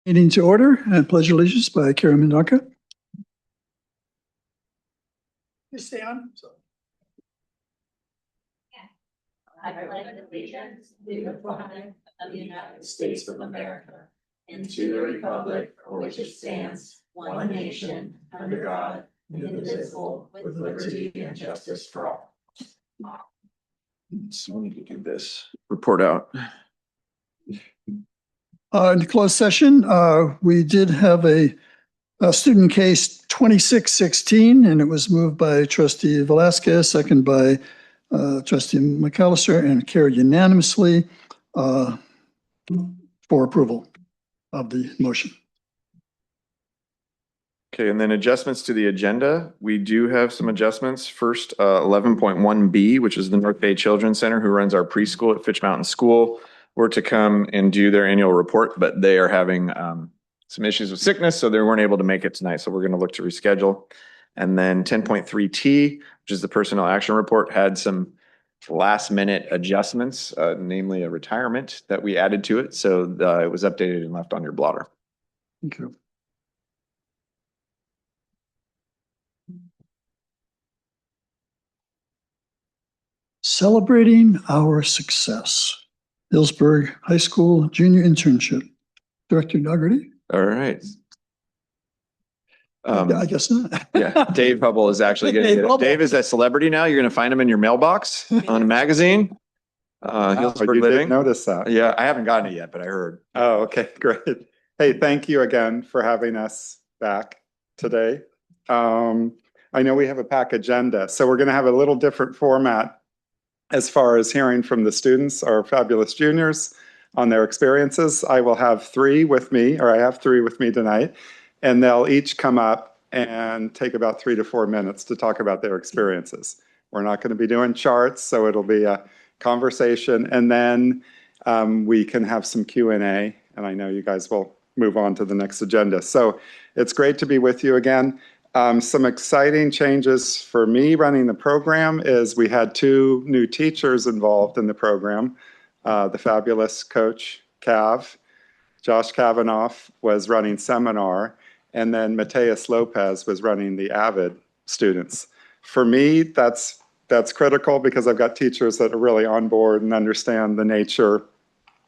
Meeting to order and pledge allegiance by Kara Mindaka. Please stay on. I pledge allegiance to the flag of the United States of America and to the republic for which it stands, one nation, under God, indivisible, with liberty and justice for all. So we need to give this report out. In the closed session, we did have a student case 2616, and it was moved by Trustee Velasquez, second by Trustee McAllister, and carried unanimously for approval of the motion. Okay, and then adjustments to the agenda. We do have some adjustments. First, 11.1B, which is the North Bay Children's Center, who runs our preschool at Fitch Mountain School, were to come and do their annual report, but they are having some issues with sickness, so they weren't able to make it tonight. So we're going to look to reschedule. And then 10.3T, which is the personnel action report, had some last minute adjustments, namely a retirement that we added to it. So it was updated and left on your blotter. Thank you. Celebrating our success. Healdsburg High School Junior Internship. Director Dougherty? All right. I guess not. Yeah, Dave Hubble is actually going to get it. Dave is a celebrity now. You're going to find him in your mailbox on a magazine. You did notice that. Yeah, I haven't gotten it yet, but I heard. Oh, okay, great. Hey, thank you again for having us back today. I know we have a packed agenda, so we're going to have a little different format as far as hearing from the students, our fabulous juniors, on their experiences. I will have three with me, or I have three with me tonight, and they'll each come up and take about 3 to 4 minutes to talk about their experiences. We're not going to be doing charts, so it'll be a conversation, and then we can have some Q&A, and I know you guys will move on to the next agenda. So it's great to be with you again. Some exciting changes for me running the program is we had 2 new teachers involved in the program. The fabulous coach, Cav, Josh Kavanaugh, was running seminar, and then Mateus Lopez was running the AVID students. For me, that's critical because I've got teachers that are really on board and understand the nature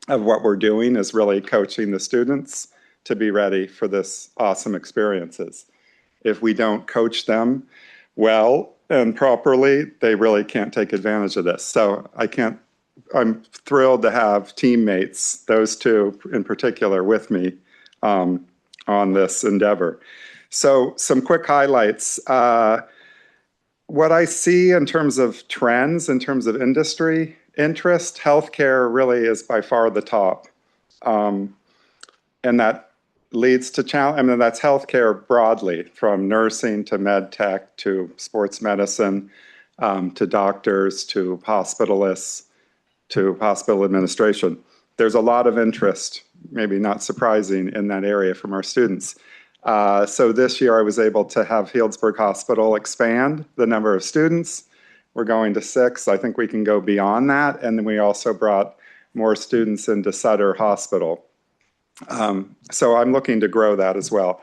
of what we're doing is really coaching the students to be ready for this awesome experiences. If we don't coach them well and properly, they really can't take advantage of this. So I'm thrilled to have teammates, those 2 in particular, with me on this endeavor. So some quick highlights. What I see in terms of trends, in terms of industry interest, healthcare really is by far the top. And that leads to challenge. I mean, that's healthcare broadly, from nursing to med tech to sports medicine, to doctors, to hospitalists, to hospital administration. There's a lot of interest, maybe not surprising, in that area from our students. So this year I was able to have Healdsburg Hospital expand the number of students. We're going to 6. I think we can go beyond that. And then we also brought more students into Sutter Hospital. So I'm looking to grow that as well.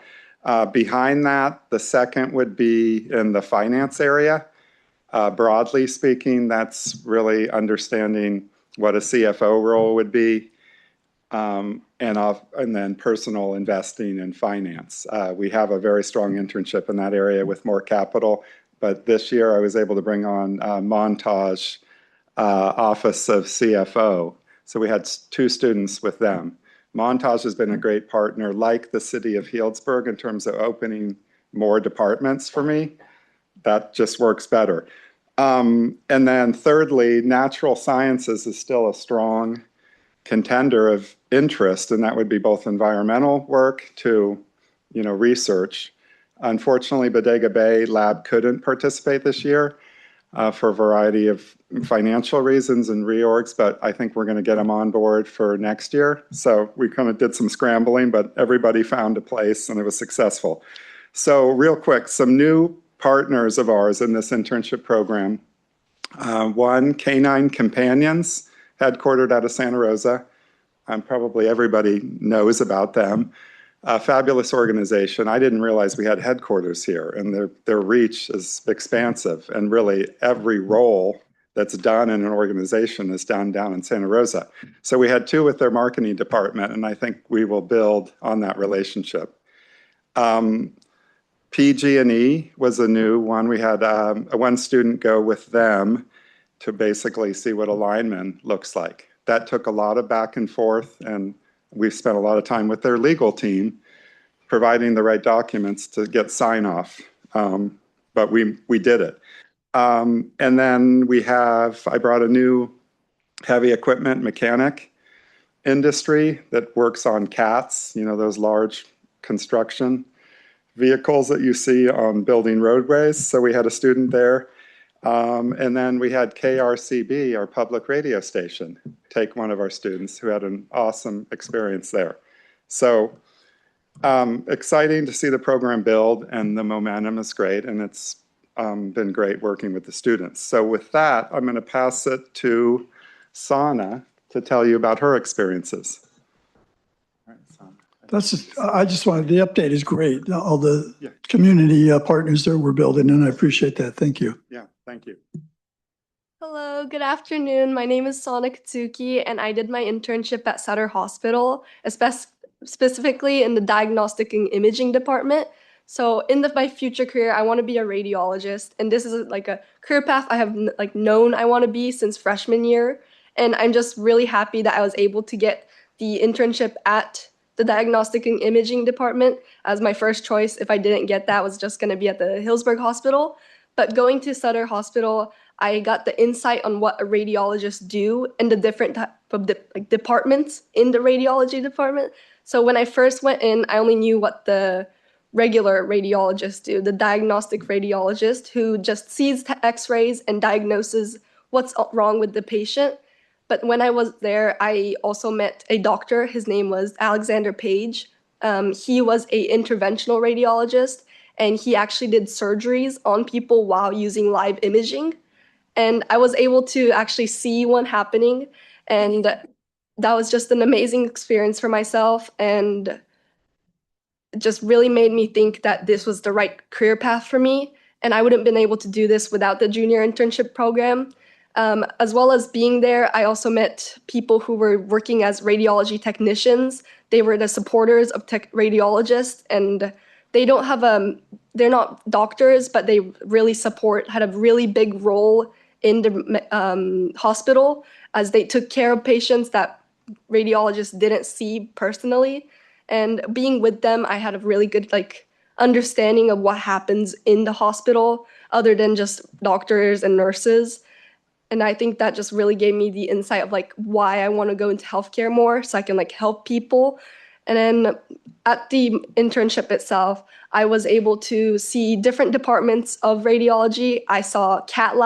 Behind that, the second would be in the finance area. Broadly speaking, that's really understanding what a CFO role would be, and then personal investing in finance. We have a very strong internship in that area with more capital, but this year I was able to bring on Montage Office of CFO. So we had 2 students with them. Montage has been a great partner, like the city of Healdsburg, in terms of opening more departments for me. That just works better. And then thirdly, natural sciences is still a strong contender of interest, and that would be both environmental work to, research. Unfortunately, Bodega Bay Lab couldn't participate this year for a variety of financial reasons and reorgs, but I think we're going to get them on board for next year. So we kind of did some scrambling, but everybody found a place and it was successful. So real quick, some new partners of ours in this internship program. One, Canine Companions, headquartered out of Santa Rosa. Probably everybody knows about them. a fabulous organization. I didn't realize we had headquarters here, and their reach is expansive, and really every role that's done in an organization is down in Santa Rosa. So we had two with their marketing department, and I think we will build on that relationship. PG&E was a new one. We had one student go with them to basically see what a lineman looks like. That took a lot of back and forth, and we've spent a lot of time with their legal team providing the right documents to get sign off. But we did it. And then I brought a new heavy equipment mechanic industry that works on CATs, those large construction vehicles that you see on building roadways. So we had a student there. And then we had KRCB, our public radio station, take one of our students who had an awesome experience there. So exciting to see the program build, and the momentum is great, and it's been great working with the students. So with that, I'm going to pass it to Sana to tell you about her experiences. All right, Sana. I just wanted, the update is great. All the community partners that we're building, and I appreciate that. Thank you. Yeah, thank you. Hello, good afternoon. My name is Sana Katsuki, and I did my internship at Sutter Hospital, specifically in the diagnostic and imaging department. So in my future career, I want to be a radiologist, and this is like a career path I have known I want to be since freshman year. And I'm just really happy that I was able to get the internship at the diagnostic and imaging department as my first choice. If I didn't get that, was just going to be at the Healdsburg Hospital. But going to Sutter Hospital, I got the insight on what a radiologist do and the different type of departments in the radiology department. So when I first went in, I only knew what the regular radiologists do, the diagnostic radiologist who just sees x-rays and diagnoses what's wrong with the patient. But when I was there, I also met a doctor. His name was Alexander Page. He was an interventional radiologist, and he actually did surgeries on people while using live imaging. And I was able to actually see one happening, and that was just an amazing experience for myself, and it just really made me think that this was the right career path for me, and I wouldn't have been able to do this without the junior internship program. As well as being there, I also met people who were working as radiology technicians. They were the supporters of radiologists, and they don't have they're not doctors, but they really had a really big role in the hospital, as they took care of patients that radiologists didn't see personally. And being with them, I had a really good understanding of what happens in the hospital other than just doctors and nurses. And I think that just really gave me the insight of why I want to go into healthcare more, so I can help people. And then at the internship itself, I was able to see different departments of radiology. I saw CAT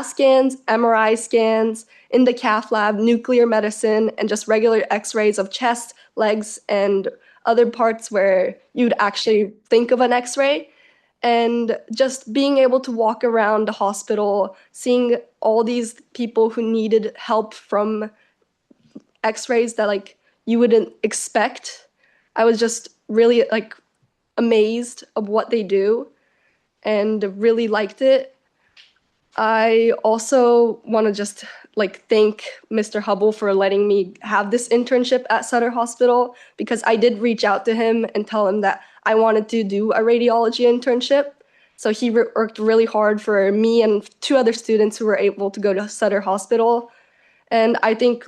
scans, MRI scans, in the cath lab, nuclear medicine, and just regular x-rays of chest, legs, and other parts where you'd actually think of an x-ray. And just being able to walk around the hospital, seeing all these people who needed help from x-rays that you wouldn't expect, I was just really amazed of what they do and really liked it. I also want to just thank Mr. Hubble for letting me have this internship at Sutter Hospital, because I did reach out to him and tell him that I wanted to do a radiology internship. So he worked really hard for me and two other students who were able to go to Sutter Hospital. And I think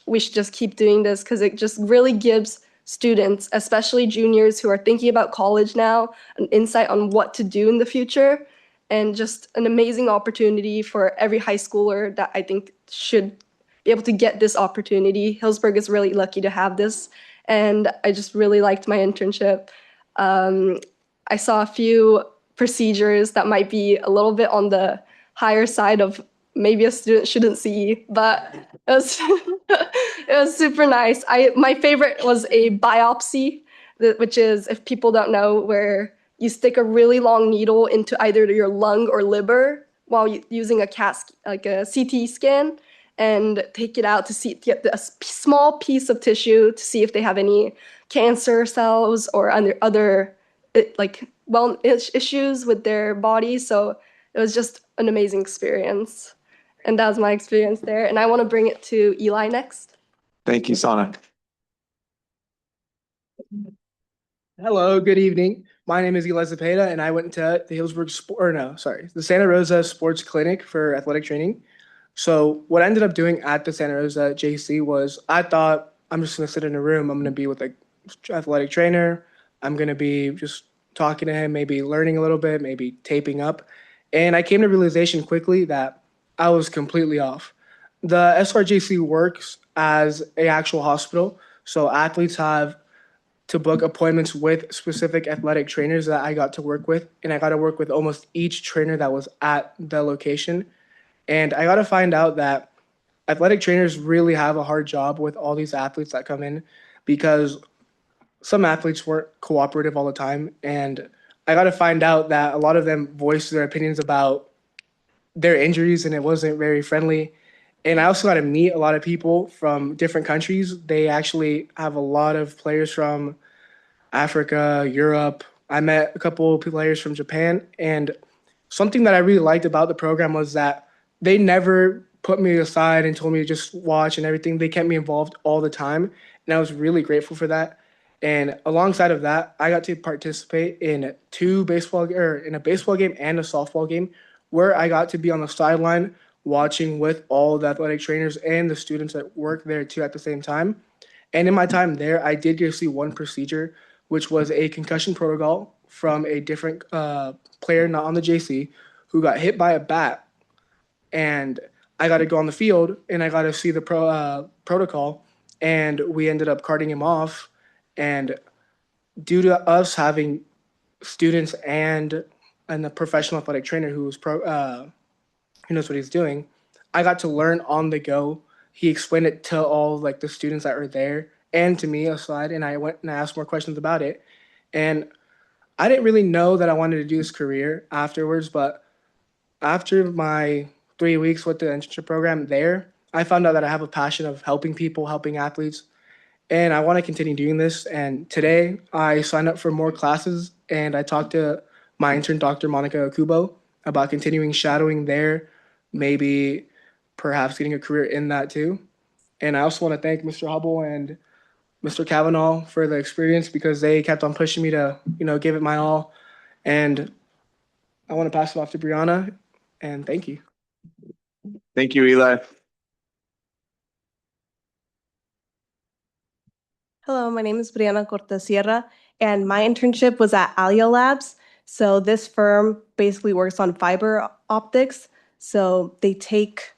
we should just keep doing this, because it just really gives students, especially juniors who are thinking about college now, an insight on what to do in the future, and just an amazing opportunity for every high schooler that I think should be able to get this opportunity. Healdsburg is really lucky to have this, and I just really liked my internship. I saw a few procedures that might be a little bit on the higher side of maybe a student shouldn't see, but it was it was super nice. My favorite was a biopsy, which is, if people don't know, where you stick a really long needle into either your lung or liver while using a CT scan, and take it out to see, get a small piece of tissue to see if they have any cancer cells or other issues with their body. So it was just an amazing experience. And that was my experience there. And I want to bring it to Eli next. Thank you, Sana. Hello, good evening. My name is Eli Zepeda, and I went to the the Santa Rosa Sports Clinic for athletic training. So what I ended up doing at the Santa Rosa JC was I thought I'm just gonna sit in a room. I'm gonna be with an athletic trainer. I'm gonna be just talking to him, maybe learning a little bit, maybe taping up. And I came to realization quickly that I was completely off. The SRJC works as a actual hospital, so athletes have to book appointments with specific athletic trainers that I got to work with. And I got to work with almost each trainer that was at the location. And I got to find out that athletic trainers really have a hard job with all these athletes that come in because some athletes weren't cooperative all the time. And I got to find out that a lot of them voiced their opinions about their injuries and it wasn't very friendly. And I also got to meet a lot of people from different countries. They actually have a lot of players from Africa, Europe. I met a couple of players from Japan. And something that I really liked about the program was that they never put me aside and told me to just watch and everything. They kept me involved all the time. And I was really grateful for that. And alongside of that, I got to participate in in a baseball game and a softball game where I got to be on the sideline watching with all the athletic trainers and the students that work there too at the same time. And in my time there, I did get to see one procedure, which was a concussion protocol from a different player not on the JC who got hit by a bat. And I got to go on the field and I got to see the protocol. And we ended up carting him off. And due to us having students and a professional athletic trainer who knows what he's doing, I got to learn on the go. He explained it to all like the students that were there and to me aside, and I went and I asked more questions about it. And I didn't really know that I wanted to do this career afterwards, but after my 3 weeks with the internship program there, I found out that I have a passion of helping people, helping athletes, and I want to continue doing this. And today I signed up for more classes and I talked to my intern, Dr. Monica Okubo, about continuing shadowing there, maybe perhaps getting a career in that too. And I also want to thank Mr. Hubble and Mr. Kavanaugh for the experience because they kept on pushing me to, give it my all. And I want to pass it off to Brianna and thank you. Thank you, Eli. Hello, my name is Brianna Cortez Sierra, and my internship was at Alia Labs. So this firm basically works on fiber optics. So they take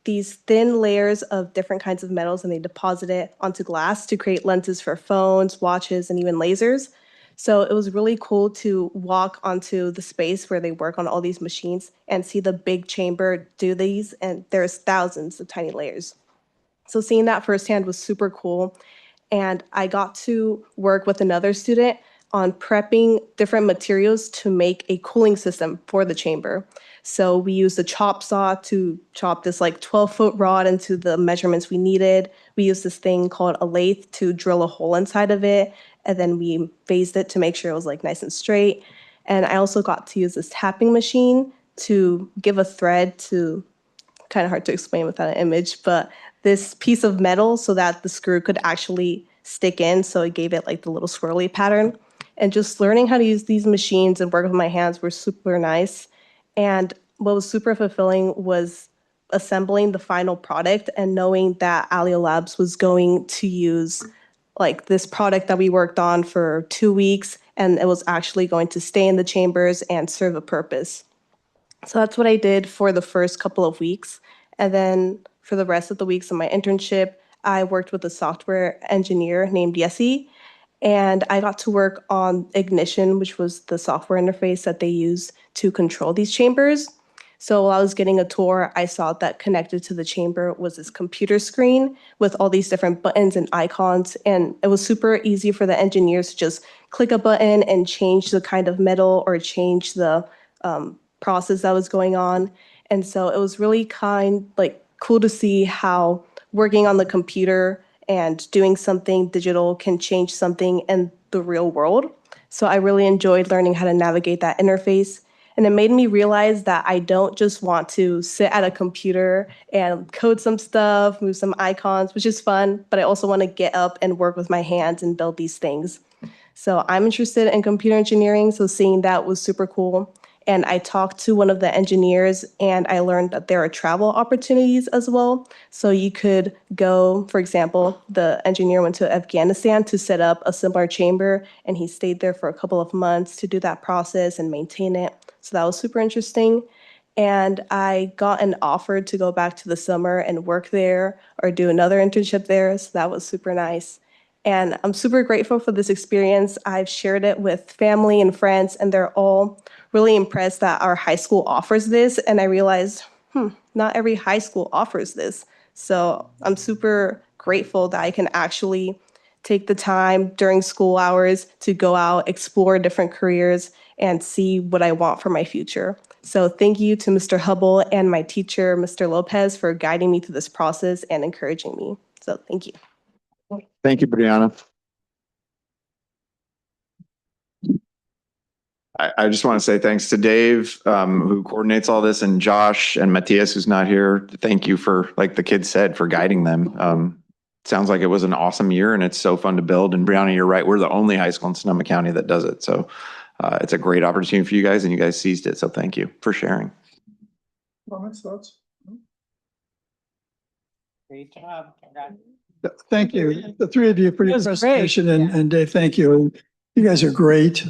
these thin layers of different kinds of metals and they deposit it onto glass to create lenses for phones, watches, and even lasers. So it was really cool to walk onto the space where they work on all these machines and see the big chamber do these, and there's thousands of tiny layers. So seeing that firsthand was super cool. And I got to work with another student on prepping different materials to make a cooling system for the chamber. So we used a chop saw to chop this like 12-foot rod into the measurements we needed. We used this thing called a lathe to drill a hole inside of it. And then we phased it to make sure it was like nice and straight. And I also got to use this tapping machine to give a thread to, kind of hard to explain without an image, but this piece of metal so that the screw could actually stick in. So it gave it like the little swirly pattern. And just learning how to use these machines and work with my hands were super nice. And what was super fulfilling was assembling the final product and knowing that Alia Labs was going to use like this product that we worked on for 2 weeks, and it was actually going to stay in the chambers and serve a purpose. So that's what I did for the first couple of weeks. And then for the rest of the weeks of my internship, I worked with a software engineer named Yessie, and I got to work on Ignition, which was the software interface that they use to control these chambers. So while I was getting a tour, I saw that connected to the chamber was this computer screen with all these different buttons and icons. And it was super easy for the engineers to just click a button and change the kind of metal or change the process that was going on. And so it was really cool to see how working on the computer and doing something digital can change something in the real world. So I really enjoyed learning how to navigate that interface. And it made me realize that I don't just want to sit at a computer and code some stuff, move some icons, which is fun, but I also want to get up and work with my hands and build these things. So I'm interested in computer engineering, so seeing that was super cool. And I talked to one of the engineers and I learned that there are travel opportunities as well. So you could go, for example, the engineer went to Afghanistan to set up a similar chamber and he stayed there for a couple of months to do that process and maintain it. So that was super interesting. And I got an offer to go back to the summer and work there or do another internship there. So that was super nice. And I'm super grateful for this experience. I've shared it with family and friends, and they're all really impressed that our high school offers this. And I realized, not every high school offers this. So I'm super grateful that I can actually take the time during school hours to go out, explore different careers, and see what I want for my future. So thank you to Mr. Hubble and my teacher, Mr. Lopez, for guiding me through this process and encouraging me. So thank you. Thank you, Brianna. I just want to say thanks to Dave, who coordinates all this, and Josh and Matthias, who's not here. Thank you for, like the kids said, for guiding them. Sounds like it was an awesome year and it's so fun to build. And Brianna, you're right. We're the only high school in Sonoma County that does it. So it's a great opportunity for you guys and you guys seized it. So thank you for sharing. Comments, thoughts? Great job. Thank you. The three of you for your That was presentation great. and Dave, thank you. You guys are great.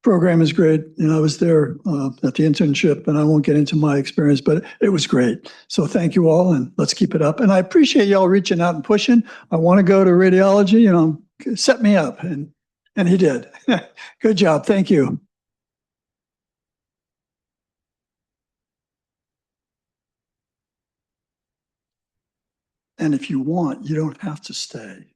Program is great. I was there at the internship and I won't get into my experience, but it was great. So thank you all and let's keep it up. And I appreciate y'all reaching out and pushing. I want to go to radiology, set me up and he did. Good job. Thank you. And if you want, you don't have to stay.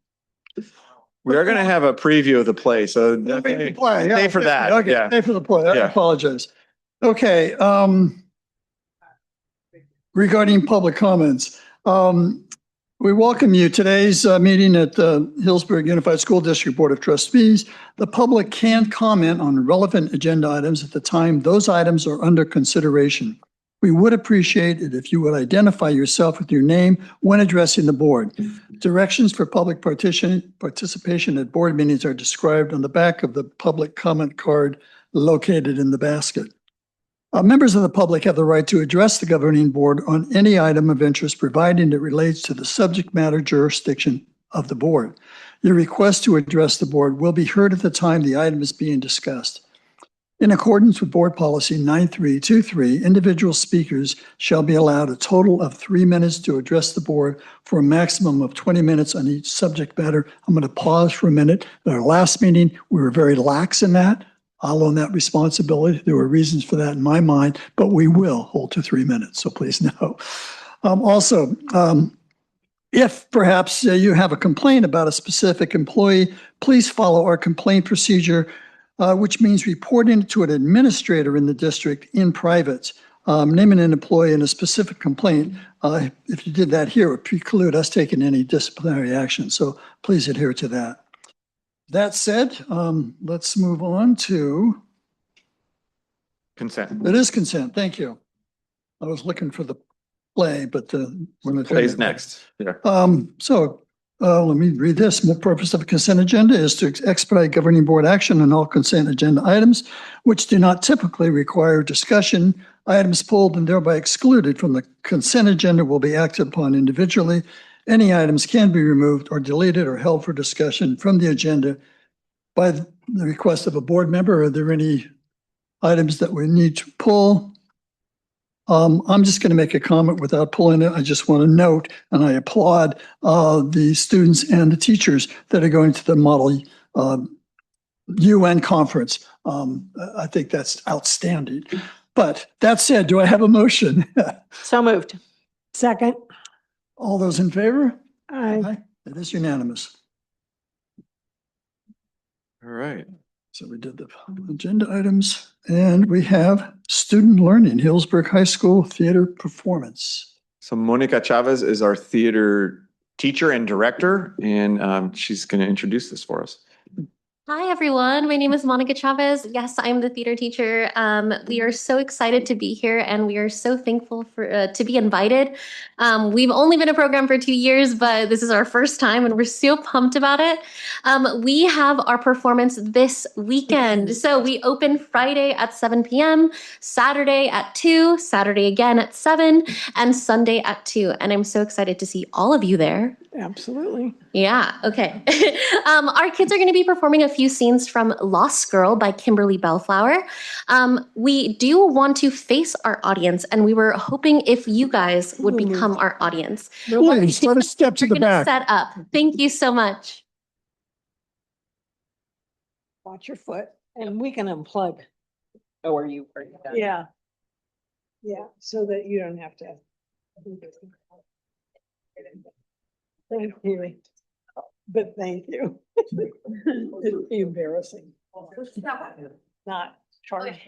We are going to have a preview of the play. So Play, stay for that. Okay, Yeah. stay for the play. I Yeah. apologize. Okay. Regarding public comments, we welcome you. Today's meeting at the Healdsburg Unified School District Board of Trustees. The public can comment on relevant agenda items at the time those items are under consideration. We would appreciate it if you would identify yourself with your name when addressing the board. Directions for public participation at board meetings are described on the back of the public comment card located in the basket. Members of the public have the right to address the governing board on any item of interest, providing it relates to the subject matter jurisdiction of the board. Your request to address the board will be heard at the time the item is being discussed. In accordance with Board Policy 9323, individual speakers shall be allowed a total of 3 minutes to address the board for a maximum of 20 minutes on each subject matter. I'm going to pause for a minute. At our last meeting, we were very lax in that. I'll own that responsibility. There were reasons for that in my mind, but we will hold to 3 minutes, so please know. If perhaps you have a complaint about a specific employee, please follow our complaint procedure, which means reporting it to an administrator in the district in private. Naming an employee in a specific complaint, if you did that here, would preclude us taking any disciplinary action. So please adhere to that. That said, let's move on to Consent. it is consent. Thank you. I was looking for the play, but when the Plays next. Yeah. Let me read this. The purpose of a consent agenda is to expedite governing board action on all consent agenda items, which do not typically require discussion. Items pulled and thereby excluded from the consent agenda will be acted upon individually. Any items can be removed or deleted or held for discussion from the agenda by the request of a board member. Are there any items that we need to pull? I'm just going to make a comment without pulling it. I just want to note, and I applaud the students and the teachers that are going to the Model UN conference. I think that's outstanding. But that said, do I have a motion? So moved. Second. All those in favor? Aye. It is unanimous. All right. So we did the agenda items and we have student learning, Healdsburg High School theater performance. So Monica Chavez is our theater teacher and director, and she's going to introduce this for us. Hi, everyone. My name is Monica Chavez. Yes, I'm the theater teacher. We are so excited to be here, and we are so thankful for to be invited. We've only been a program for 2 years, but this is our first time, and we're so pumped about it. We have our performance this weekend. So we open Friday at 7 p.m., Saturday at 2, Saturday again at 7, and Sunday at 2. And I'm so excited to see all of you there. Absolutely. Yeah, okay. Our kids are going to be performing a few scenes from Lost Girl by Kimberly Bellflower. We do want to face our audience, and we were hoping if you guys would become our audience. Ladies, let us step to We're the going to back. set up. Thank you so much. Watch your foot and we can unplug. Oh, are you done? Yeah. Yeah, so that you don't have to. Thank you. But thank you. It'd be embarrassing. Not charged.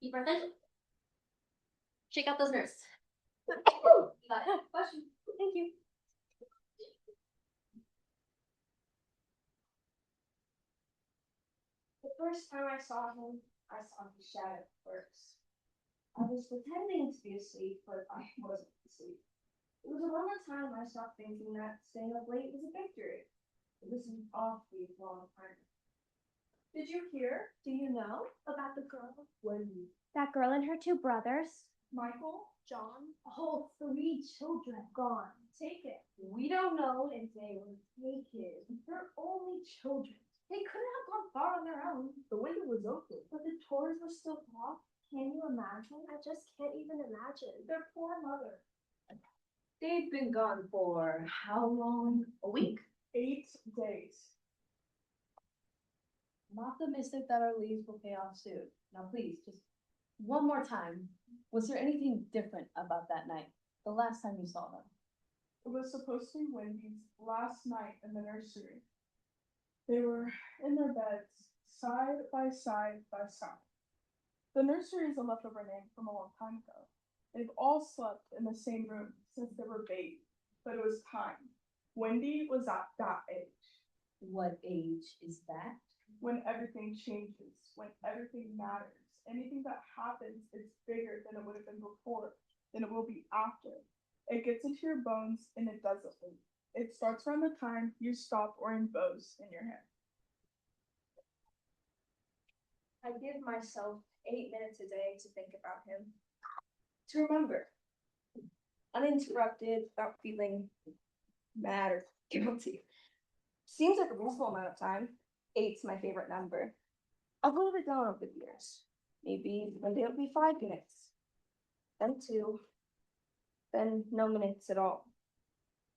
Deep breath in. Shake out those nerves. You got it. Question. Thank you. The first time I saw him shadow first. I was pretending to be asleep, but I wasn't asleep. It was around the time I stopped thinking that staying up late was a victory. It was an awfully long time. Did you hear? Do you know about the girl? Wendy. That girl and her 2 brothers. Michael? John? All 3 children gone. Taken. We don't know if they were taken. They're only children. They couldn't have gone far on their own. The window was open. But the doors were still locked. Can you imagine? I just can't even imagine. Their poor mother. They've been gone for how long? A week? 8 days. I'm optimistic that our leaves will pay off soon. Now, please, just one more time. Was there anything different about that night? The last time you saw them? It was supposed to be Wendy's last night in the nursery. They were in their beds, side by side by side. The nursery is a leftover name from a long time ago. They've all slept in the same room since they were babies, but it was time. Wendy was at that age. What age is that? When everything changes, when everything matters. Anything that happens is bigger than it would have been before, than it will be after. It gets into your bones and it doesn't leave. It starts around the time you stop wearing bows in your hair. I give myself 8 minutes a day to think about him. To remember. Uninterrupted, without feeling mad or guilty. Seems like a reasonable amount of time. 8's my favorite number. I've whittled it down over the years. Maybe one day it'll be 5 minutes. Then 2. Then no minutes at all.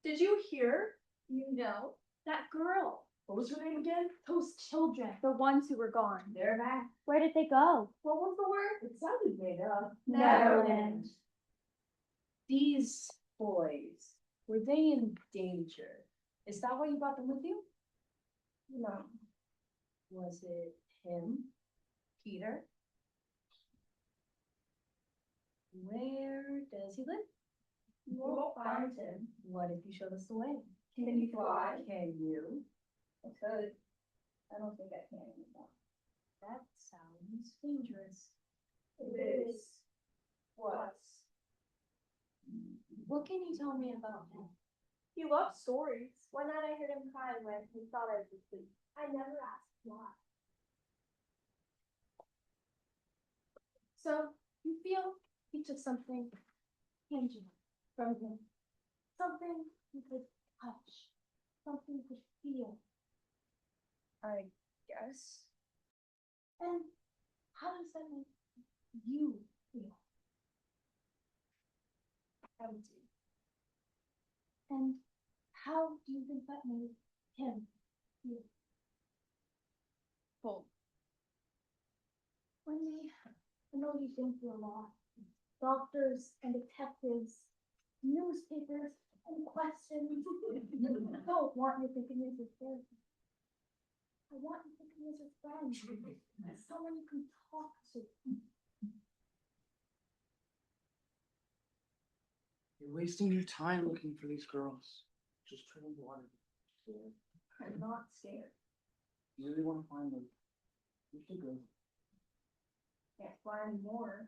Did you hear? You know, that girl. What was her name again? Those children. The ones who were gone. They're back. Where did they go? What was the word? It sounded made up. Neverland. These boys, were they in danger? Is that why you brought them with you? No. Was it him? Peter? Where does he live? You won't find him. What if you showed us the way? Can you fly? Can you? I could. I don't think I can anymore. That sounds dangerous. It is. Was. What can you tell me about him? He loved stories. One night I heard him cry when he thought I was asleep. I never asked why. So, you feel he took something tangible from him. Something you could touch. Something you could feel. I guess. And how does that make you feel? Empty. And how do you think that made him Hold. Wendy, I know you've been through a lot. Doctors and detectives, newspapers and questions. I don't want you thinking this is therapy. I want you thinking this is friends. Someone you can talk to. You're wasting your time looking for these girls. Just try to water. I'm not scared. You really want to find them? You should go. Can't fly anymore.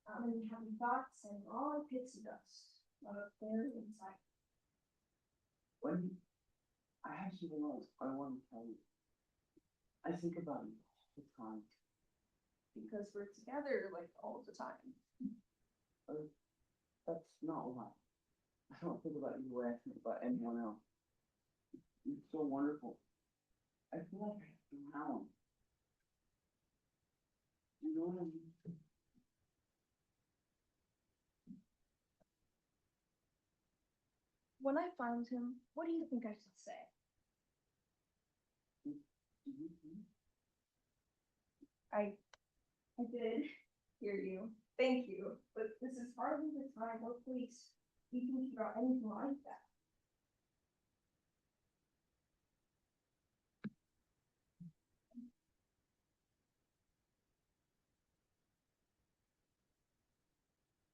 Not when you having thoughts and all pixie dust. Not up there inside. When I have something else I want to tell you. I think about you all the time. Because we're together like all the time. That's not why. I don't think about you the way I think about anyone else. You're so wonderful. I feel like I have to drown. You know what I mean? When I find him, what do you think I should say? I did hear you. Thank you. But this is hardly the time or place you can figure out anything like that.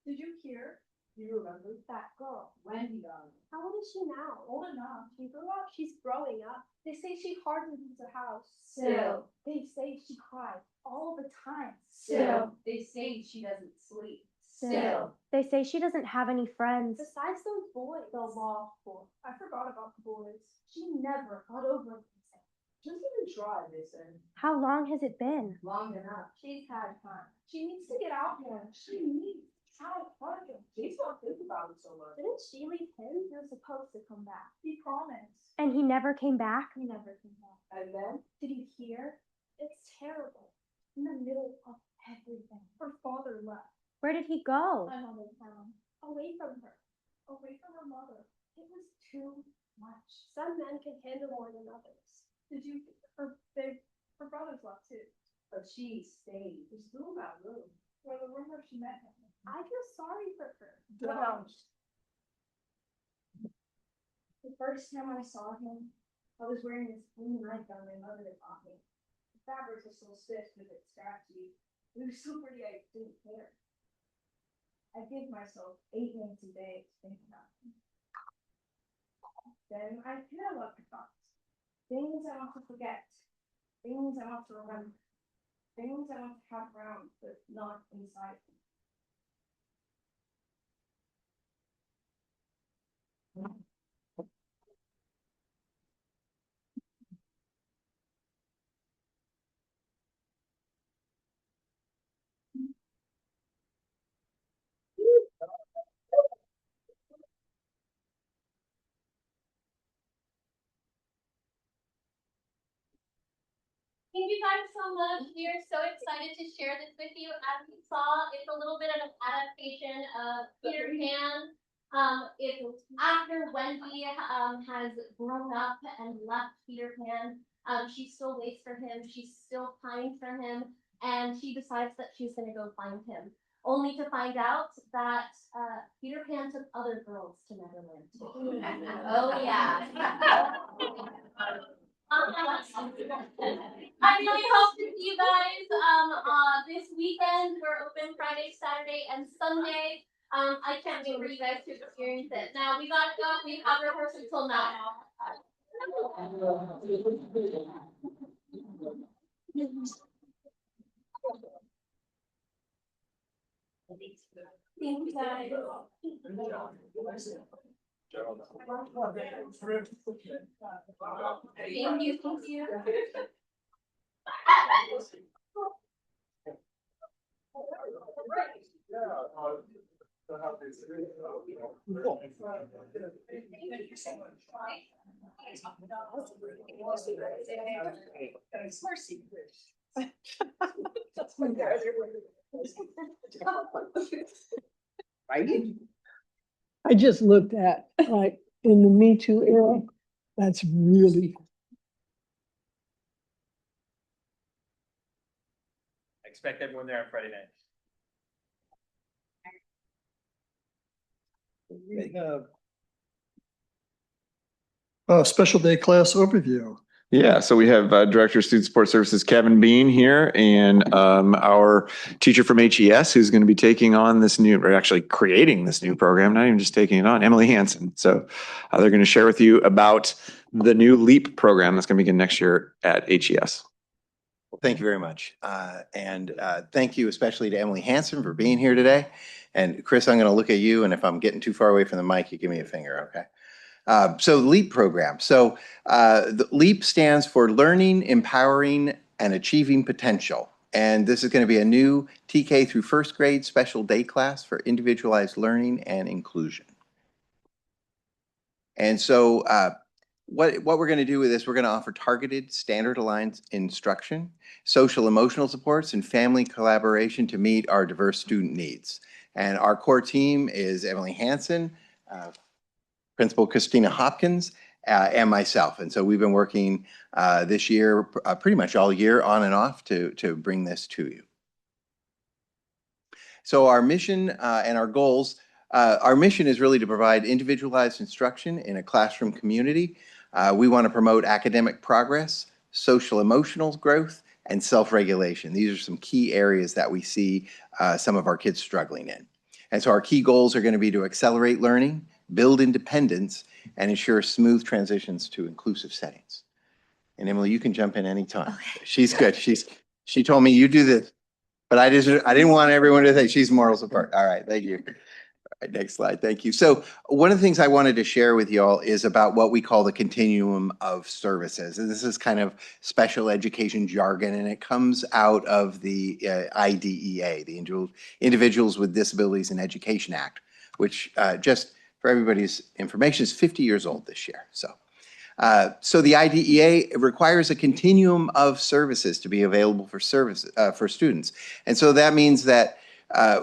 Did you hear? Do you remember? That girl. Wendy. How old is she now? Old enough. She grew up. She's growing up. They say she hardly leaves the house. Still. They say she cries all the time. Still. They say she doesn't sleep. Still. They say she doesn't have any friends. Besides those boys. The law school. I forgot about the boys. She never got over it. Just even try, they said. How long has it been? Long enough. She's had time. She needs to get out more. She needs to have fun. She's not thinking about it so much. Didn't she leave him? He was supposed to come back. He promised. And he never came back? He never came back. And then? Did you hear? It's terrible. In the middle of everything. Her father left. Where did he go? Another town. Away from her. Away from her mother. It was too much. Some men can handle more than others. Did you? Her brothers left too. But she stayed. There's room about room. Well, the room where she met him. I feel sorry for her. Don't. The first time I saw him, I was wearing this blue nightgown my mother had bought me. The fabric was so stiff that it scratchy. It was so pretty I didn't care. I give myself 8 minutes a day to think about him. Then I feel up the thoughts. Things I want to forget. Things I want to remember. Things I want to have around, but not inside me. Thank you guys so much. We are so excited to share this with you. As you saw, it's a little bit of an adaptation of Peter Pan. It's after Wendy has grown up and left Peter Pan. She still waits for him. She still pines for him, and she decides that she's going to go find him. Only to find out that Peter Pan took other girls to Neverland. Oh yeah. I really hope to see you guys this weekend. We're open Friday, Saturday, and Sunday. I can't wait for you guys to experience it. Now we gotta go. We have rehearsal until 9. Thank you guys. Thank you. Thank you. I just looked at, like, in the Me Too era, that's really I expect everyone there on Friday night. We have special day class overview. Yeah, so we have Director of Student Support Services Kevin Bean here, and our teacher from HES who's going to be taking on this new, or actually creating this new program, not even just taking it on, Emily Hansen. So they're going to share with you about the new LEAP program that's going to begin next year at HES. Well, thank you very much. Thank you especially to Emily Hansen for being here today. And Chris, I'm going to look at you, and if I'm getting too far away from the mic, you give me a finger, okay? So LEAP program. So the LEAP stands for Learning, Empowering, and Achieving Potential. And this is going to be a new TK through first grade special day class for individualized learning and inclusion. And so what we're going to do with this, we're going to offer targeted, standard aligned instruction, social emotional supports, and family collaboration to meet our diverse student needs. And our core team is Emily Hansen, Principal Christina Hopkins, and myself. And so we've been working this year, pretty much all year on and off to bring this to you. So our mission and our goals, our mission is really to provide individualized instruction in a classroom community. We want to promote academic progress, social emotional growth, and self-regulation. These are some key areas that we see some of our kids struggling in. And so our key goals are going to be to accelerate learning, build independence, and ensure smooth transitions to inclusive settings. And Emily, you can jump in anytime. Okay. She's good. She told me you do this, but I didn't want everyone to think she's moral support. All right, thank you. All right, next slide, thank you. So one of the things I wanted to share with you all is about what we call the continuum of services. And this is kind of special education jargon, and it comes out of the IDEA, the Individuals with Disabilities in Education Act, which just for everybody's information is 50 years old this year. So the IDEA requires a continuum of services to be available for students. And so that means that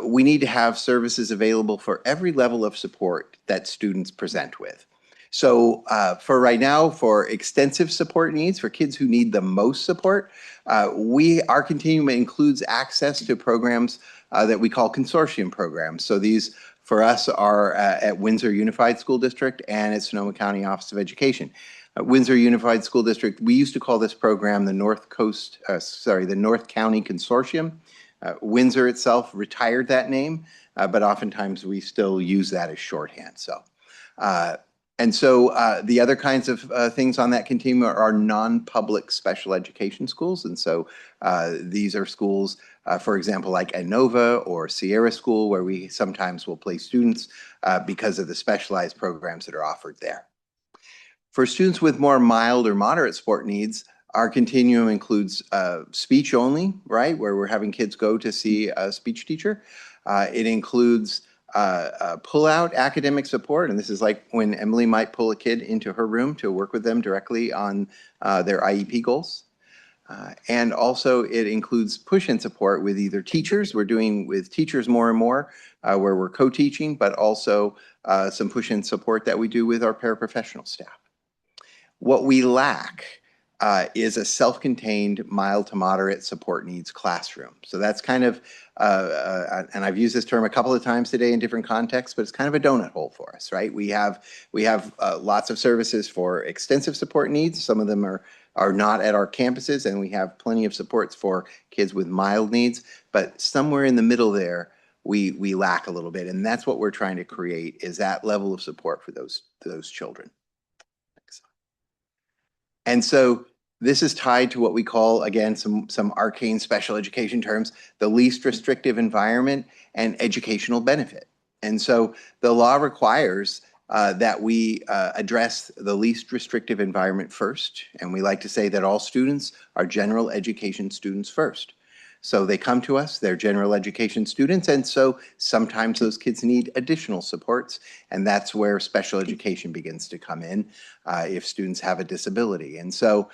we need to have services available for every level of support that students present with. So for right now, for extensive support needs, for kids who need the most support, our continuum includes access to programs that we call consortium programs. So these for us are at Windsor Unified School District and at Sonoma County Office of Education. Windsor Unified School District, we used to call this program the North County Consortium. Windsor itself retired that name, but oftentimes we still use that as shorthand. And so the other kinds of things on that continuum are non-public special education schools. And so these are schools, for example, like Inova or Sierra School, where we sometimes will place students because of the specialized programs that are offered there. For students with more mild or moderate support needs, our continuum includes speech only, right, where we're having kids go to see a speech teacher. It includes pull-out academic support, and this is like when Emily might pull a kid into her room to work with them directly on their IEP goals. And also it includes push-in support with either teachers, we're doing with teachers more and more, where we're co-teaching, but also some push-in support that we do with our paraprofessional staff. What we lack is a self-contained mild to moderate support needs classroom. So that's kind of, and I've used this term a couple of times today in different contexts, but it's kind of a donut hole for us, right? We have lots of services for extensive support needs. Some of them are not at our campuses, and we have plenty of supports for kids with mild needs, but somewhere in the middle there, we lack a little bit, and that's what we're trying to create, is that level of support for those children. And so this is tied to what we call, again, some arcane special education terms, the least restrictive environment and educational benefit. And so the law requires that we address the least restrictive environment first. And we like to say that all students are general education students first. So they come to us, they're general education students, and so sometimes those kids need additional supports, and that's where special education begins to come in if students have a disability. And so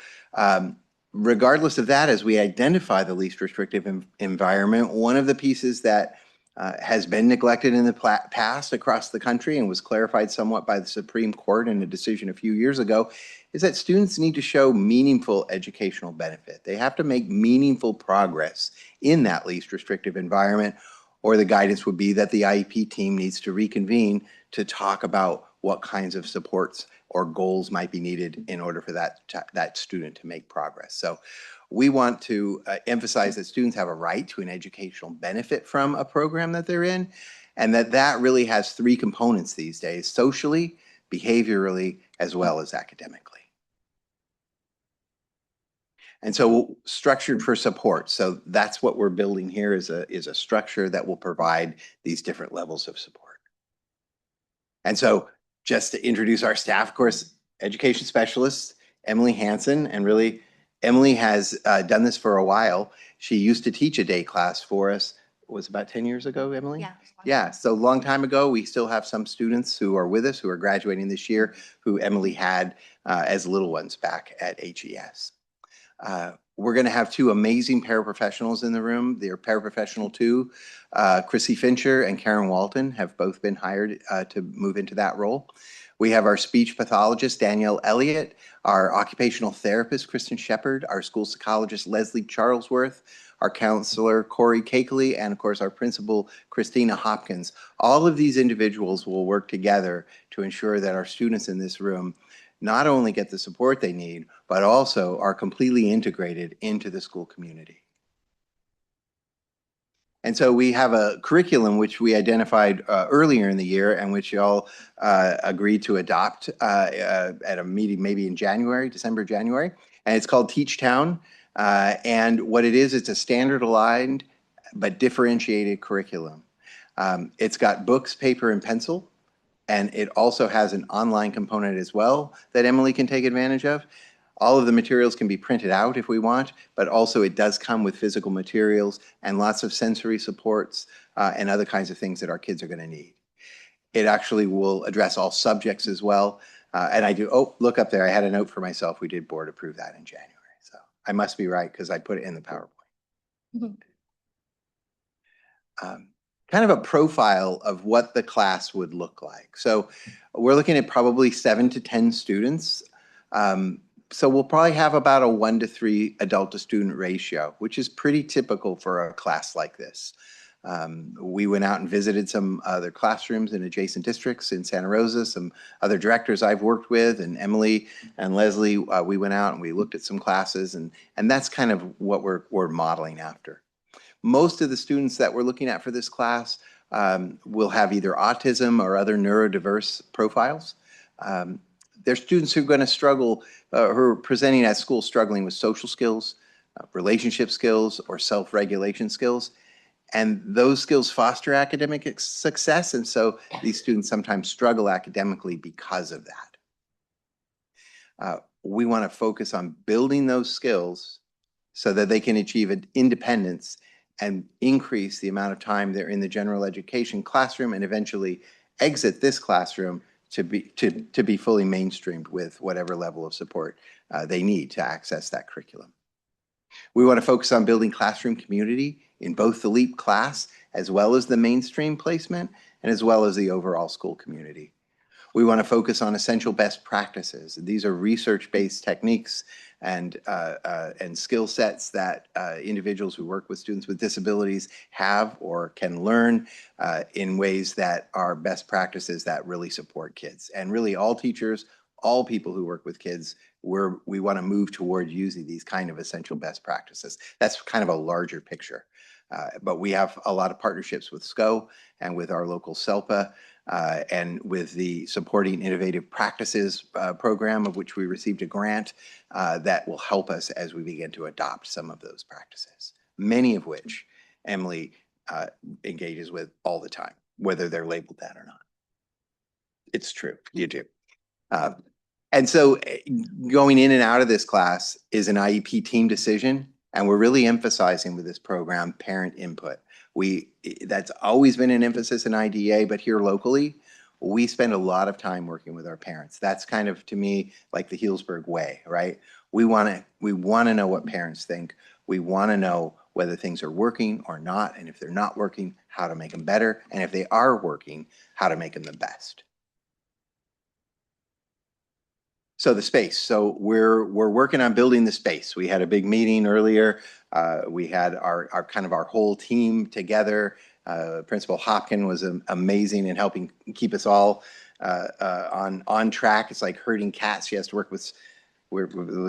regardless of that, as we identify the least restrictive environment, one of the pieces that has been neglected in the past across the country and was clarified somewhat by the Supreme Court in a decision a few years ago, is that students need to show meaningful educational benefit. They have to make meaningful progress in that least restrictive environment, or the guidance would be that the IEP team needs to reconvene to talk about what kinds of supports or goals might be needed in order for that student to make progress. So we want to emphasize that students have a right to an educational benefit from a program that they're in, and that really has three components these days: socially, behaviorally, as well as academically. And so structured for support. So that's what we're building here, is a structure that will provide these different levels of support. And so just to introduce our staff, of course, education specialists, Emily Hansen, and really Emily has done this for a while. She used to teach a day class for us. It was about 10 years ago, Emily? Yeah. Yeah, so a long time ago. We still have some students who are with us who are graduating this year who Emily had as little ones back at HES. We're going to have two amazing paraprofessionals in the room. They're paraprofessional too. Chrissy Fincher and Karen Walton have both been hired to move into that role. We have our speech pathologist, Danielle Elliott, our occupational therapist, Kristen Shepard, our school psychologist, Leslie Charlesworth, our counselor, Corey Cakeley, and of course our principal, Christina Hopkins. All of these individuals will work together to ensure that our students in this room not only get the support they need, but also are completely integrated into the school community. And so we have a curriculum which we identified earlier in the year, and which y'all agreed to adopt at a meeting maybe in January, December, January. And it's called Teach Town. And what it is, it's a standard aligned but differentiated curriculum. It's got books, paper, and pencil. And it also has an online component as well that Emily can take advantage of. All of the materials can be printed out if we want, but also it does come with physical materials and lots of sensory supports and other kinds of things that our kids are going to need. It actually will address all subjects as well. And I do, oh, look up there. I had a note for myself. We did board approve that in January. So I must be right because I put it in the PowerPoint. Kind of a profile of what the class would look like. So we're looking at probably 7 to 10 students. So we'll probably have about a 1 to 3 adult to student ratio, which is pretty typical for a class like this. We went out and visited some other classrooms in adjacent districts in Santa Rosa, some other directors I've worked with, and Emily and Leslie, we went out and we looked at some classes, and that's kind of what we're modeling after. Most of the students that we're looking at for this class will have either autism or other neurodiverse profiles. They're students who are going to struggle, who are presenting at school struggling with social skills, relationship skills, or self-regulation skills. And those skills foster academic success. And so these students sometimes struggle academically because of that. We want to focus on building those skills so that they can achieve independence and increase the amount of time they're in the general education classroom and eventually exit this classroom to be fully mainstreamed with whatever level of support they need to access that curriculum. We want to focus on building classroom community in both the LEAP class as well as the mainstream placement and as well as the overall school community. We want to focus on essential best practices. These are research-based techniques and skill sets that individuals who work with students with disabilities have or can learn in ways that are best practices that really support kids. And really all teachers, all people who work with kids, we want to move toward using these kind of essential best practices. That's kind of a larger picture. But we have a lot of partnerships with SCO and with our local SELPA and with the Supporting Innovative Practices program, of which we received a grant that will help us as we begin to adopt some of those practices, many of which Emily engages with all the time, whether they're labeled that or not. It's true, you do. And so going in and out of this class is an IEP team decision. And we're really emphasizing with this program parent input. That's always been an emphasis in IDEA, but here locally, we spend a lot of time working with our parents. That's kind of, to me, like the Healdsburg way, right? We want to know what parents think. We want to know whether things are working or not, and if they're not working, how to make them better, and if they are working, how to make them the best. So the space. So we're working on building the space. We had a big meeting earlier. We had our kind of our whole team together. Principal Hopkin was amazing in helping keep us all on track. It's like herding cats. She has to work with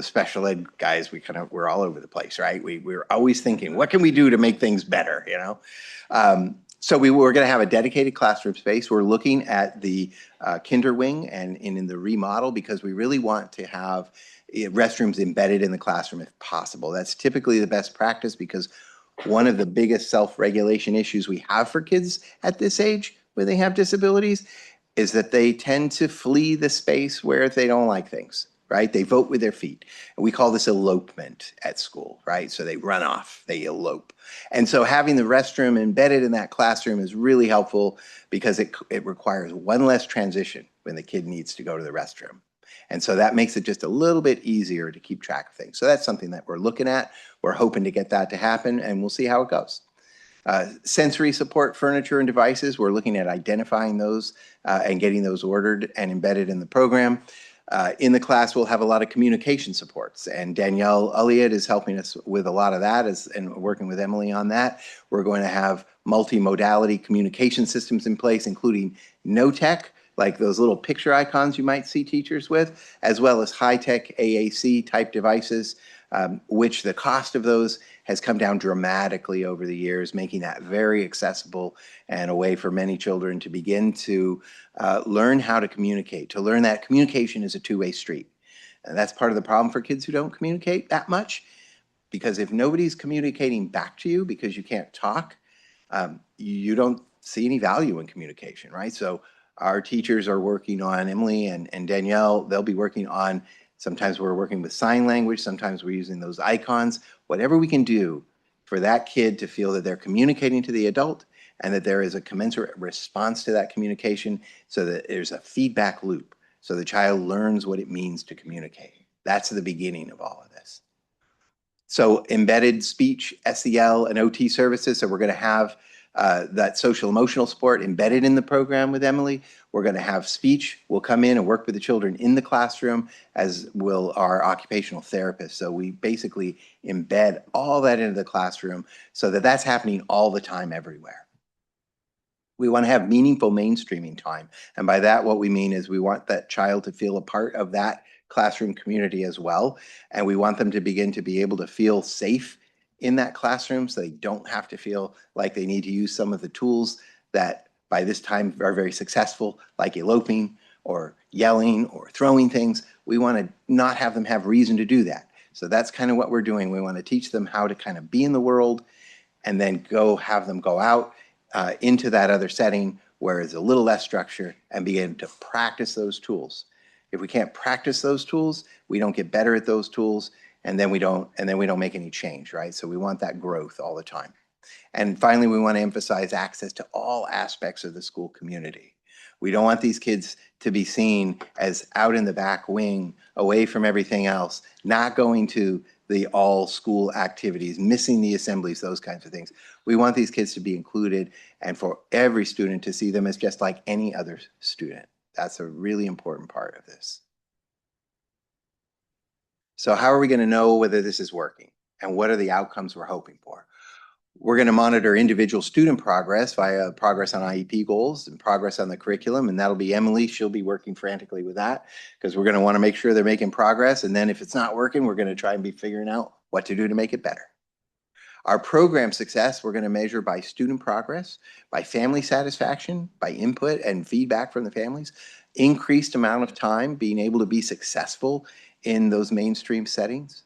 special ed guys. We're all over the place, right? We're always thinking, what can we do to make things better, you know? So we were going to have a dedicated classroom space. We're looking at the kinder wing and in the remodel because we really want to have restrooms embedded in the classroom if possible. That's typically the best practice because one of the biggest self-regulation issues we have for kids at this age when they have disabilities is that they tend to flee the space where they don't like things, right? They vote with their feet. And we call this elopement at school, right? So they run off, they elope. And so having the restroom embedded in that classroom is really helpful because it requires one less transition when the kid needs to go to the restroom. And so that makes it just a little bit easier to keep track of things. So that's something that we're looking at. We're hoping to get that to happen, and we'll see how it goes. Sensory support furniture and devices, we're looking at identifying those and getting those ordered and embedded in the program. In the class, we'll have a lot of communication supports, and Danielle Elliott is helping us with a lot of that and working with Emily on that. We're going to have multimodality communication systems in place, including no-tech, like those little picture icons you might see teachers with, as well as high-tech AAC type devices, which the cost of those has come down dramatically over the years, making that very accessible and a way for many children to begin to learn how to communicate, to learn that communication is a two-way street. And that's part of the problem for kids who don't communicate that much, because if nobody's communicating back to you because you can't talk, you don't see any value in communication, right? So our teachers are working on, Emily and Danielle, they'll be working on, sometimes we're working with sign language, sometimes we're using those icons, whatever we can do for that kid to feel that they're communicating to the adult and that there is a commensurate response to that communication so that there's a feedback loop so the child learns what it means to communicate. That's the beginning of all of this. So embedded speech, SEL, and OT services, so we're going to have that social emotional support embedded in the program with Emily. We're going to have speech. We'll come in and work with the children in the classroom, as will our occupational therapist. So we basically embed all that into the classroom so that that's happening all the time everywhere. We want to have meaningful mainstreaming time. And by that, what we mean is we want that child to feel a part of that classroom community as well. And we want them to begin to be able to feel safe in that classroom so they don't have to feel like they need to use some of the tools that by this time are very successful, like eloping or yelling or throwing things. We want to not have them have reason to do that. So that's kind of what we're doing. We want to teach them how to kind of be in the world and then have them go out into that other setting where it's a little less structure and begin to practice those tools. If we can't practice those tools, we don't get better at those tools, and then we don't make any change, right? So we want that growth all the time. And finally, we want to emphasize access to all aspects of the school community. We don't want these kids to be seen as out in the back wing, away from everything else, not going to the all school activities, missing the assemblies, those kinds of things. We want these kids to be included and for every student to see them as just like any other student. That's a really important part of this. So how are we going to know whether this is working and what are the outcomes we're hoping for? We're going to monitor individual student progress via progress on IEP goals and progress on the curriculum, and that'll be Emily. She'll be working frantically with that because we're going to want to make sure they're making progress, and then if it's not working, we're going to try and be figuring out what to do to make it better. Our program success, we're going to measure by student progress, by family satisfaction, by input and feedback from the families, increased amount of time being able to be successful in those mainstream settings,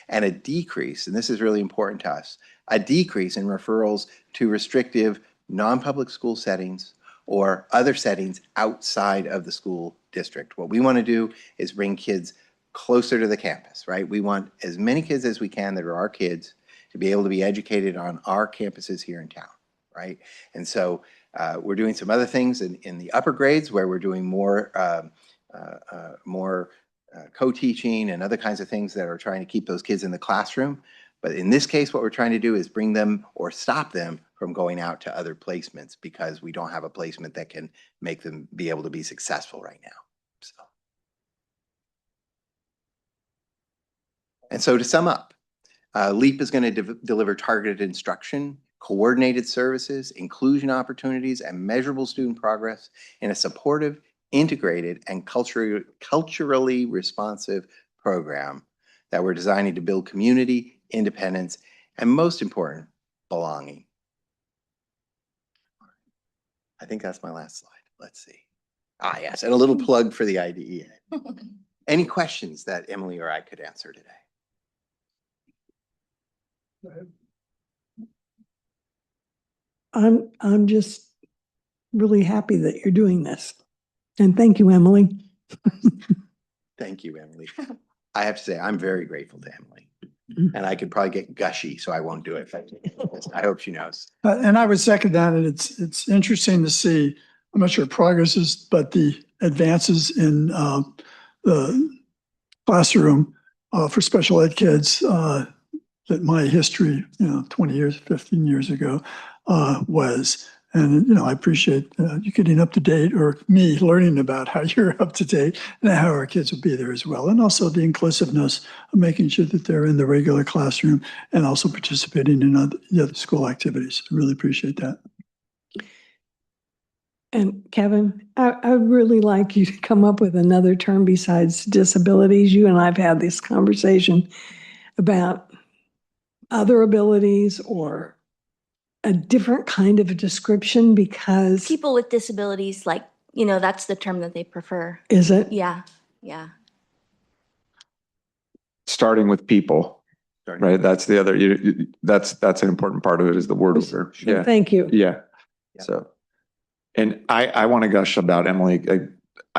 and a decrease, and this is really important to us, a decrease in referrals to restrictive non-public school settings or other settings outside of the school district. What we want to do is bring kids closer to the campus, right? We want as many kids as we can that are our kids to be able to be educated on our campuses here in town, right? And so we're doing some other things in the upper grades where we're doing more co-teaching and other kinds of things that are trying to keep those kids in the classroom. But in this case, what we're trying to do is bring them or stop them from going out to other placements because we don't have a placement that can make them be able to be successful right now. So. And so to sum up, LEAP is going to deliver targeted instruction, coordinated services, inclusion opportunities, and measurable student progress in a supportive, integrated, and culturally responsive program that we're designing to build community, independence, and most important, belonging. I think that's my last slide. Let's see. Ah, yes, and a little plug for the IDEA. Any questions that Emily or I could answer today? I'm just really happy that you're doing this. And thank you, Emily. Thank you, Emily. I have to say, I'm very grateful to Emily. And I could probably get gushy, so I won't do it. I hope she knows. And I would second that. And it's interesting to see, I'm not sure progress is, but the advances in the classroom for special ed kids that my history, 20 years, 15 years ago was. And, I appreciate you getting up to date, or me learning about how you're up to date and how our kids will be there as well. And also the inclusiveness of making sure that they're in the regular classroom and also participating in the other school activities. I really appreciate that. And Kevin, I would really like you to come up with another term besides disabilities. You and I've had this conversation about other abilities or a different kind of a description, because People with disabilities, like, that's the term that they prefer. is it? Yeah, yeah. Starting with people, right? That's the other, that's an important part of it, is the word order. Yeah. Thank you. Yeah. So, and I want to gush about Emily,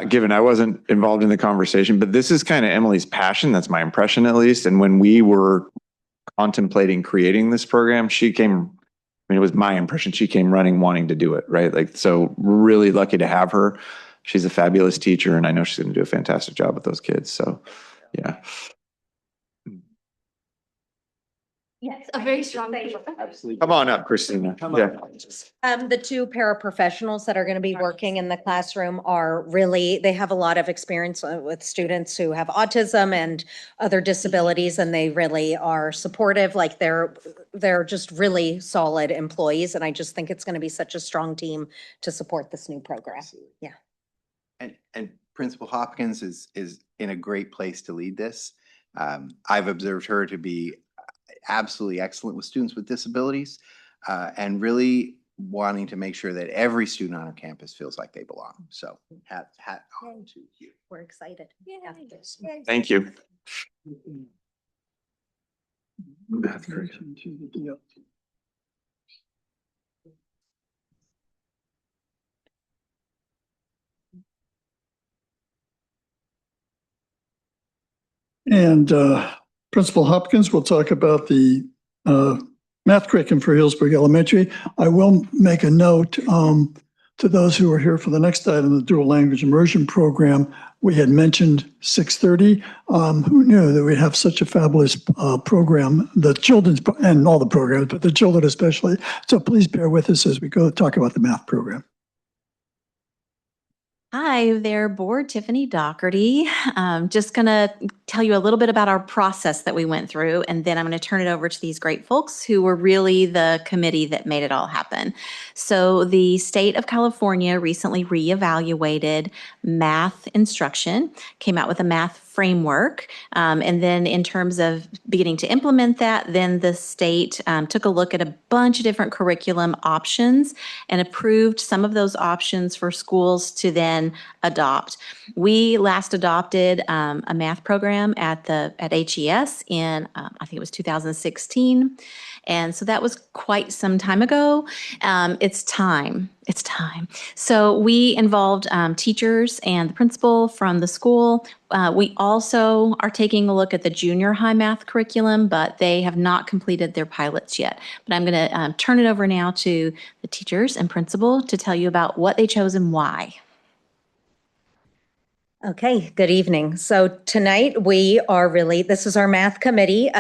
given I wasn't involved in the conversation, but this is kind of Emily's passion. That's my impression, at least. And when we were contemplating creating this program, it was my impression, she came running, wanting to do it, right? So really lucky to have her. She's a fabulous teacher, and I know she's going to do a fantastic job with those kids. So, yeah. Yes, a very strong. Absolutely. Come on up, Christina. Yeah. The two paraprofessionals that are going to be working in the classroom they have a lot of experience with students who have autism and other disabilities, and they really are supportive. Like they're just really solid employees. And I just think it's going to be such a strong team to support this new program. Yeah. And Principal Hopkins is in a great place to lead this. I've observed her to be absolutely excellent with students with disabilities, and really wanting to make sure that every student on our campus feels like they belong. So hat on to you. We're excited. Thank you. Math correction to the DL. And Principal Hopkins will talk about the math curriculum for Healdsburg Elementary. I will make a note to those who are here for the next item, the dual language immersion program. We had mentioned 6:30. Who knew that we have such a fabulous program, the children's and all the programs, but the children especially. So please bear with us as we go talk about the math program. Hi there, board. Tiffany Doherty. Just going to tell you a little bit about our process that we went through, and then I'm going to turn it over to these great folks who were really the committee that made it all happen. So the state of California recently reevaluated math instruction, came out with a math framework. And then in terms of beginning to implement that, then the state took a look at a bunch of different curriculum options and approved some of those options for schools to then adopt. We last adopted a math program at HES in, I think it was 2016. And so that was quite some time ago. It's time. So we involved teachers and the principal from the school. We also are taking a look at the junior high math curriculum, but they have not completed their pilots yet. But I'm going to turn it over now to the teachers and principal to tell you about what they chose and why. Okay, good evening. So tonight this is our math committee.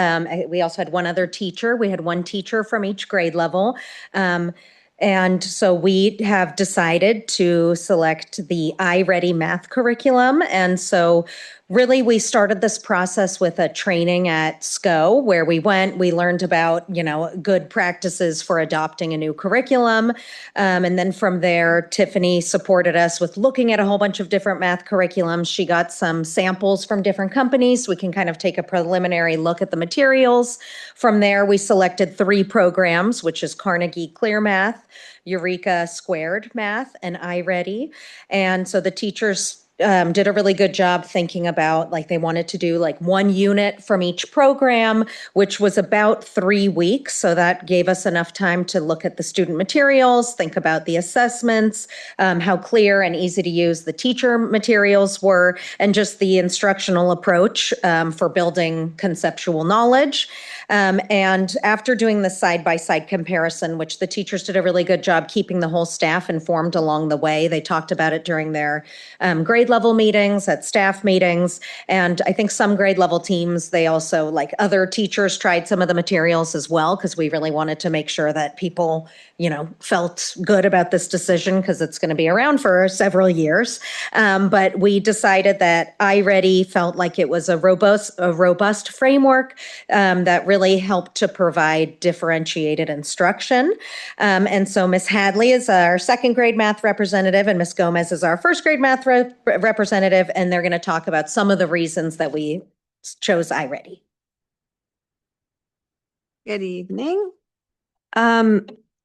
We also had one other teacher. We had one teacher from each grade level. And so we have decided to select the iReady math curriculum. And so really we started this process with a training at SCO where we learned about, good practices for adopting a new curriculum. And then from there, Tiffany supported us with looking at a whole bunch of different math curriculums. She got some samples from different companies. So we can kind of take a preliminary look at the materials. From there, we selected 3 programs, which is Carnegie Clear Math, Eureka Squared Math, and iReady. And so the teachers did a really good job thinking about, they wanted to do 1 unit from each program, which was about 3 weeks. So that gave us enough time to look at the student materials, think about the assessments, how clear and easy to use the teacher materials were, and just the instructional approach for building conceptual knowledge. And after doing the side-by-side comparison, which the teachers did a really good job keeping the whole staff informed along the way, they talked about it during their grade level meetings, at staff meetings. And I think some grade level teams, they also, other teachers, tried some of the materials as well, because we really wanted to make sure that people, felt good about this decision because it's going to be around for several years. But we decided that iReady felt like it was a robust framework that really helped to provide differentiated instruction. And so Ms. Hadley is our 2nd grade math representative, and Ms. Gomez is our 1st grade math representative, and they're going to talk about some of the reasons that we chose iReady. Good evening.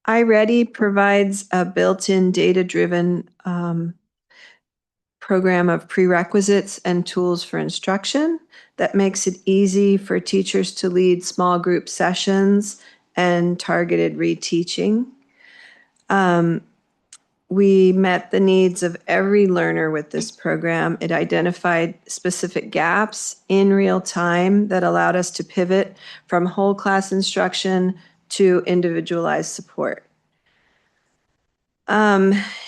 iReady provides a built-in data-driven program of prerequisites and tools for instruction that makes it easy for teachers to lead small group sessions and targeted reteaching. We met the needs of every learner with this program. It identified specific gaps in real time that allowed us to pivot from whole class instruction to individualized support.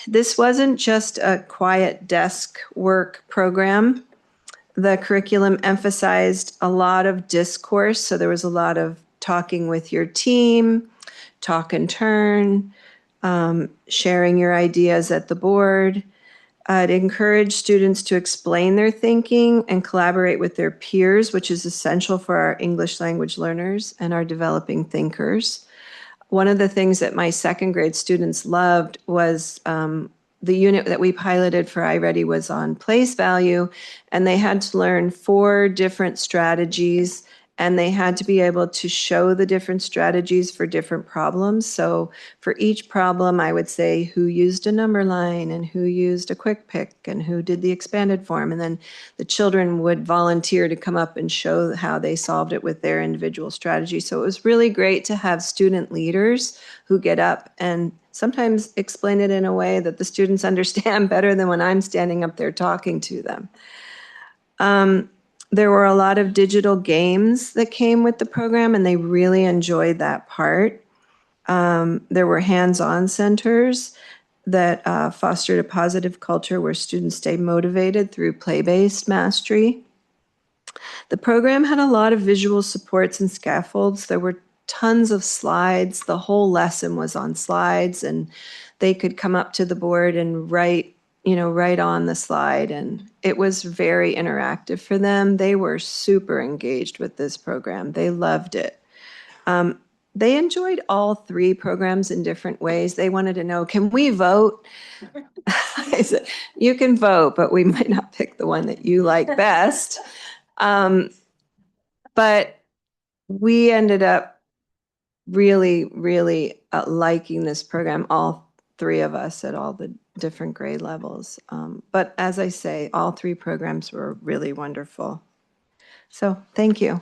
This wasn't just a quiet desk work program. The curriculum emphasized a lot of discourse, so there was a lot of talking with your team, talk and turn, sharing your ideas at the board. It encouraged students to explain their thinking and collaborate with their peers, which is essential for our English language learners and our developing thinkers. One of the things that my 2nd grade students loved was the unit that we piloted for iReady was on place value, and they had to learn 4 different strategies, and they had to be able to show the different strategies for different problems. So for each problem, I would say who used a number line and who used a quick pick and who did the expanded form. And then the children would volunteer to come up and show how they solved it with their individual strategy. So it was really great to have student leaders who get up and sometimes explain it in a way that the students understand better than when I'm standing up there talking to them. There were a lot of digital games that came with the program, and they really enjoyed that part. There were hands-on centers that fostered a positive culture where students stayed motivated through play-based mastery. The program had a lot of visual supports and scaffolds. There were tons of slides. The whole lesson was on slides, and they could come up to the board and write on the slide. And it was very interactive for them. They were super engaged with this program. They loved it. They enjoyed all 3 programs in different ways. They wanted to know, can we vote? I said, you can vote, but we might not pick the one that you like best. But we ended up really, really liking this program, all 3 of us at all the different grade levels. But as I say, all 3 programs were really wonderful. So thank you.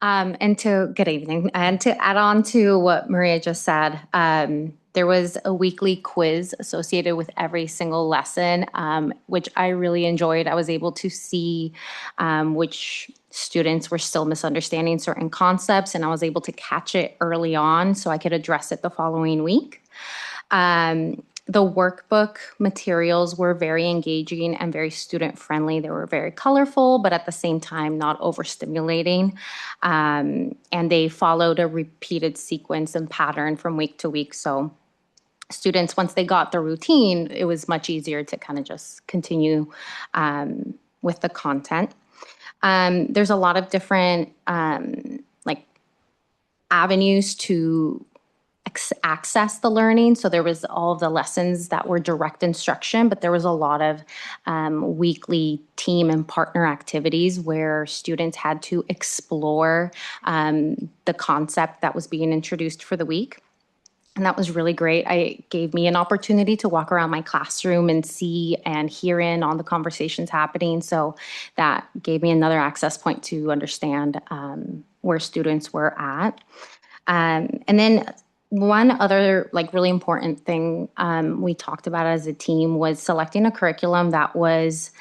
Good evening. And to add on to what Maria just said, there was a weekly quiz associated with every single lesson, which I really enjoyed. I was able to see which students were still misunderstanding certain concepts, and I was able to catch it early on so I could address it the following week. The workbook materials were very engaging and very student friendly. They were very colorful, but at the same time, not overstimulating. And they followed a repeated sequence and pattern from week to week. So students, once they got the routine, it was much easier to kind of just continue with the content. There's a lot of different like avenues to access the learning. So there was all of the lessons that were direct instruction, but there was a lot of weekly team and partner activities where students had to explore the concept that was being introduced for the week. And that was really great. It gave me an opportunity to walk around my classroom and see and hear in on the conversations happening. So that gave me another access point to understand where students were at. And then one other like really important thing we talked about as a team was selecting a curriculum that was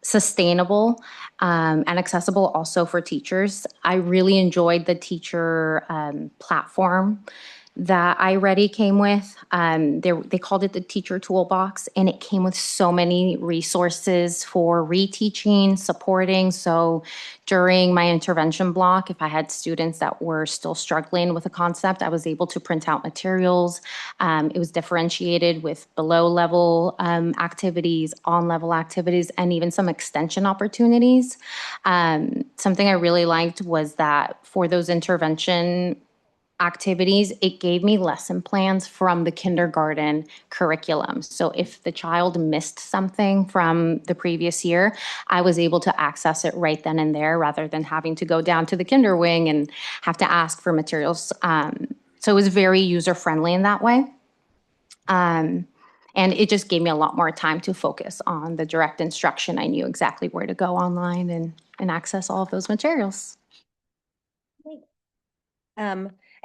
sustainable and accessible also for teachers. I really enjoyed the teacher platform that iReady came with. They called it the teacher toolbox, and it came with so many resources for reteaching, supporting. So during my intervention block, if I had students that were still struggling with a concept, I was able to print out materials. It was differentiated with below level activities, on level activities, and even some extension opportunities. Something I really liked was that for those intervention activities, it gave me lesson plans from the kindergarten curriculum. So if the child missed something from the previous year, I was able to access it right then and there rather than having to go down to the kinder wing and have to ask for materials. So it was very user-friendly in that way. And it just gave me a lot more time to focus on the direct instruction. I knew exactly where to go online and access all of those materials.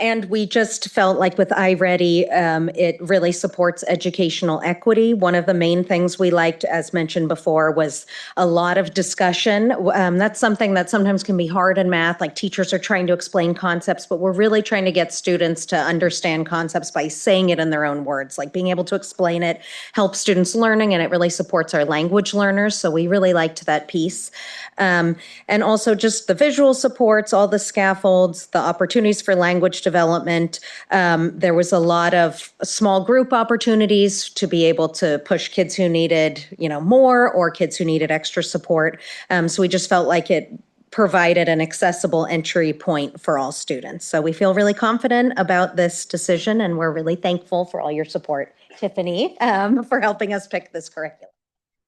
And we just felt like with iReady, it really supports educational equity. One of the main things we liked, as mentioned before, was a lot of discussion. That's something that sometimes can be hard in math, like teachers are trying to explain concepts, but we're really trying to get students to understand concepts by saying it in their own words, like being able to explain it helps students learning, and it really supports our language learners. So we really liked that piece. And also just the visual supports, all the scaffolds, the opportunities for language development. There was a lot of small group opportunities to be able to push kids who needed, more, or kids who needed extra support. So we just felt like it provided an accessible entry point for all students. So we feel really confident about this decision, and we're really thankful for all your support, Tiffany, for helping us pick this curriculum.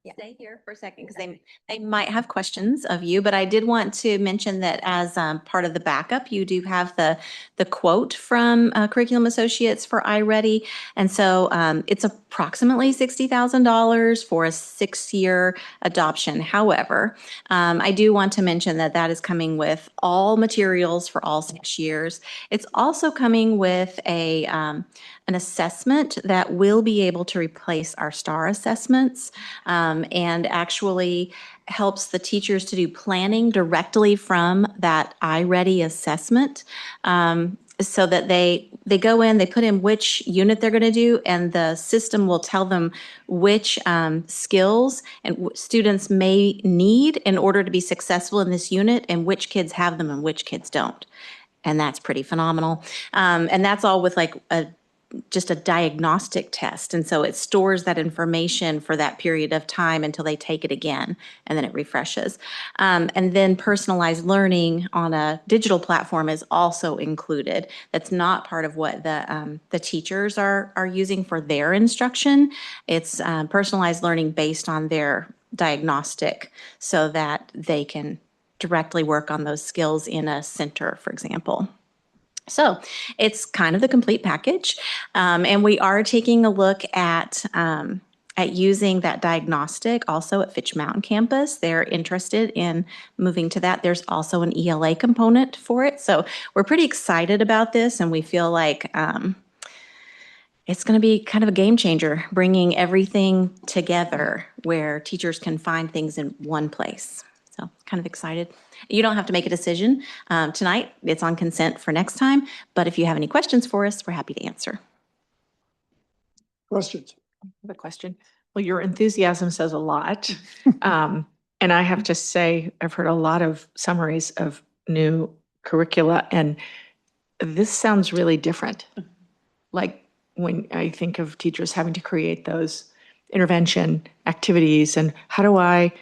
Yeah. Stay here for a second because they might have questions of you, but I did want to mention that as part of the backup, you do have the quote from Curriculum Associates for iReady. And so it's approximately $60,000 for a 6-year adoption. However, I do want to mention that that is coming with all materials for all 6 years. It's also coming with an assessment that will be able to replace our STAR assessments and actually helps the teachers to do planning directly from that iReady assessment. So that they go in, they put in which unit they're going to do, and the system will tell them which skills and students may need in order to be successful in this unit, and which kids have them and which kids don't. And that's pretty phenomenal. And that's all with like just a diagnostic test. And so it stores that information for that period of time until they take it again, and then it refreshes. And then personalized learning on a digital platform is also included. That's not part of what the teachers are using for their instruction. It's personalized learning based on their diagnostic so that they can directly work on those skills in a center, for example. So it's kind of the complete package. And we are taking a look at using that diagnostic also at Fitch Mountain campus. They're interested in moving to that. There's also an ELA component for it. So we're pretty excited about this, and we feel like it's going to be kind of a game changer, bringing everything together where teachers can find things in one place. So kind of excited. You don't have to make a decision tonight. It's on consent for next time. But if you have any questions for us, we're happy to answer. Questions? The question. Well, your enthusiasm says a lot. And I have to say, I've heard a lot of summaries of new curricula, and this sounds really different. Like when I think of teachers having to create those intervention activities, and how do I,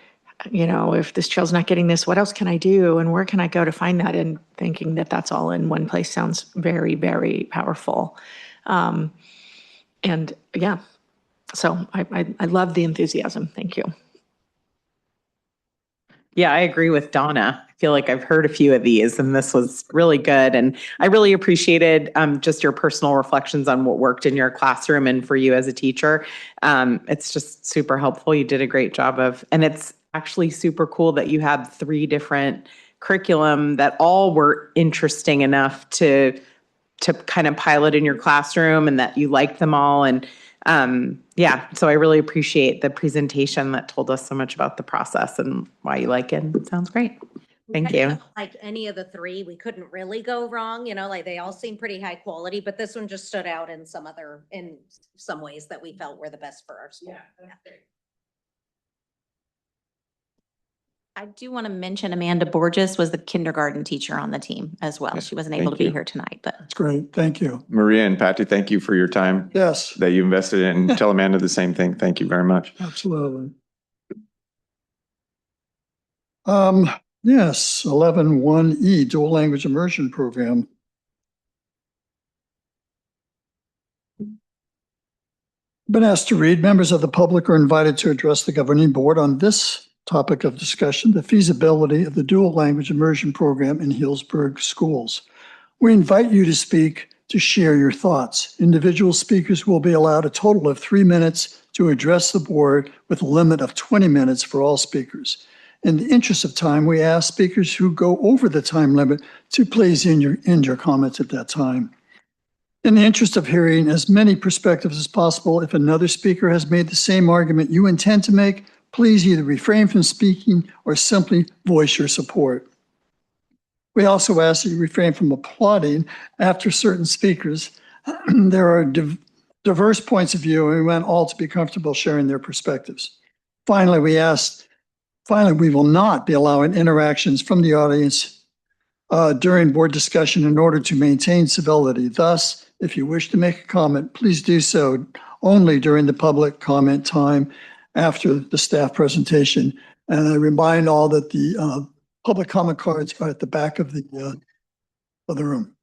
if this child's not getting this, what else can I do? And where can I go to find that? And thinking that that's all in one place sounds very, very powerful. And yeah, so I love the enthusiasm. Thank you. Yeah, I agree with Donna. I feel like I've heard a few of these and this was really good. And I really appreciated just your personal reflections on what worked in your classroom and for you as a teacher. It's just super helpful. You did a great job and it's actually super cool that you had 3 different curriculum that all were interesting enough to kind of pilot in your classroom and that you liked them all. And yeah, so I really appreciate the presentation that told us so much about the process and why you like it. It sounds great. Thank you. Like any of the 3, we couldn't really go wrong, like they all seem pretty high quality, but this one just stood out in some ways that we felt were the best for our school. Yeah. I do want to mention Amanda Borges was the kindergarten teacher on the team as well. She wasn't able to be here tonight, but That's great. Thank you. Maria and Patty, thank you for your time. Yes. That you invested in. Tell Amanda the same thing. Thank you very much. Absolutely. Yes, 11.1E, dual language immersion program. Been asked to read. Members of the public are invited to address the governing board on this topic of discussion, the feasibility of the dual language immersion program in Healdsburg schools. We invite you to speak to share your thoughts. Individual speakers will be allowed a total of 3 minutes to address the board with a limit of 20 minutes for all speakers. In the interest of time, we ask speakers who go over the time limit to please end your comments at that time. In the interest of hearing as many perspectives as possible, if another speaker has made the same argument you intend to make, please either refrain from speaking or simply voice your support. We also ask that you refrain from applauding after certain speakers. There are diverse points of view, and we want all to be comfortable sharing their perspectives. Finally, we will not be allowing interactions from the audience during board discussion in order to maintain civility. Thus, if you wish to make a comment, please do so only during the public comment time after the staff presentation. And I remind all that the public comment cards are at the back of the room.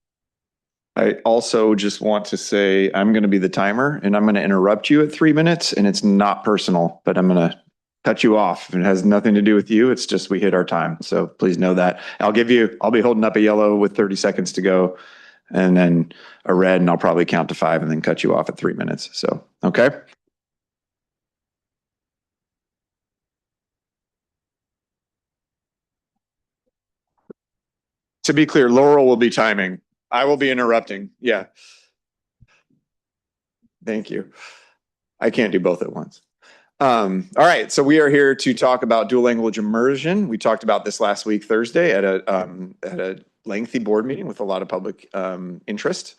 I also just want to say I'm going to be the timer and I'm going to interrupt you at 3 minutes, and it's not personal, but I'm going to cut you off. It has nothing to do with you. It's just we hit our time. So please know that. I'll be holding up a yellow with 30 seconds to go and then a red, and I'll probably count to 5 and then cut you off at 3 minutes. So, okay. To be clear, Laurel will be timing. I will be interrupting. Yeah. Thank you. I can't do both at once. All right, so we are here to talk about dual language immersion. We talked about this last week, Thursday, at a lengthy board meeting with a lot of public interest.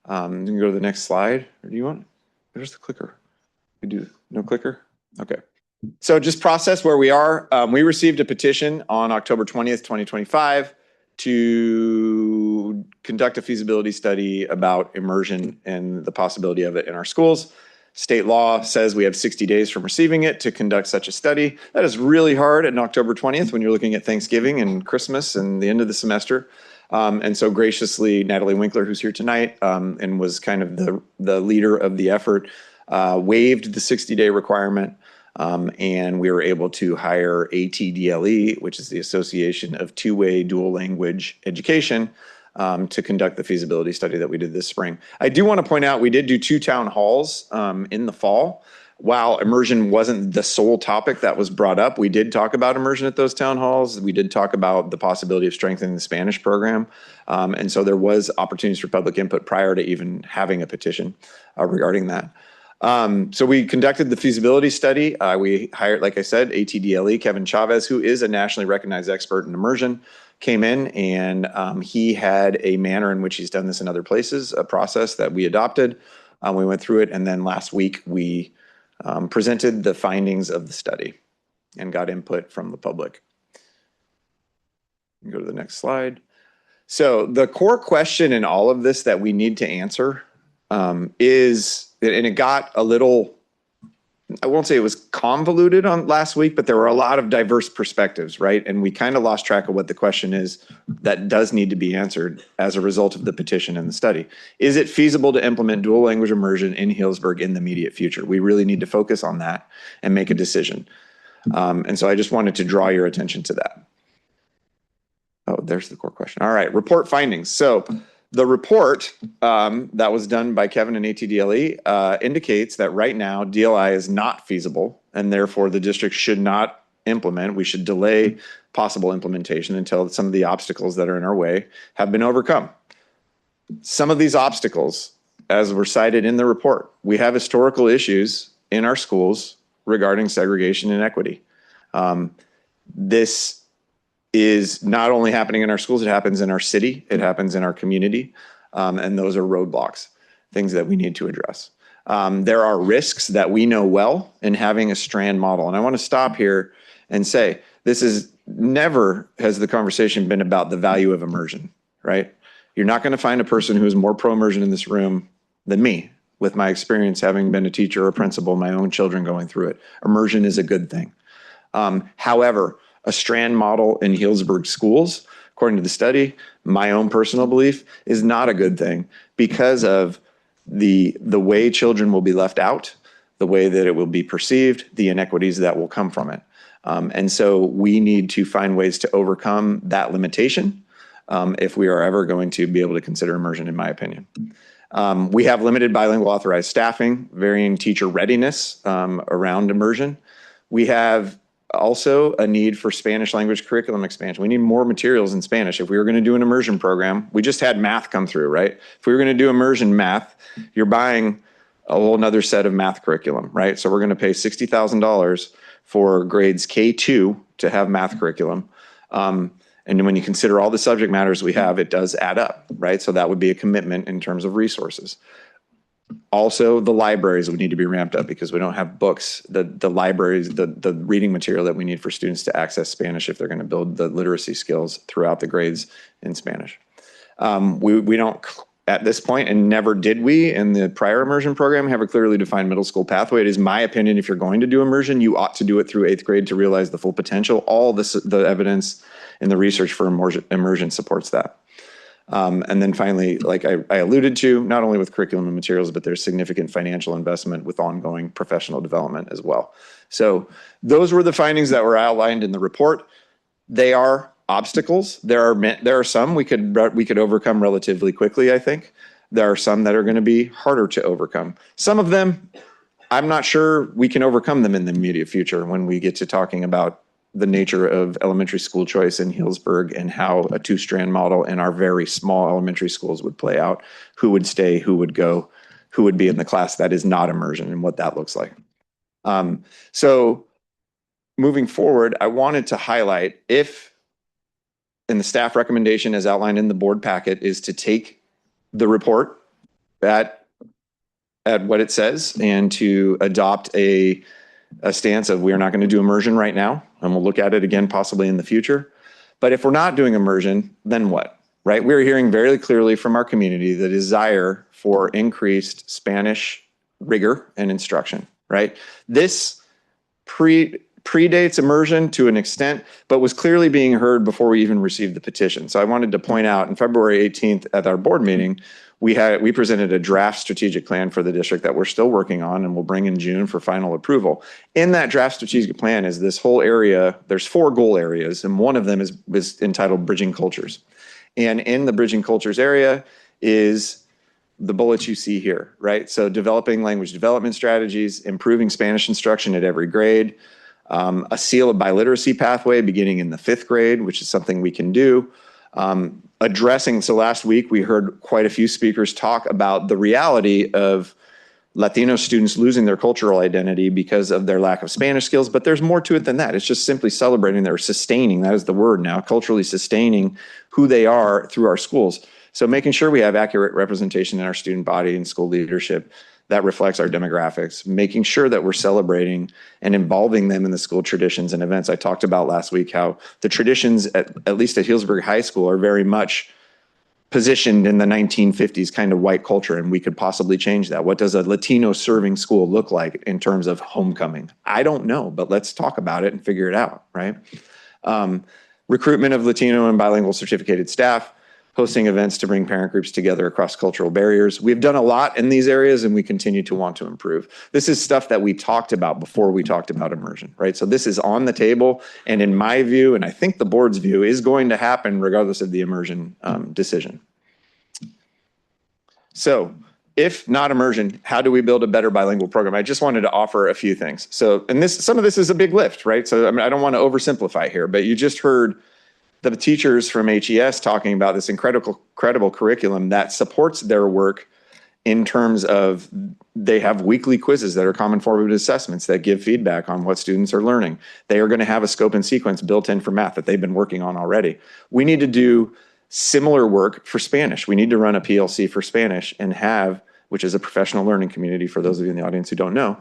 You can go to the next slide, or do you want? There's the clicker. You do no clicker? Okay. So just process where we are. We received a petition on October 20th, 2025 to conduct a feasibility study about immersion and the possibility of it in our schools. State law says we have 60 days from receiving it to conduct such a study. That is really hard on October 20th when you're looking at Thanksgiving and Christmas and the end of the semester. And so graciously, Natalie Winkler, who's here tonight and was kind of the leader of the effort, waived the 60-day requirement. And we were able to hire ATDLE, which is the Association of Two-Way Dual Language Education, to conduct the feasibility study that we did this spring. I do want to point out we did do 2 town halls in the fall. While immersion wasn't the sole topic that was brought up, we did talk about immersion at those town halls. We did talk about the possibility of strengthening the Spanish program. And so there was opportunities for public input prior to even having a petition regarding that. So we conducted the feasibility study. We hired, like I said, ATDLE, Kevin Chavez, who is a nationally recognized expert in immersion, came in, and he had a manner in which he's done this in other places, a process that we adopted. We went through it, and then last week we presented the findings of the study and got input from the public. Go to the next slide. So the core question in all of this that we need to answer is, and it got a little, I won't say it was convoluted on last week, but there were a lot of diverse perspectives, right? And we kind of lost track of what the question is that does need to be answered as a result of the petition and the study. Is it feasible to implement dual language immersion in Healdsburg in the immediate future? We really need to focus on that and make a decision. And so I just wanted to draw your attention to that. Oh, there's the core question. All right, report findings. So the report that was done by Kevin and ATDLE indicates that right now DLI is not feasible, and therefore the district should not implement. We should delay possible implementation until some of the obstacles that are in our way have been overcome. Some of these obstacles, as were cited in the report, we have historical issues in our schools regarding segregation and equity. This is not only happening in our schools, it happens in our city, it happens in our community, and those are roadblocks, things that we need to address. There are risks that we know well in having a strand model. And I want to stop here and say, this is never has the conversation been about the value of immersion, right? You're not going to find a person who's more pro-immersion in this room than me, with my experience having been a teacher or principal, my own children going through it. Immersion is a good thing. However, a strand model in Healdsburg schools, according to the study, my own personal belief, is not a good thing because of the way children will be left out, the way that it will be perceived, the inequities that will come from it. And so we need to find ways to overcome that limitation if we are ever going to be able to consider immersion, in my opinion. We have limited bilingual authorized staffing, varying teacher readiness around immersion. We have also a need for Spanish language curriculum expansion. We need more materials in Spanish. If we were going to do an immersion program, we just had math come through, right? If we were going to do immersion math, you're buying a whole nother set of math curriculum, right? So we're going to pay $60,000 for grades K2 to have math curriculum. And when you consider all the subject matters we have, it does add up, right? So that would be a commitment in terms of resources. Also, the libraries would need to be ramped up because we don't have books, the libraries, the reading material that we need for students to access Spanish if they're going to build the literacy skills throughout the grades in Spanish. We don't, at this point, and never did we in the prior immersion program, have a clearly defined middle school pathway. It is my opinion, if you're going to do immersion, you ought to do it through 8th grade to realize the full potential. All the evidence and the research for immersion supports that. And then finally, like I alluded to, not only with curriculum and materials, but there's significant financial investment with ongoing professional development as well. So those were the findings that were outlined in the report. They are obstacles. There are some we could overcome relatively quickly, I think. There are some that are going to be harder to overcome. Some of them, I'm not sure we can overcome them in the immediate future when we get to talking about the nature of elementary school choice in Healdsburg and how a two-strand model in our very small elementary schools would play out, who would stay, who would go, who would be in the class that is not immersion and what that looks like. So moving forward, I wanted to highlight if in the staff recommendation as outlined in the board packet is to take the report at what it says and to adopt a stance of we are not going to do immersion right now, and we'll look at it again possibly in the future. But if we're not doing immersion, then what, right? We're hearing very clearly from our community the desire for increased Spanish rigor and instruction, right? This predates immersion to an extent, but was clearly being heard before we even received the petition. So I wanted to point out on February 18th at our board meeting, we presented a draft strategic plan for the district that we're still working on and we'll bring in June for final approval. In that draft strategic plan is this whole area, there's 4 goal areas, and one of them is entitled Bridging Cultures. And in the Bridging Cultures area is the bullets you see here, right? So developing language development strategies, improving Spanish instruction at every grade, a seal of biliteracy pathway beginning in the 5th grade, which is something we can do. So last week we heard quite a few speakers talk about the reality of Latino students losing their cultural identity because of their lack of Spanish skills, but there's more to it than that. It's just simply celebrating their sustaining, that is the word now, culturally sustaining who they are through our schools. So making sure we have accurate representation in our student body and school leadership, that reflects our demographics, making sure that we're celebrating and involving them in the school traditions and events. I talked about last week how the traditions, at least at Healdsburg High School, are very much positioned in the 1950s kind of white culture, and we could possibly change that. What does a Latino serving school look like in terms of homecoming? I don't know, but let's talk about it and figure it out, right? Recruitment of Latino and bilingual certificated staff, hosting events to bring parent groups together across cultural barriers. We've done a lot in these areas, and we continue to want to improve. This is stuff that we talked about before we talked about immersion, right? So this is on the table, and in my view, and I think the board's view, is going to happen regardless of the immersion decision. So if not immersion, how do we build a better bilingual program? I just wanted to offer a few things. So, and some of this is a big lift, right? So I mean, I don't want to oversimplify here, but you just heard the teachers from HES talking about this incredible curriculum that supports their work in terms of they have weekly quizzes that are common formative assessments that give feedback on what students are learning. They are going to have a scope and sequence built in for math that they've been working on already. We need to do similar work for Spanish. We need to run a PLC for Spanish and have, which is a professional learning community for those of you in the audience who don't know,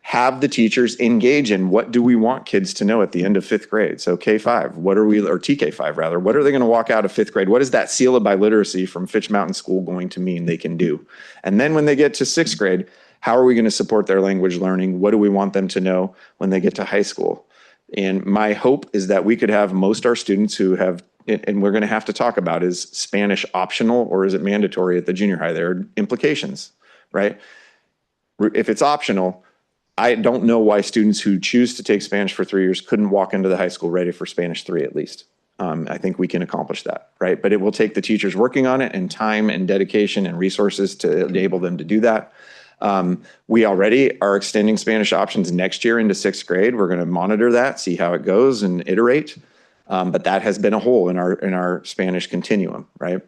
have the teachers engage in what do we want kids to know at the end of 5th grade. So K5, or TK5 rather, what are they going to walk out of 5th grade? What is that seal of biliteracy from Fitch Mountain School going to mean they can do? And then when they get to 6th grade, how are we going to support their language learning? What do we want them to know when they get to high school? And my hope is that we could have most our students who have, and we're going to have to talk about, is Spanish optional or is it mandatory at the junior high? There are implications, right? If it's optional, I don't know why students who choose to take Spanish for 3 years couldn't walk into the high school ready for Spanish 3 at least. I think we can accomplish that, right? But it will take the teachers working on it and time and dedication and resources to enable them to do that. We already are extending Spanish options next year into 6th grade. We're going to monitor that, see how it goes and iterate. But that has been a hole in our Spanish continuum, right?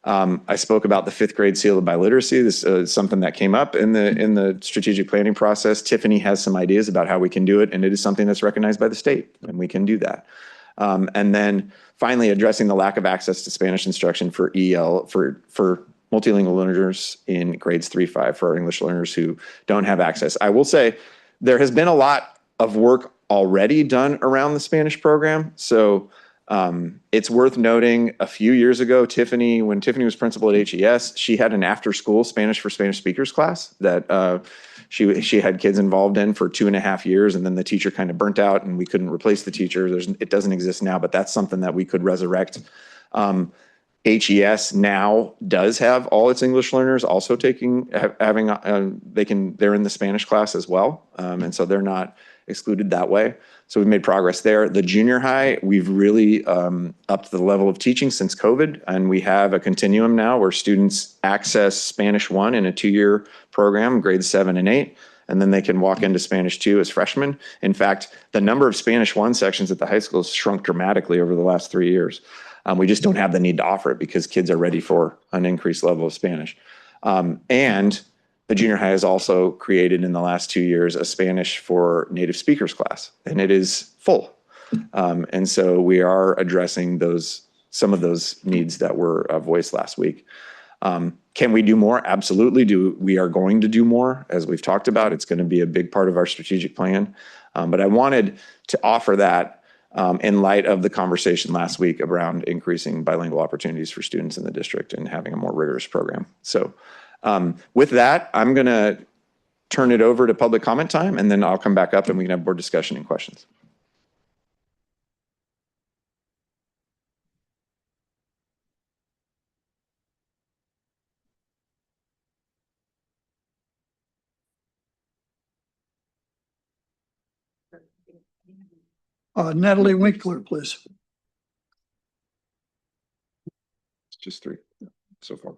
I spoke about the 5th grade seal of biliteracy. This is something that came up in the strategic planning process. Tiffany has some ideas about how we can do it, and it is something that's recognized by the state, and we can do that. And then finally, addressing the lack of access to Spanish instruction for EL, for multilingual learners in grades 3-5, for our English learners who don't have access. I will say there has been a lot of work already done around the Spanish program. So it's worth noting, a few years ago, when Tiffany was principal at HES, she had an after-school Spanish for Spanish speakers class that she had kids involved in for 2.5 years, and then the teacher kind of burnt out and we couldn't replace the teacher. It doesn't exist now, but that's something that we could resurrect. HES now does have all its English learners also they're in the Spanish class as well, and so they're not excluded that way. So we've made progress there. The junior high, we've really upped the level of teaching since COVID, and we have a continuum now where students access Spanish 1 in a 2-year program, grades 7 and 8, and then they can walk into Spanish 2 as freshmen. In fact, the number of Spanish 1 sections at the high school has shrunk dramatically over the last 3 years. We just don't have the need to offer it because kids are ready for an increased level of Spanish. And the junior high has also created in the last 2 years a Spanish for native speakers class, and it is full. And so we are addressing some of those needs that were voiced last week. Can we do more? Absolutely. We are going to do more, as we've talked about. It's going to be a big part of our strategic plan. But I wanted to offer that in light of the conversation last week around increasing bilingual opportunities for students in the district and having a more rigorous program. So with that, I'm going to turn it over to public comment time, and then I'll come back up and we can have board discussion and questions. Natalie Winkler, please. It's just 3 so far.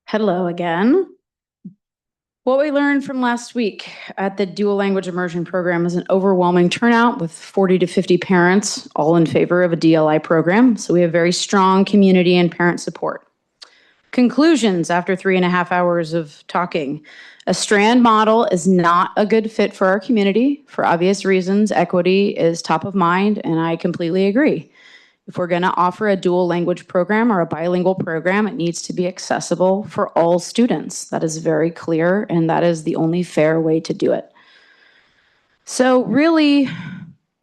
Hello again. What we learned from last week at the dual language immersion program is an overwhelming turnout with 40 to 50 parents, all in favor of a DLI program. So we have very strong community and parent support. Conclusions after 3.5 hours of talking. A strand model is not a good fit for our community for obvious reasons. Equity is top of mind, and I completely agree. If we're going to offer a dual language program or a bilingual program, it needs to be accessible for all students. That is very clear, and that is the only fair way to do it. So really,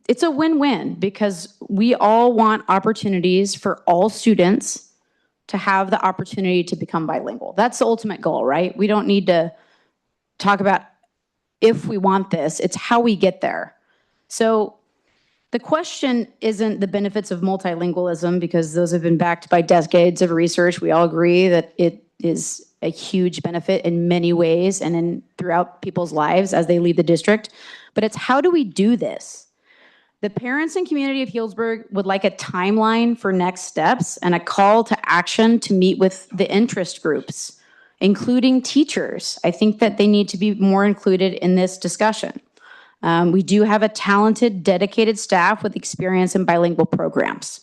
it's a win-win because we all want opportunities for all students to have the opportunity to become bilingual. That's the ultimate goal, right? We don't need to talk about if we want this, it's how we get there. So the question isn't the benefits of multilingualism because those have been backed by decades of research. We all agree that it is a huge benefit in many ways and throughout people's lives as they leave the district. But it's how do we do this? The parents and community of Healdsburg would like a timeline for next steps and a call to action to meet with the interest groups, including teachers. I think that they need to be more included in this discussion. We do have a talented, dedicated staff with experience in bilingual programs.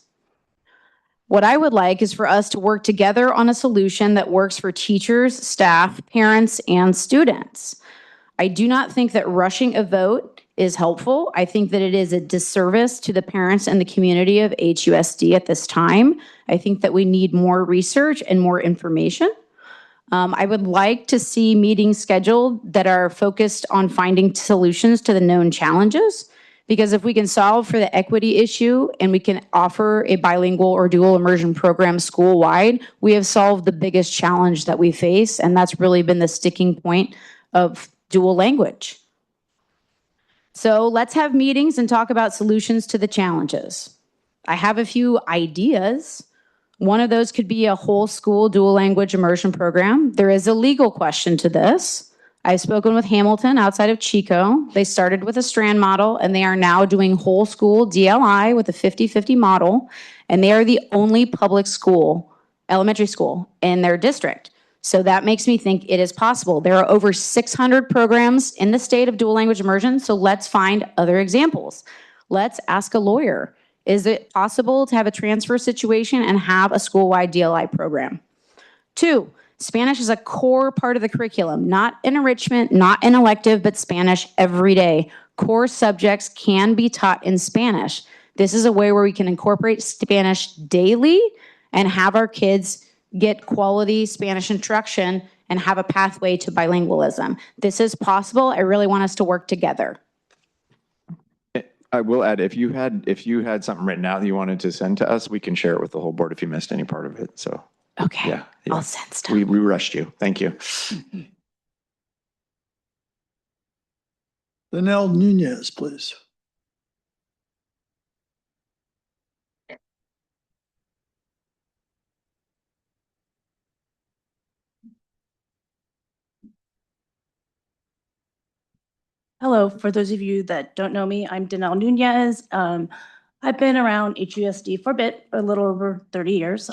What I would like is for us to work together on a solution that works for teachers, staff, parents, and students. I do not think that rushing a vote is helpful. I think that it is a disservice to the parents and the community of HUSD at this time. I think that we need more research and more information. I would like to see meetings scheduled that are focused on finding solutions to the known challenges, because if we can solve for the equity issue and we can offer a bilingual or dual immersion program school-wide, we have solved the biggest challenge that we face, and that's really been the sticking point of dual language. So let's have meetings and talk about solutions to the challenges. I have a few ideas. One of those could be a whole school dual language immersion program. There is a legal question to this. I've spoken with Hamilton outside of Chico. They started with a strand model and they are now doing whole school DLI with a 50-50 model. And they are the only public school, elementary school in their district. So that makes me think it is possible. There are over 600 programs in the state of dual language immersion. So let's find other examples. Let's ask a lawyer. Is it possible to have a transfer situation and have a school-wide DLI program? 2, Spanish is a core part of the curriculum, not an enrichment, not an elective, but Spanish every day. Core subjects can be taught in Spanish. This is a way where we can incorporate Spanish daily and have our kids get quality Spanish instruction and have a pathway to bilingualism. This is possible. I really want us to work together. I will add, if you had something written out that you wanted to send to us, we can share it with the whole board if you missed any part of it. So okay, yeah. I'll send stuff. We rushed you. Thank you. Danelle Nunez, please. Hello, for those of you that don't know me, I'm Danelle Nunez. I've been around HUSD for a little over 30 years.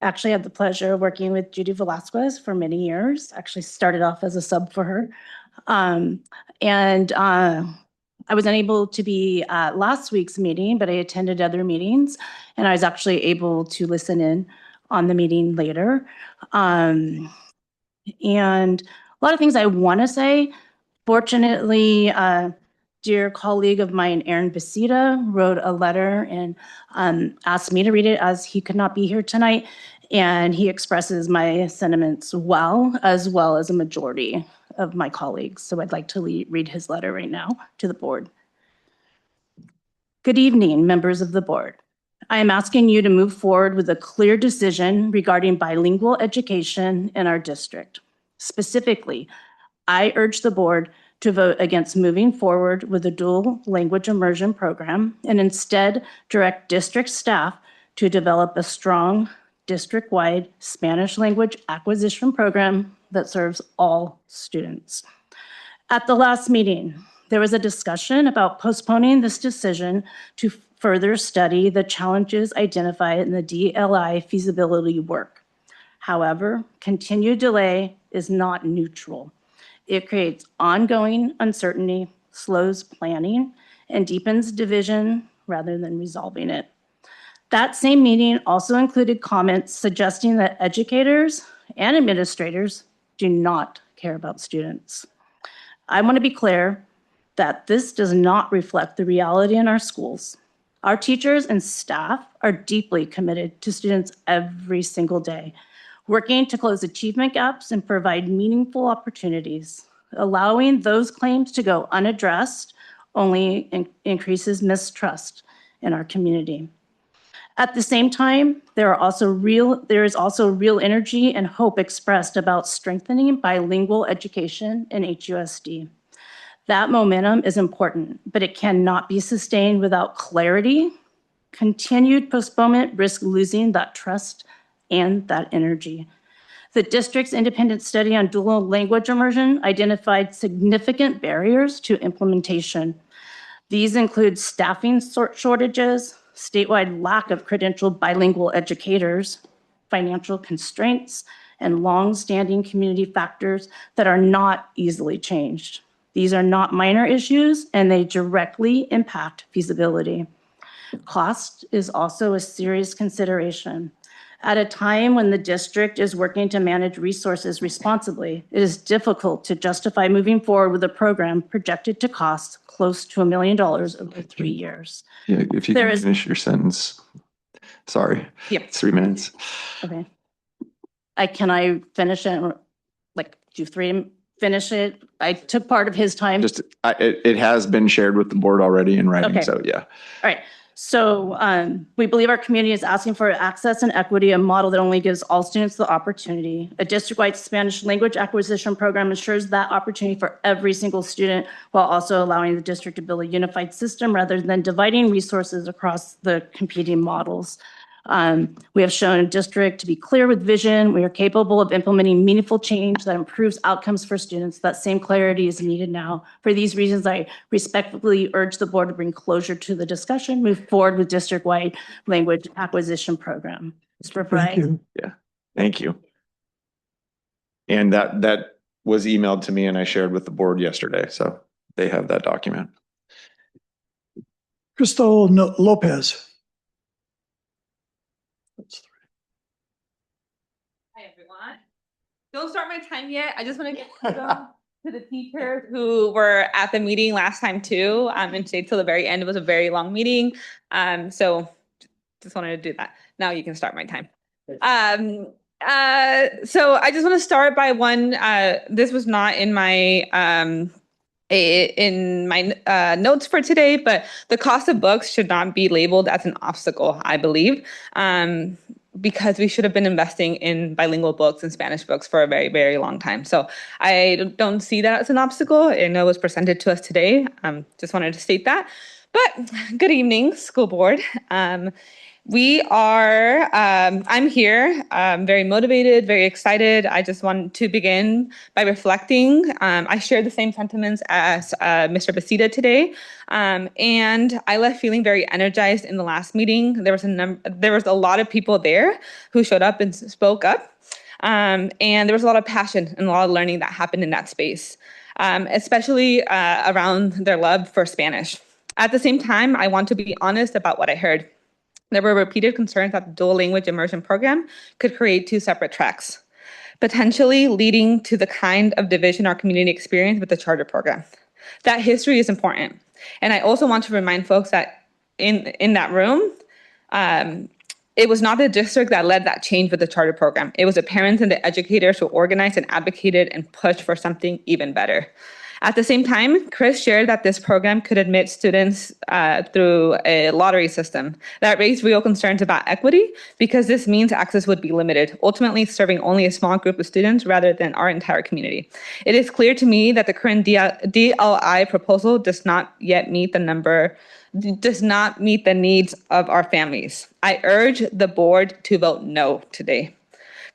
Actually had the pleasure of working with Judy Velasquez for many years. Actually started off as a sub for her. I was unable to be at last week's meeting, but I attended other meetings and I was actually able to listen in on the meeting later. And a lot of things I want to say. Fortunately, dear colleague of mine, Aaron Basita, wrote a letter and asked me to read it as he could not be here tonight. And he expresses my sentiments well as a majority of my colleagues. So I'd like to read his letter right now to the board. Good evening, members of the board. I am asking you to move forward with a clear decision regarding bilingual education in our district. Specifically, I urge the board to vote against moving forward with a dual language immersion program and instead direct district staff to develop a strong district-wide Spanish language acquisition program that serves all students. At the last meeting, there was a discussion about postponing this decision to further study the challenges identified in the DLI feasibility work. However, continued delay is not neutral. It creates ongoing uncertainty, slows planning, and deepens division rather than resolving it. That same meeting also included comments suggesting that educators and administrators do not care about students. I want to be clear that this does not reflect the reality in our schools. Our teachers and staff are deeply committed to students every single day, working to close achievement gaps and provide meaningful opportunities. Allowing those claims to go unaddressed only increases mistrust in our community. At the same time, there is also real energy and hope expressed about strengthening bilingual education in HUSD. That momentum is important, but it cannot be sustained without clarity. Continued postponement risks losing that trust and that energy. The district's independent study on dual language immersion identified significant barriers to implementation. These include staffing shortages, statewide lack of credentialed bilingual educators, financial constraints, and long-standing community factors that are not easily changed. These are not minor issues, and they directly impact feasibility. Cost is also a serious consideration. At a time when the district is working to manage resources responsibly, it is difficult to justify moving forward with a program projected to cost close to $1 million over 3 years. Yeah, if you There can is- finish your sentence. Sorry. Yep. It's 3 minutes. Okay. Can I finish it? Like, do finish it? I took part of his time. It has been shared with the board already in writing, Okay. so yeah. All right. So we believe our community is asking for access and equity, a model that only gives all students the opportunity. A district-wide Spanish language acquisition program ensures that opportunity for every single student while also allowing the district to build a unified system rather than dividing resources across the competing models. We have shown a district to be clear with vision. We are capable of implementing meaningful change that improves outcomes for students. That same clarity is needed now. For these reasons, I respectfully urge the board to bring closure to the discussion, move forward with district-wide language acquisition program. Mr. Thank you. Yeah, thank you. And that was emailed to me and I shared with the board yesterday, so they have that document. Crystal Lopez. Hi, everyone. Don't start my time yet. I just want to give kudos to the teachers who were at the meeting last time too, and stayed till the very end. It was a very long meeting. So just wanted to do that. Now you can start my time. So I just want to start by one, this was not in my notes for today, but the cost of books should not be labeled as an obstacle, I believe, because we should have been investing in bilingual books and Spanish books for a very, very long time. So I don't see that as an obstacle. I know it was presented to us today. Just wanted to state that. But good evening, school board. I'm here, very motivated, very excited. I just want to begin by reflecting. I share the same sentiments as Mr. Basita today. And I left feeling very energized in the last meeting. There was a lot of people there who showed up and spoke up. And there was a lot of passion and a lot of learning that happened in that space, especially around their love for Spanish. At the same time, I want to be honest about what I heard. There were repeated concerns that the dual language immersion program could create two separate tracks, potentially leading to the kind of division our community experienced with the charter program. That history is important. And I also want to remind folks that in that room, it was not the district that led that change with the charter program. It was the parents and the educators who organized and advocated and pushed for something even better. At the same time, Chris shared that this program could admit students through a lottery system. That raised real concerns about equity because this means access would be limited, ultimately serving only a small group of students rather than our entire community. It is clear to me that the current DLI proposal does not meet the needs of our families. I urge the board to vote no today.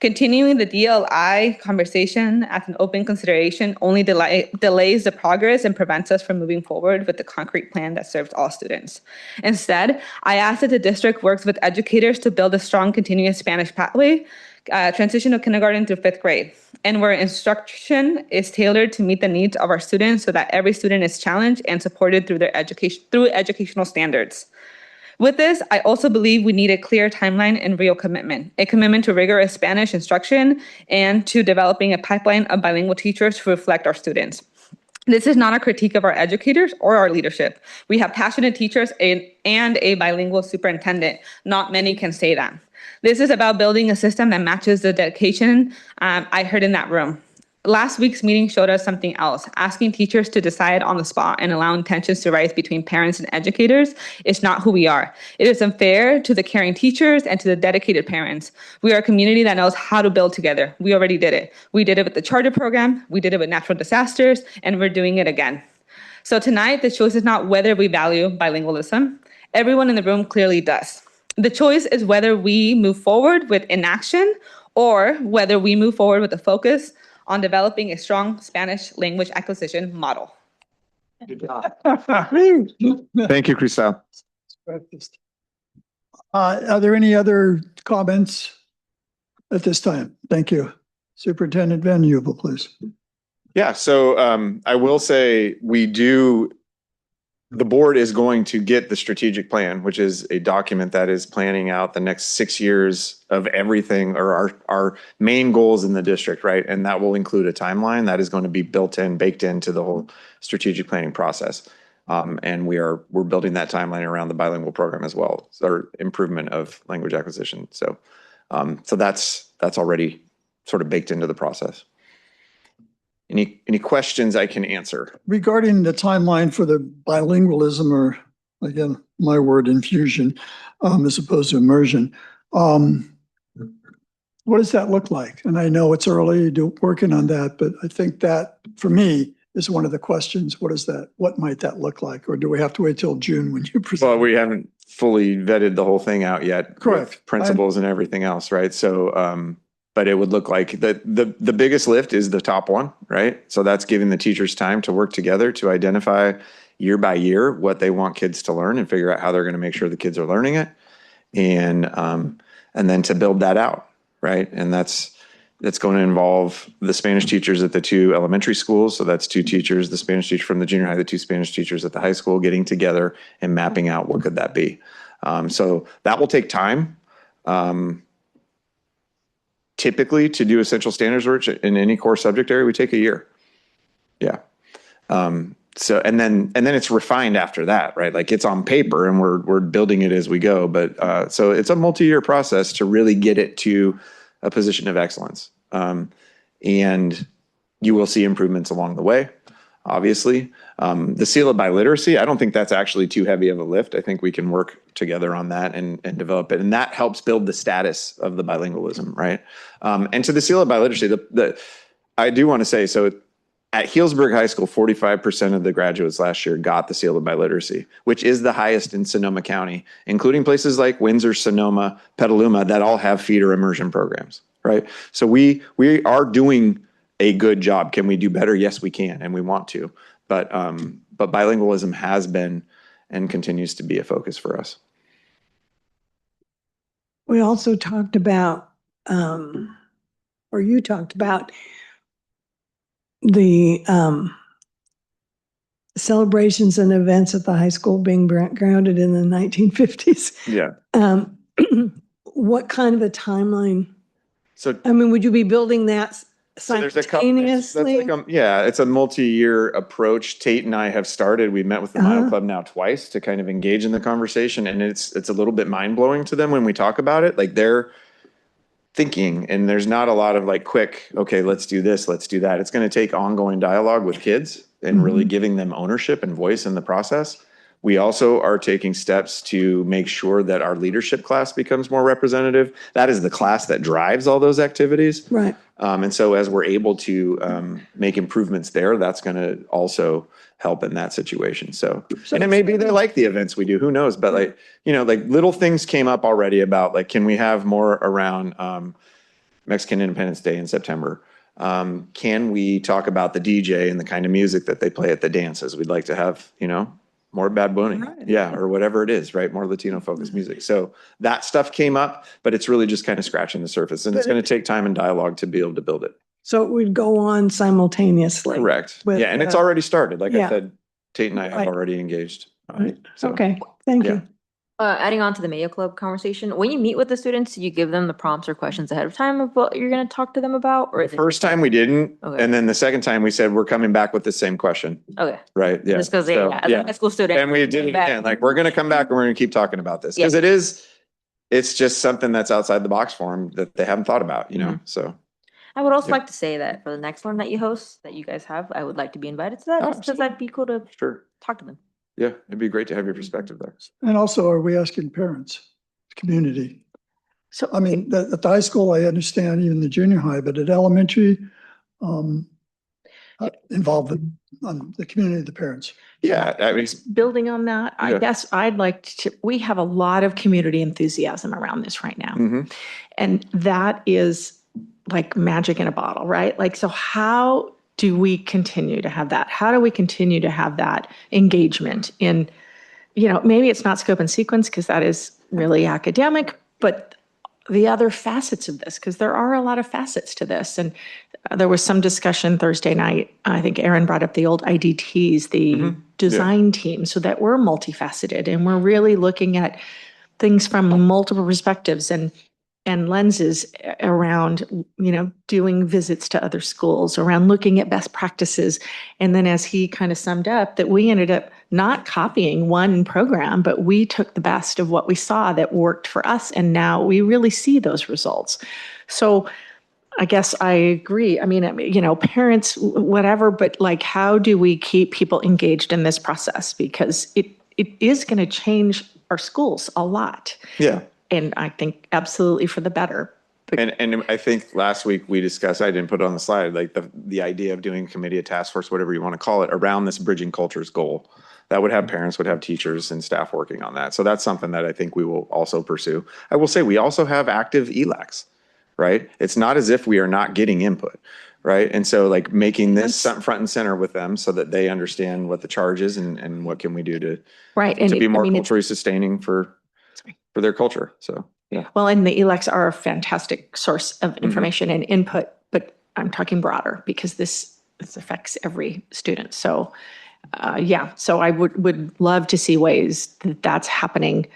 Continuing the DLI conversation as an open consideration only delays the progress and prevents us from moving forward with the concrete plan that serves all students. Instead, I ask that the district works with educators to build a strong continuous Spanish pathway, transition of kindergarten through 5th grade, and where instruction is tailored to meet the needs of our students so that every student is challenged and supported through their educational standards. With this, I also believe we need a clear timeline and real commitment, a commitment to rigorous Spanish instruction and to developing a pipeline of bilingual teachers to reflect our students. This is not a critique of our educators or our leadership. We have passionate teachers and a bilingual superintendent. Not many can say that. This is about building a system that matches the dedication I heard in that room. Last week's meeting showed us something else. Asking teachers to decide on the spot and allowing tensions to rise between parents and educators is not who we are. It is unfair to the caring teachers and to the dedicated parents. We are a community that knows how to build together. We already did it. We did it with the charter program, we did it with natural disasters, and we're doing it again. So tonight, the choice is not whether we value bilingualism. Everyone in the room clearly does. The choice is whether we move forward with inaction or whether we move forward with a focus on developing a strong Spanish language acquisition model. Good job. Thank you, Cristal. Are there any other comments at this time? Thank you. Superintendent Van Hubel, please. Yeah, so I will say the board is going to get the strategic plan, which is a document that is planning out the next 6 years of everything or our main goals in the district, right? And that will include a timeline that is going to be baked into the whole strategic planning process. And we're building that timeline around the bilingual program as well, or improvement of language acquisition. So that's already sort of baked into the process. Any questions I can answer? Regarding the timeline for the bilingualism, or again, my word, infusion, as opposed to immersion, what does that look like? And I know it's early, working on that, but I think that for me is one of the questions. What might that look like? Or do we have to wait till June when you present? Well, we haven't fully vetted the whole thing out yet. Correct. Principles and everything else, right? So, but it would look like the biggest lift is the top one, right? So that's giving the teachers time to work together to identify year by year what they want kids to learn and figure out how they're going to make sure the kids are learning it, and then to build that out, right? And that's going to involve the Spanish teachers at the 2 elementary schools. So that's 2 teachers, the Spanish teacher from the junior high, the 2 Spanish teachers at the high school, getting together and mapping out what could that be. So that will take time. Typically, to do essential standards work in any core subject area, we take a year. Yeah. So and then it's refined after that, right? Like it's on paper and we're building it as we go. But so it's a multi-year process to really get it to a position of excellence. And you will see improvements along the way, obviously. The seal of biliteracy, I don't think that's actually too heavy of a lift. I think we can work together on that and develop it. And that helps build the status of the bilingualism, right? And to the seal of biliteracy, I do want to say, so at Healdsburg High School, 45% of the graduates last year got the seal of biliteracy, which is the highest in Sonoma County, including places like Windsor, Sonoma, Petaluma, that all have feeder immersion programs, right? So we are doing a good job. Can we do better? Yes, we can, and we want to. But bilingualism has been and continues to be a focus for us. We also talked about, or you talked about the celebrations and events at the high school being grounded in the 1950s. Yeah. What kind of a timeline? So, I mean, would you be building that simultaneously? It's a multi-year approach. Tate and I have started. We met with the Mile Club now twice to kind of engage in the conversation, and it's a little bit mind-blowing to them when we talk about it. Like they're thinking, and there's not a lot of like quick, okay, let's do this, let's do that. It's going to take ongoing dialogue with kids and really giving them ownership and voice in the process. We also are taking steps to make sure that our leadership class becomes more representative. That is the class that drives all those activities. Right. And so as we're able to make improvements there, that's going to also help in that situation. So and it may be they like the events we do, who knows? But like, like little things came up already about like, can we have more around Mexican Independence Day in September? Can we talk about the DJ and the kind of music that they play at the dances? We'd like to have, more Bad Bunny, or whatever it is, right? More Latino focused music. So that stuff came up, but it's really just kind of scratching the surface, and it's going to take time and dialogue to be able to build it. So it would go on simultaneously. Correct. And it's already started. Like I said, Tate and I have already engaged. Right. Okay. Thank you. Adding on to the Mayo Club conversation, when you meet with the students, you give them the prompts or questions ahead of time of what you're going to talk to them about, or The first time we didn't, Okay. and then the second time we said, we're coming back with the same question. Okay. Right, yeah. Just because So, as a high school student. And we did it again, like, we're gonna come back and we're gonna keep talking about this, because it's just something that's outside the box for them that they haven't thought about, so. I would also Yeah. like to say that for the next one that you host, that you guys have, I would like to be invited to that, just because that'd be cool to Sure. talk to them. Yeah, it'd be great to have your perspective there. And also, are we asking parents, community? So, I mean, at the high school, I understand, even the junior high, but at elementary, involve the community, the parents. Yeah, I mean, building on that, I Yeah. guess we have a lot of community enthusiasm around this right now. mhm. And that is like magic in a bottle, right? Like, so how do we continue to have that? How do we continue to have that engagement in, maybe it's not scope and sequence because that is really academic, but the other facets of this, because there are a lot of facets to this. And there was some discussion Thursday night. I think Aaron brought up the old IDTs, the design team, so that we're multifaceted and we're really looking at things from multiple perspectives and lenses around, doing visits to other schools, around looking at best practices. And then as he kind of summed up, that we ended up not copying one program, but we took the best of what we saw that worked for us. And now we really see those results. So I guess I agree. I mean, parents, whatever, but like, how do we keep people engaged in this process? Because it is going to change our schools a lot. Yeah. And I think absolutely for the better. And I think last week we discussed, I didn't put it on the slide, like the idea of doing a committee, a task force, whatever you want to call it, around this bridging cultures goal. That would have parents, would have teachers and staff working on that. So that's something that I think we will also pursue. I will say we also have active ELACs, right? It's not as if we are not getting input, right? And so like making this front and center with them so that they understand what the charge is and what can we do to be more culturally sustaining for their culture. So, yeah. Well, and the ELECs are a fantastic source of information and input, but I'm talking broader because this affects every student. So, so I would love to see ways that that's happening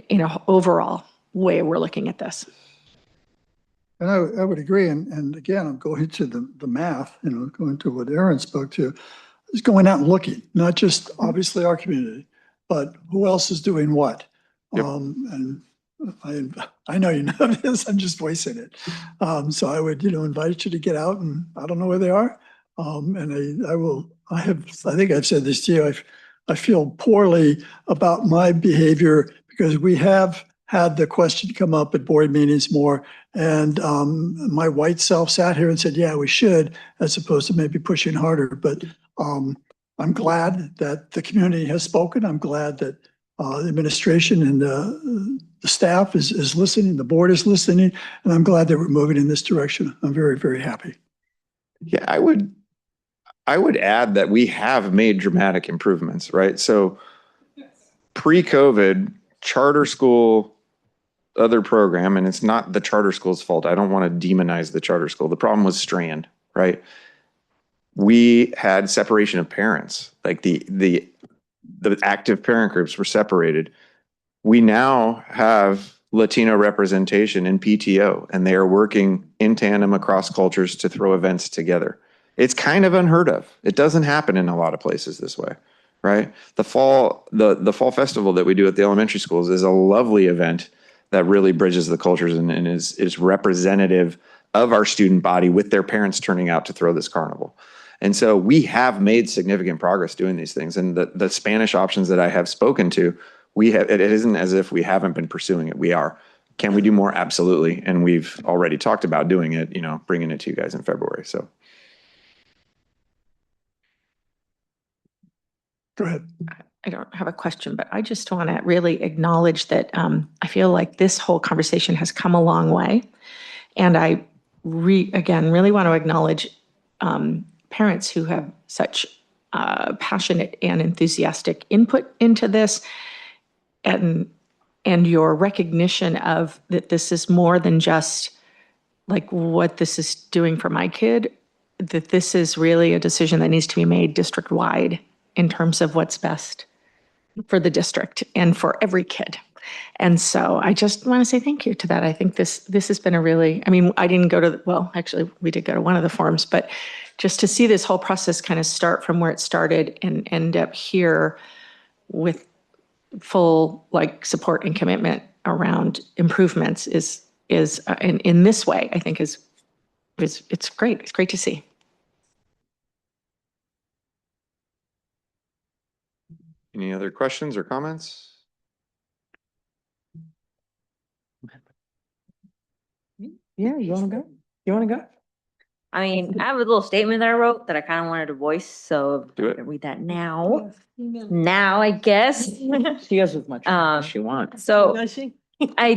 in an overall way we're looking at this. And I would agree. And again, I'm going to the math, going to what Aaron spoke to, is going out and looking, not just obviously our community, but who else is doing what. Yep. And I know you know this, I'm just voicing it. So I would, invite you to get out, and I don't know where they are. And I think I've said this to you, I feel poorly about my behavior because we have had the question come up at board meetings more. And my white self sat here and said, yeah, we should, as opposed to maybe pushing harder. But I'm glad that the community has spoken. I'm glad that the administration and the staff is listening, the board is listening, and I'm glad that we're moving in this direction. I'm very, very happy. Yeah, I would add that we have made dramatic improvements, right? So pre-COVID, charter school, other program, and it's not the charter school's fault. I don't want to demonize the charter school. The problem was Strand, right? We had separation of parents, like the active parent groups were separated. We now have Latino representation in PTO, and they are working in tandem across cultures to throw events together. It's kind of unheard of. It doesn't happen in a lot of places this way, right? The fall festival that we do at the elementary schools is a lovely event that really bridges the cultures and is representative of our student body with their parents turning out to throw this carnival. And so we have made significant progress doing these things. And the Spanish options that I have spoken to, it isn't as if we haven't been pursuing it. We are. Can we do more? Absolutely. And we've already talked about doing it, bringing it to you guys in February. So. Go ahead. I don't have a question, but I just want to really acknowledge that I feel like this whole conversation has come a long way. And I, again, really want to acknowledge parents who have such passionate and enthusiastic input into this, and your recognition of that this is more than just like what this is doing for my kid, that this is really a decision that needs to be made district-wide in terms of what's best for the district and for every kid. And so I just want to say thank you to that. I think this has been a really, I mean, I didn't go to, well, actually, we did go to one of the forums, but just to see this whole process kind of start from where it started and end up here with full support and commitment around improvements is in this way, I think is it's great. It's great to see. Any other questions or comments? Yeah, you want to go? You want to go? I mean, I have a little statement that I wrote that I kind of wanted to voice, so Do it. I'll read that now. Now, I guess. She has as much as she wants. So I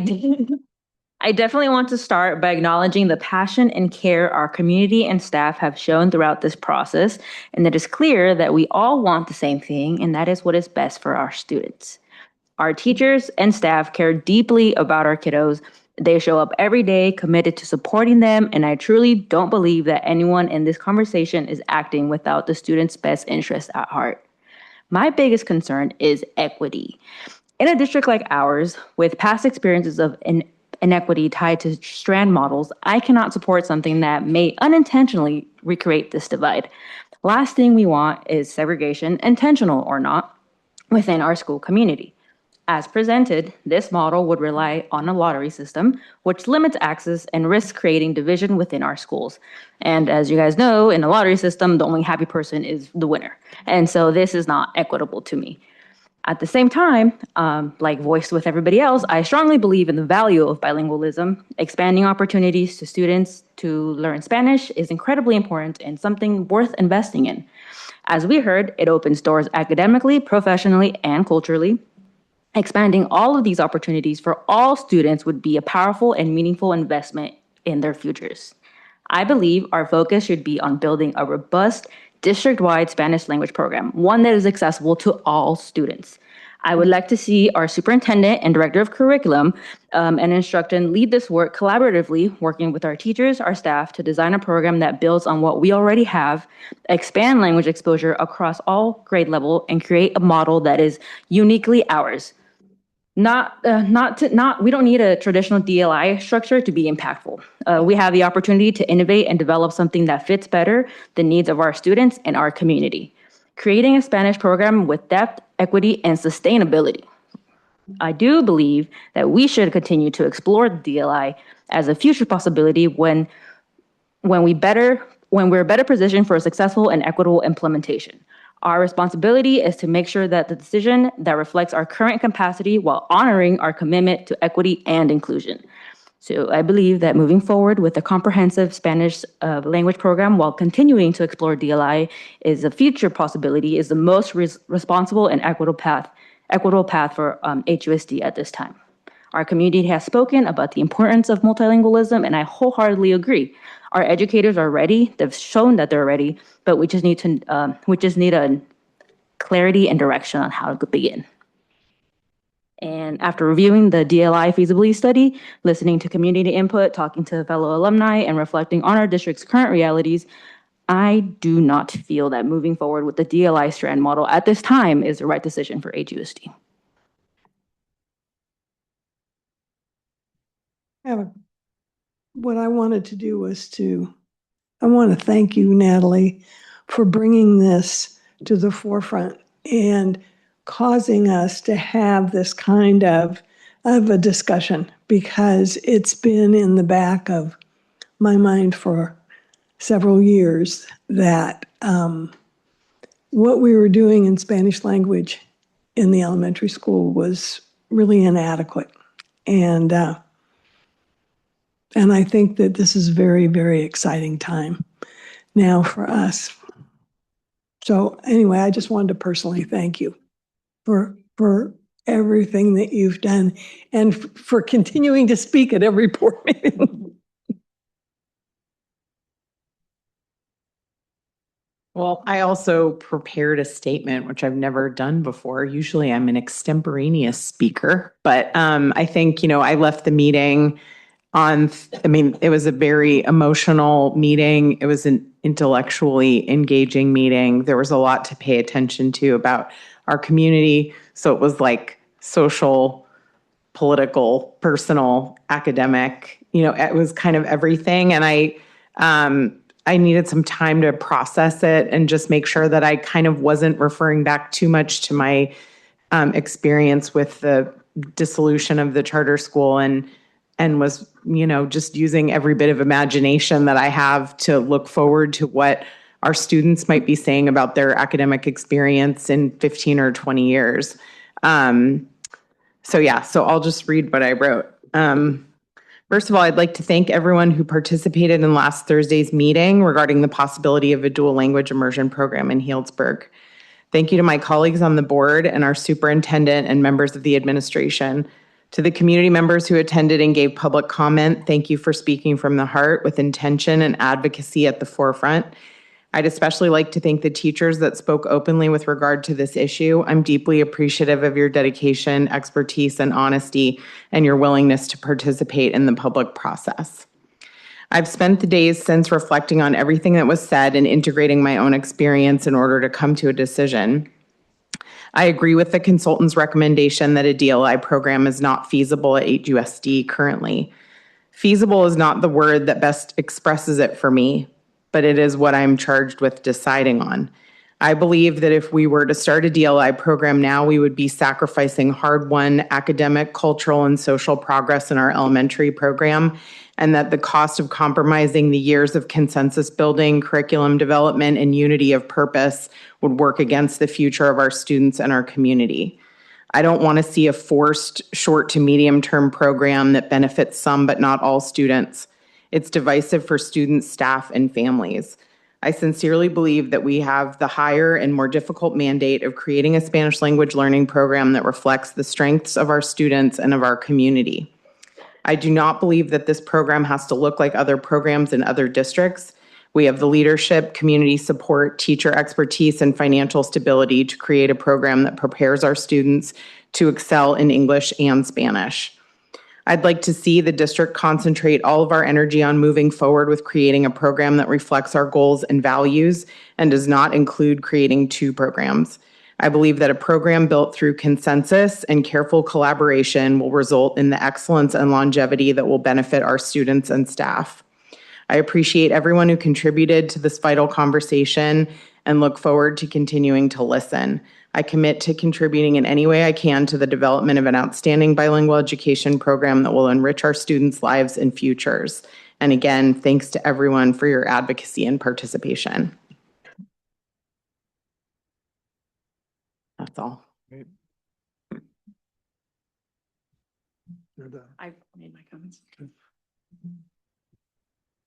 definitely want to start by acknowledging the passion and care our community and staff have shown throughout this process, and it is clear that we all want the same thing, and that is what is best for our students. Our teachers and staff care deeply about our kiddos. They show up every day committed to supporting them, and I truly don't believe that anyone in this conversation is acting without the students' best interest at heart. My biggest concern is equity. In a district like ours, with past experiences of inequity tied to strand models, I cannot support something that may unintentionally recreate this divide. Last thing we want is segregation, intentional or not, within our school community. As presented, this model would rely on a lottery system, which limits access and risks creating division within our schools. And as you guys know, in a lottery system, the only happy person is the winner. And so this is not equitable to me. At the same time, like voiced with everybody else, I strongly believe in the value of bilingualism. Expanding opportunities to students to learn Spanish is incredibly important and something worth investing in. As we heard, it opens doors academically, professionally, and culturally. Expanding all of these opportunities for all students would be a powerful and meaningful investment in their futures. I believe our focus should be on building a robust, district-wide Spanish language program, one that is accessible to all students. I would like to see our superintendent and director of curriculum and instruction lead this work collaboratively, working with our teachers, our staff, to design a program that builds on what we already have, expand language exposure across all grade level, and create a model that is uniquely ours. We don't need a traditional DLI structure to be impactful. We have the opportunity to innovate and develop something that fits better the needs of our students and our community. Creating a Spanish program with depth, equity, and sustainability. I do believe that we should continue to explore the DLI as a future possibility when we're better positioned for a successful and equitable implementation. Our responsibility is to make sure that the decision that reflects our current capacity while honoring our commitment to equity and inclusion. So I believe that moving forward with a comprehensive Spanish language program while continuing to explore DLI is a future possibility, is the most responsible and equitable path for HUSD at this time. Our community has spoken about the importance of multilingualism, and I wholeheartedly agree. Our educators are ready. They've shown that they're ready, but we just need a clarity and direction on how to begin. And after reviewing the DLI feasibility study, listening to community input, talking to fellow alumni, and reflecting on our district's current realities, I do not feel that moving forward with the DLI strand model at this time is the right decision for HUSD. What I wanted to do was I want to thank you, Natalie, for bringing this to the forefront and causing us to have this kind of a discussion, because it's been in the back of my mind for several years that what we were doing in Spanish language in the elementary school was really inadequate. And I think that this is a very, very exciting time now for us. So anyway, I just wanted to personally thank you for everything that you've done and for continuing to speak at every board meeting. Well, I also prepared a statement, which I've never done before. Usually I'm an extemporaneous speaker, but I think, I left the meeting it was a very emotional meeting. It was an intellectually engaging meeting. There was a lot to pay attention to about our community. So it was like social, political, personal, academic, it was kind of everything. And I needed some time to process it and just make sure that I kind of wasn't referring back too much to my experience with the dissolution of the charter school and was, just using every bit of imagination that I have to look forward to what our students might be saying about their academic experience in 15 or 20 years. So I'll just read what I wrote. First of all, I'd like to thank everyone who participated in last Thursday's meeting regarding the possibility of a dual language immersion program in Healdsburg. Thank you to my colleagues on the board and our superintendent and members of the administration. To the community members who attended and gave public comment, thank you for speaking from the heart with intention and advocacy at the forefront. I'd especially like to thank the teachers that spoke openly with regard to this issue. I'm deeply appreciative of your dedication, expertise, and honesty, and your willingness to participate in the public process. I've spent the days since reflecting on everything that was said and integrating my own experience in order to come to a decision. I agree with the consultant's recommendation that a DLI program is not feasible at HUSD currently. Feasible is not the word that best expresses it for me, but it is what I'm charged with deciding on. I believe that if we were to start a DLI program now, we would be sacrificing hard-won academic, cultural, and social progress in our elementary program, and that the cost of compromising the years of consensus building, curriculum development, and unity of purpose would work against the future of our students and our community. I don't want to see a forced short to medium term program that benefits some but not all students. It's divisive for students, staff, and families. I sincerely believe that we have the higher and more difficult mandate of creating a Spanish language learning program that reflects the strengths of our students and of our community. I do not believe that this program has to look like other programs in other districts. We have the leadership, community support, teacher expertise, and financial stability to create a program that prepares our students to excel in English and Spanish. I'd like to see the district concentrate all of our energy on moving forward with creating a program that reflects our goals and values and does not include creating two programs. I believe that a program built through consensus and careful collaboration will result in the excellence and longevity that will benefit our students and staff. I appreciate everyone who contributed to this vital conversation and look forward to continuing to listen. I commit to contributing in any way I can to the development of an outstanding bilingual education program that will enrich our students' lives and futures. And again, thanks to everyone for your advocacy and participation. That's all. I've made my comments.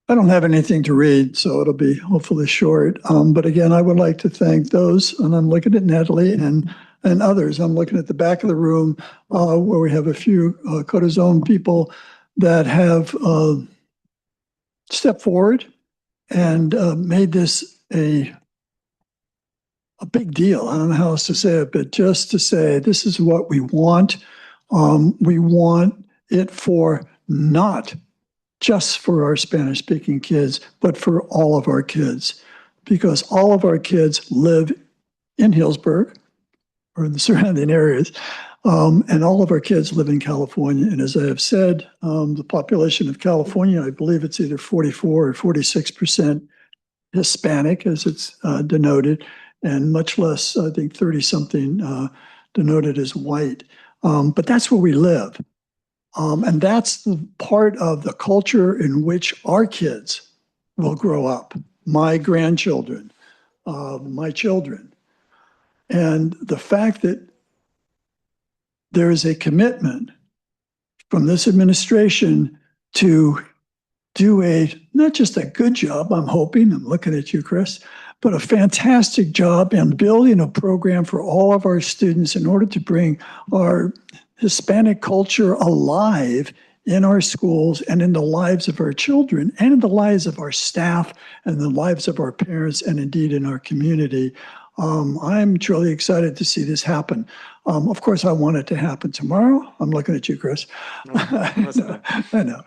I don't have anything to read, so it'll be hopefully short. But again, I would like to thank those, and I'm looking at Natalie and others. I'm looking at the back of the room where we have a few Cotazone people that have stepped forward and made this a big deal. I don't know how else to say it, but just to say this is what we want. We want it for not just for our Spanish-speaking kids, but for all of our kids, because all of our kids live in Healdsburg or in the surrounding areas, and all of our kids live in California. And as I have said, the population of California, I believe it's either 44 or 46% Hispanic, as it's denoted, and much less, I think 30-something denoted as white. But that's where we live. And that's the part of the culture in which our kids will grow up, my grandchildren, my children. And the fact that there is a commitment from this administration to do not just a good job, I'm looking at you, Chris, but a fantastic job in building a program for all of our students in order to bring our Hispanic culture alive in our schools and in the lives of our children and in the lives of our staff and the lives of our parents and indeed in our community. I'm truly excited to see this happen. Of course, I want it to happen tomorrow. I'm looking at you, Chris. I know.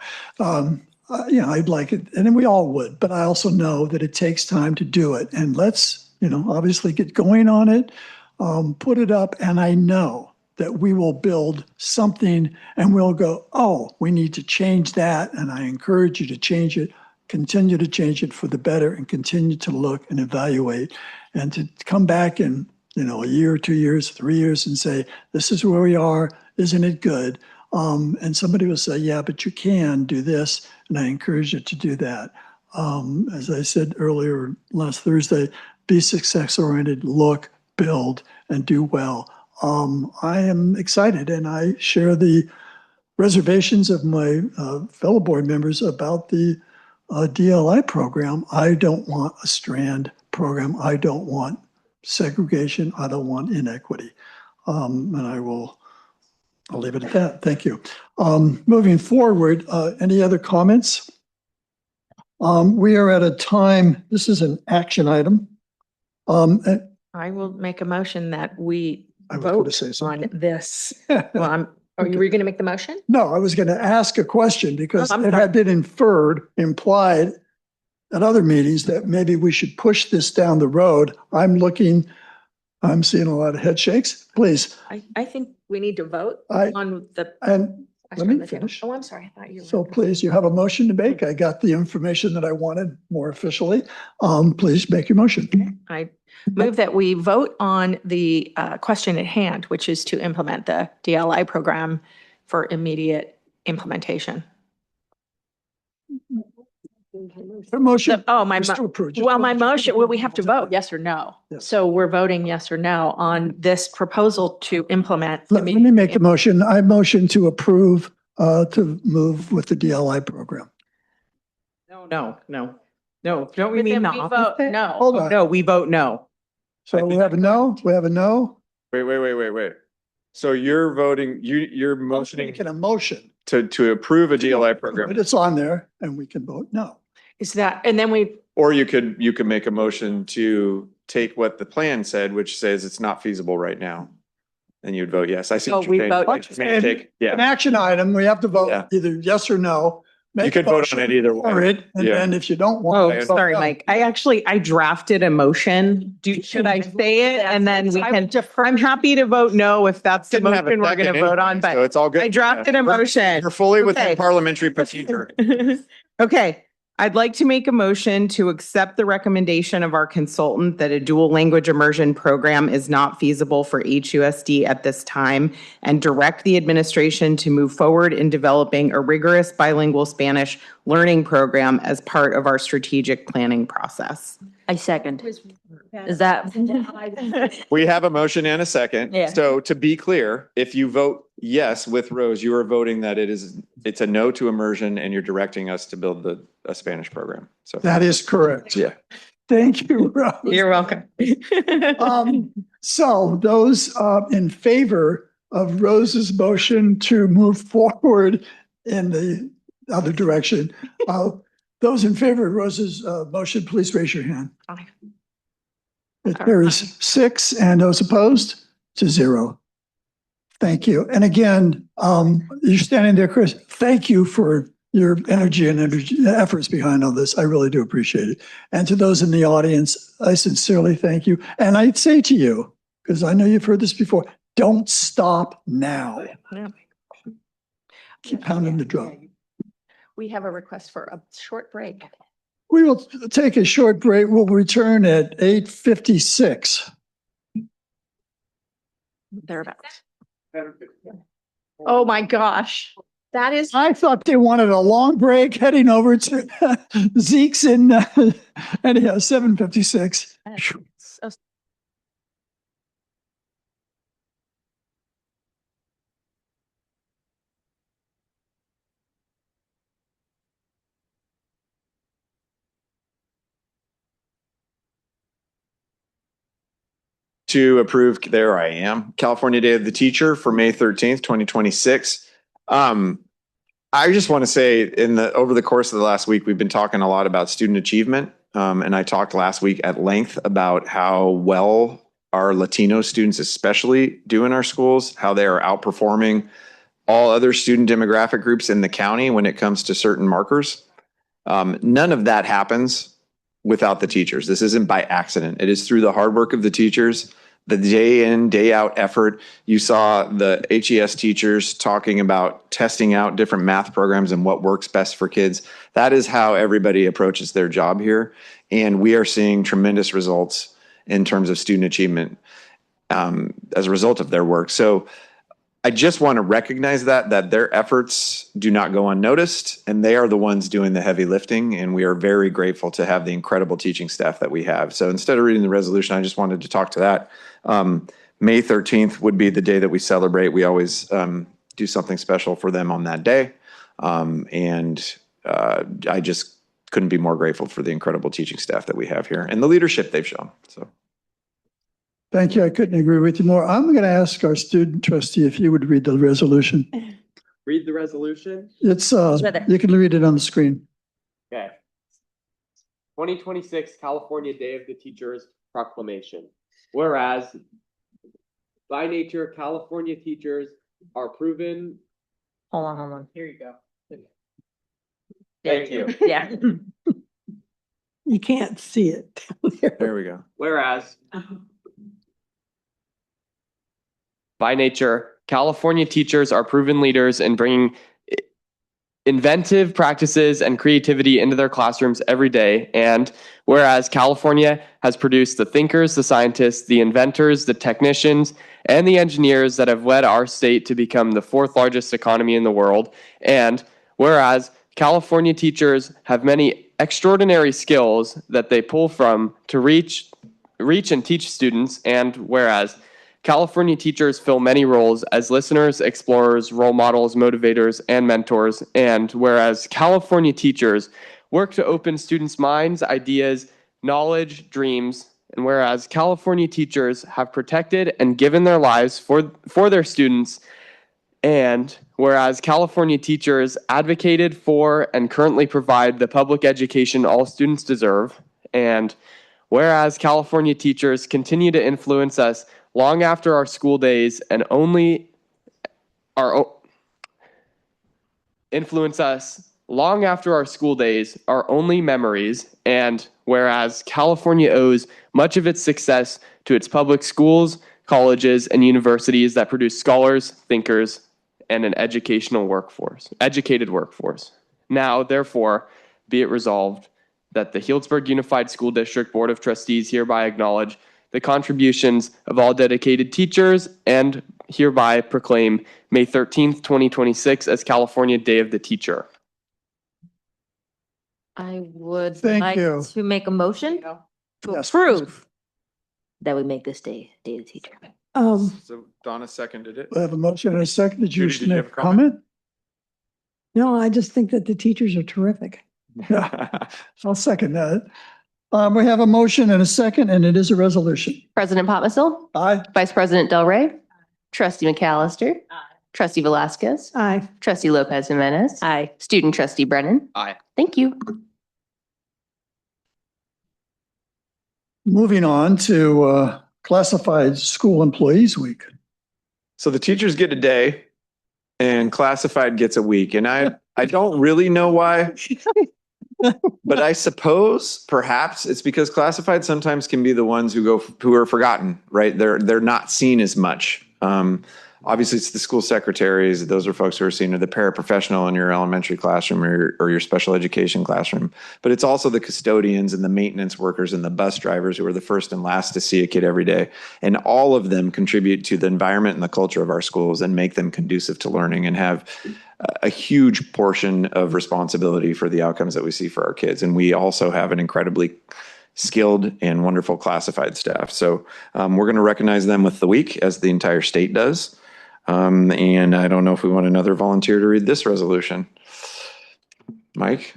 I'd like it, and we all would, but I also know that it takes time to do it. And let's, obviously get going on it. put it up, and I know that we will build something and we'll go, oh, we need to change that. And I encourage you to change it, continue to change it for the better, and continue to look and evaluate, and to come back in, a year, 2 years, 3 years and say, this is where we are. Isn't it good? And somebody will say, yeah, but you can do this. And I encourage you to do that. As I said earlier last Thursday, be success-oriented, look, build, and do well. I am excited, and I share the reservations of my fellow board members about the DLI program. I don't want a strand program. I don't want segregation. I don't want inequity. And I'll leave it at that. Thank you. Moving forward, any other comments? We are at a time, this is an action item. I will make a motion that we I was going to vote say on something. this. Well, were you going to make the motion? No, I was going to ask a question because I'm it sorry. had been implied at other meetings that maybe we should push this down the road. I'm seeing a lot of head shakes. Please. I think we need to vote I- on the. And let me finish. Oh, I'm sorry. I thought you were. So please, you have a motion to make. I got the information that I wanted more officially. Please make your motion. I move that we vote on the question at hand, which is to implement the DLI program for immediate implementation. A motion. Oh, my, is to approve. Just well, my vote. motion, well, we have to vote, yes or no. Yes. So we're voting yes or no on this proposal to implement. Let me make the motion. I motion to approve to move with the DLI program. No. Don't we But mean then the we vote opposite? no. Hold on. No, we vote no. So we have a no. We have a no. Wait. So you're voting, you're motioning Making a motion. to approve a DLI program, But it's on there and we can vote no. Is that, and then we, or you could make a motion to take what the plan said, which says it's not feasible right now. And you'd vote yes. I see. Oh, what you're we saying. vote- Like, take- An Yeah, action item, we have to vote Yeah. either yes or no. you Make could a vote motion on it either way. for it, and Yeah. then if you don't Oh, want. to vote sorry, no. Mike. I drafted a motion. Should I say it? And then we can, I'm happy to vote no if that's the Didn't have a motion we're going to second vote on, anyway, so but it's all good. I drafted a Yeah. motion. You're fully within Okay. parliamentary procedure. Okay, I'd like to make a motion to accept the recommendation of our consultant that a dual language immersion program is not feasible for HUSD at this time, and direct the administration to move forward in developing a rigorous bilingual Spanish learning program as part of our strategic planning process. I second. Is that? We have a motion and a second. Yeah. So to be clear, if you vote yes with Rose, you are voting that it's a no to immersion and you're directing us to build a Spanish program. So That is correct. yeah. Thank you, Rose. You're welcome. So those in favor of Rose's motion to move forward in the other direction, those in favor of Rose's motion, please raise your hand. Aye. It carries 6, and those opposed to 0. Thank you. And again, you're standing there, Chris. Thank you for your energy and efforts behind all this. I really do appreciate it. And to those in the audience, I sincerely thank you. And I'd say to you, because I know you've heard this before, don't stop now. Yeah. Keep pounding the drum. We have a request for a short break. We will take a short break. We'll return at 8:56. Thereabouts. Oh, my gosh. That is. I thought they wanted a long break heading over to Zeke's in, anyhow, 7:56. So To approve, there I am, California Day of the Teacher for May 13th, 2026. I just want to say over the course of the last week, we've been talking a lot about student achievement. And I talked last week at length about how well our Latino students especially do in our schools, how they are outperforming all other student demographic groups in the county when it comes to certain markers. None of that happens without the teachers. This isn't by accident. It is through the hard work of the teachers the day in, day out effort. You saw the HES teachers talking about testing out different math programs and what works best for kids. That is how everybody approaches their job here. And we are seeing tremendous results in terms of student achievement as a result of their work. So I just want to recognize that their efforts do not go unnoticed, and they are the ones doing the heavy lifting, and we are very grateful to have the incredible teaching staff that we have. So instead of reading the resolution, I just wanted to talk to that. May 13th would be the day that we celebrate. We always do something special for them on that day. I just couldn't be more grateful for the incredible teaching staff that we have here and the leadership they've shown. So. Thank you. I couldn't agree with you more. I'm going to ask our student trustee if he would read the resolution. Read the resolution? It's, you can read it on the screen. Okay. 2026 California Day of the Teachers Proclamation. Whereas, by nature, California teachers are proven. Hold on. Here you go. Thank you. Yeah. You can't see it down there. There we go. Whereas, by nature, California teachers are proven leaders in bringing inventive practices and creativity into their classrooms every day. And whereas California has produced the thinkers, the scientists, the inventors, the technicians, and the engineers that have led our state to become the fourth largest economy in the world. And whereas California teachers have many extraordinary skills that they pull from to reach and teach students. And whereas California teachers fill many roles as listeners, explorers, role models, motivators, and mentors. And whereas California teachers work to open students' minds, ideas, knowledge, dreams, and whereas California teachers have protected and given their lives for their students, and whereas California teachers advocated for and currently provide the public education all students deserve, and whereas California teachers continue to influence us long after our school days and only influence us long after our school days are only memories, and whereas California owes much of its success to its public schools, colleges, and universities that produce scholars, thinkers, and an educated workforce. Now, therefore, be it resolved that the Healdsburg Unified School District Board of Trustees hereby acknowledge the contributions of all dedicated teachers and hereby proclaim May 13th, 2026 as California Day of the Teacher. I would Thank like you. to make a motion to Yes. approve that we make this day of the teacher. So Donna seconded it. I have a motion and a second. Did you Judy, did you have a comment? No, I just think that the teachers are terrific. I'll second that. We have a motion and a second, and it is a resolution. President Popmasil? Aye. Vice President Del Rey? Trustee McAllister? Trustee Velasquez? Aye. Trustee Lopez Jimenez? Aye. Student Trustee Brennan? Aye. Thank you. Moving on to Classified School Employees Week. So the teachers get a day and classified gets a week. And I don't really know why, but I suppose perhaps it's because classified sometimes can be the ones who are forgotten, right? They're not seen as much. Obviously, it's the school secretaries. Those are folks who are seen, or the paraprofessional in your elementary classroom or your special education classroom. But it's also the custodians and the maintenance workers and the bus drivers who are the first and last to see a kid every day. And all of them contribute to the environment and the culture of our schools and make them conducive to learning and have a huge portion of responsibility for the outcomes that we see for our kids. And we also have an incredibly skilled and wonderful classified staff. So we're going to recognize them with the week, as the entire state does. And I don't know if we want another volunteer to read this resolution. Mike?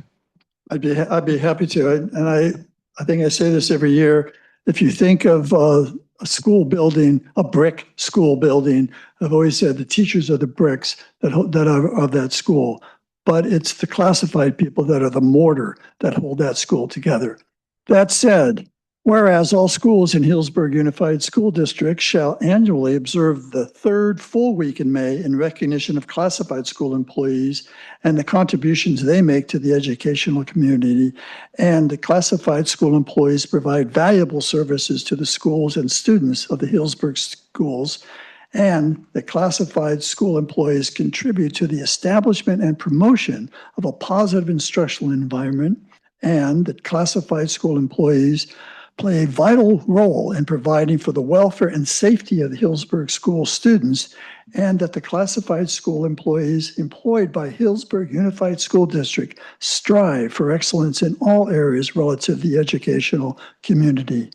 I'd be happy to. And I think I say this every year. If you think of a school building, a brick school building, I've always said the teachers are the bricks that are of that school. But it's the classified people that are the mortar that hold that school together. That said, Whereas all schools in Healdsburg Unified School District shall annually observe the third full week in May in recognition of classified school employees and the contributions they make to the educational community. And the classified school employees provide valuable services to the schools and students of the Healdsburg schools. And the classified school employees contribute to the establishment and promotion of a positive instructional environment. And that classified school employees play a vital role in providing for the welfare and safety of the Healdsburg school students, and that the classified school employees employed by Healdsburg Unified School District strive for excellence in all areas relative to the educational community.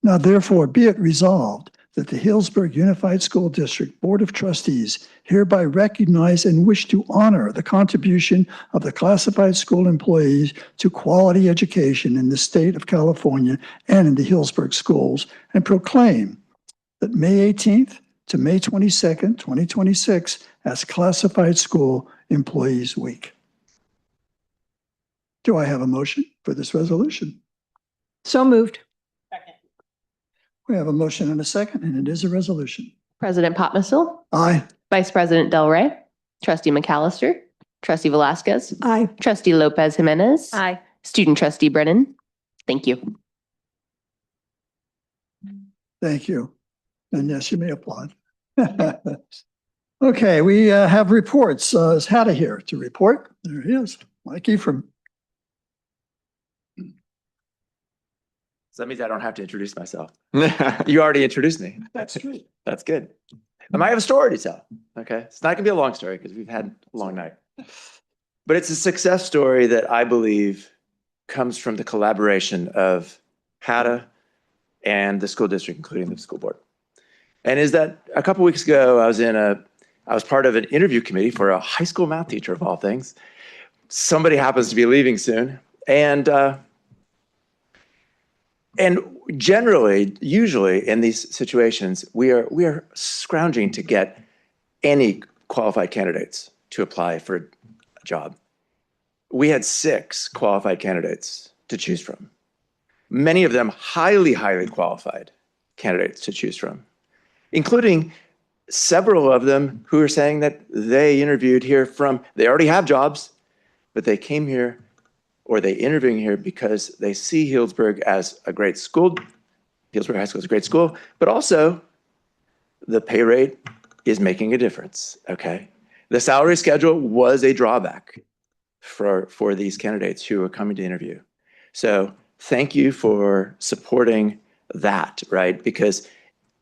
Now, therefore, be it resolved that the Healdsburg Unified School District Board of Trustees hereby recognize and wish to honor the contribution of the classified school employees to quality education in the state of California and in the Healdsburg schools, and proclaim that May 18th to May 22nd, 2026 as Classified School Employees Week. Do I have a motion for this resolution? So moved. We have a motion and a second, and it is a resolution. President Potmissel. Aye. Vice President Del Rey. Trustee McAllister. Trustee Velasquez. Aye. Trustee Lopez Jimenez. Aye. Student Trustee Brennan. Thank you. Thank you. And yes, you may applaud. Okay, we have reports. Is Hada here to report? There he is, Mike Ephraim. So that means I don't have to introduce myself. You already introduced me. That's true. That's good. I might have a story to tell. Okay. It's not going to be a long story because we've had a long night. But it's a success story that I believe comes from the collaboration of HADA and the school district, including the school board. And is that a couple weeks ago, I was part of an interview committee for a high school math teacher of all things. Somebody happens to be leaving soon. And generally, usually in these situations, we are scrounging to get any qualified candidates to apply for a job. We had 6 qualified candidates to choose from. Many of them highly, highly qualified candidates to choose from, including several of them who are saying that they interviewed here they already have jobs, but they came here or they interviewing here because they see Healdsburg as a great school. Healdsburg High School is a great school, but also the pay rate is making a difference, okay? The salary schedule was a drawback for these candidates who are coming to interview. So thank you for supporting that, right? Because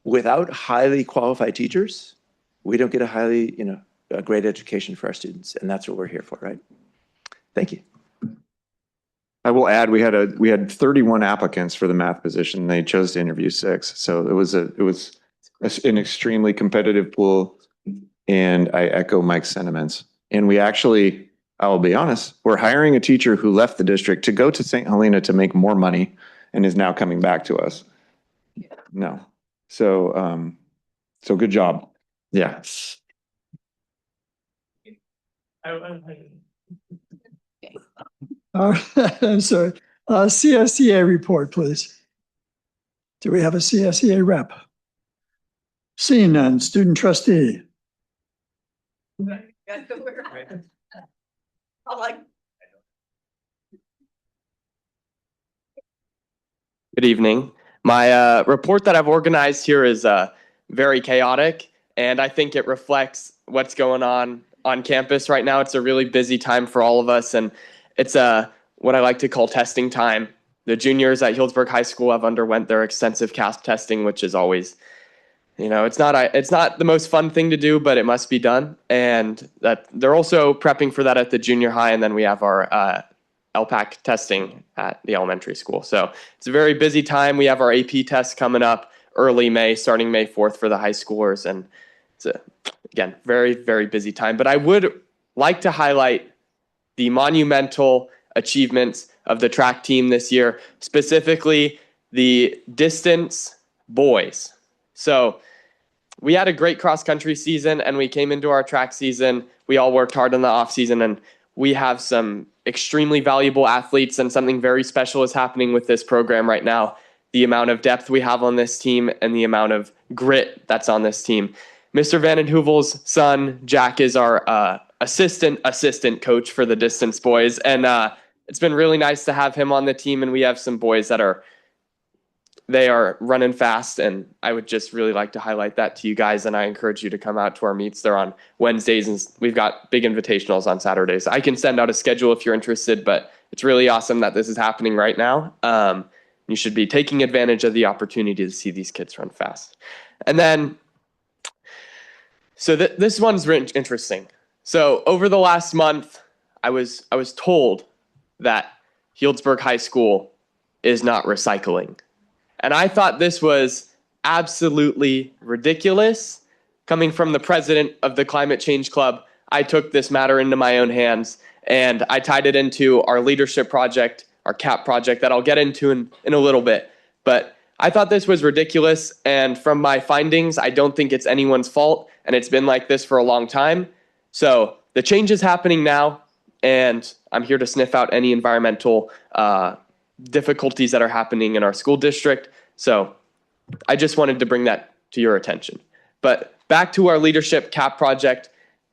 without highly qualified teachers, we don't get a great education for our students, and that's what we're here for, right? Thank you. I will add, we had 31 applicants for the math position. They chose to interview 6. So it was an extremely competitive pool, and I echo Mike's sentiments. And we actually, I'll be honest, we're hiring a teacher who left the district to go to St. Helena to make more money and is now coming back to us. No. So good job. Yeah. I'm sorry. CSEA report, please. Do we have a CSEA rep? Seeing none, student trustee. Good evening. My report that I've organized here is very chaotic, and I think it reflects what's going on campus right now. It's a really busy time for all of us, and it's what I like to call testing time. The juniors at Healdsburg High School have underwent their extensive CASP testing, which is always, it's not the most fun thing to do, but it must be done. And that they're also prepping for that at the junior high, and then we have our LPAC testing at the elementary school. So it's a very busy time. We have our AP test coming up early May, starting May 4th for the high schoolers. And it's again, very, very busy time. But I would like to highlight the monumental achievements of the track team this year, specifically the distance boys. So we had a great cross-country season, and we came into our track season. We all worked hard in the off-season, and we have some extremely valuable athletes, and something very special is happening with this program right now. the amount of depth we have on this team and the amount of grit that's on this team. Mr. Vanden Heuvel's son, Jack, is our assistant coach for the distance boys. And it's been really nice to have him on the team. And we have some boys that are running fast. And I would just really like to highlight that to you guys. And I encourage you to come out to our meets. They're on Wednesdays, and we've got big invitationals on Saturdays. I can send out a schedule if you're interested, but it's really awesome that this is happening right now. You should be taking advantage of the opportunity to see these kids run fast. And then, so this one's interesting. So over the last month, I was told that Healdsburg High School is not recycling. And I thought this was absolutely ridiculous. Coming from the president of the Climate Change Club, I took this matter into my own hands, and I tied it into our leadership project, our CAP project, that I'll get into in a little bit. But I thought this was ridiculous, and from my findings, I don't think it's anyone's fault, and it's been like this for a long time. So the change is happening now, and I'm here to sniff out any environmental difficulties that are happening in our school district. So I just wanted to bring that to your attention. But back to our leadership CAP project,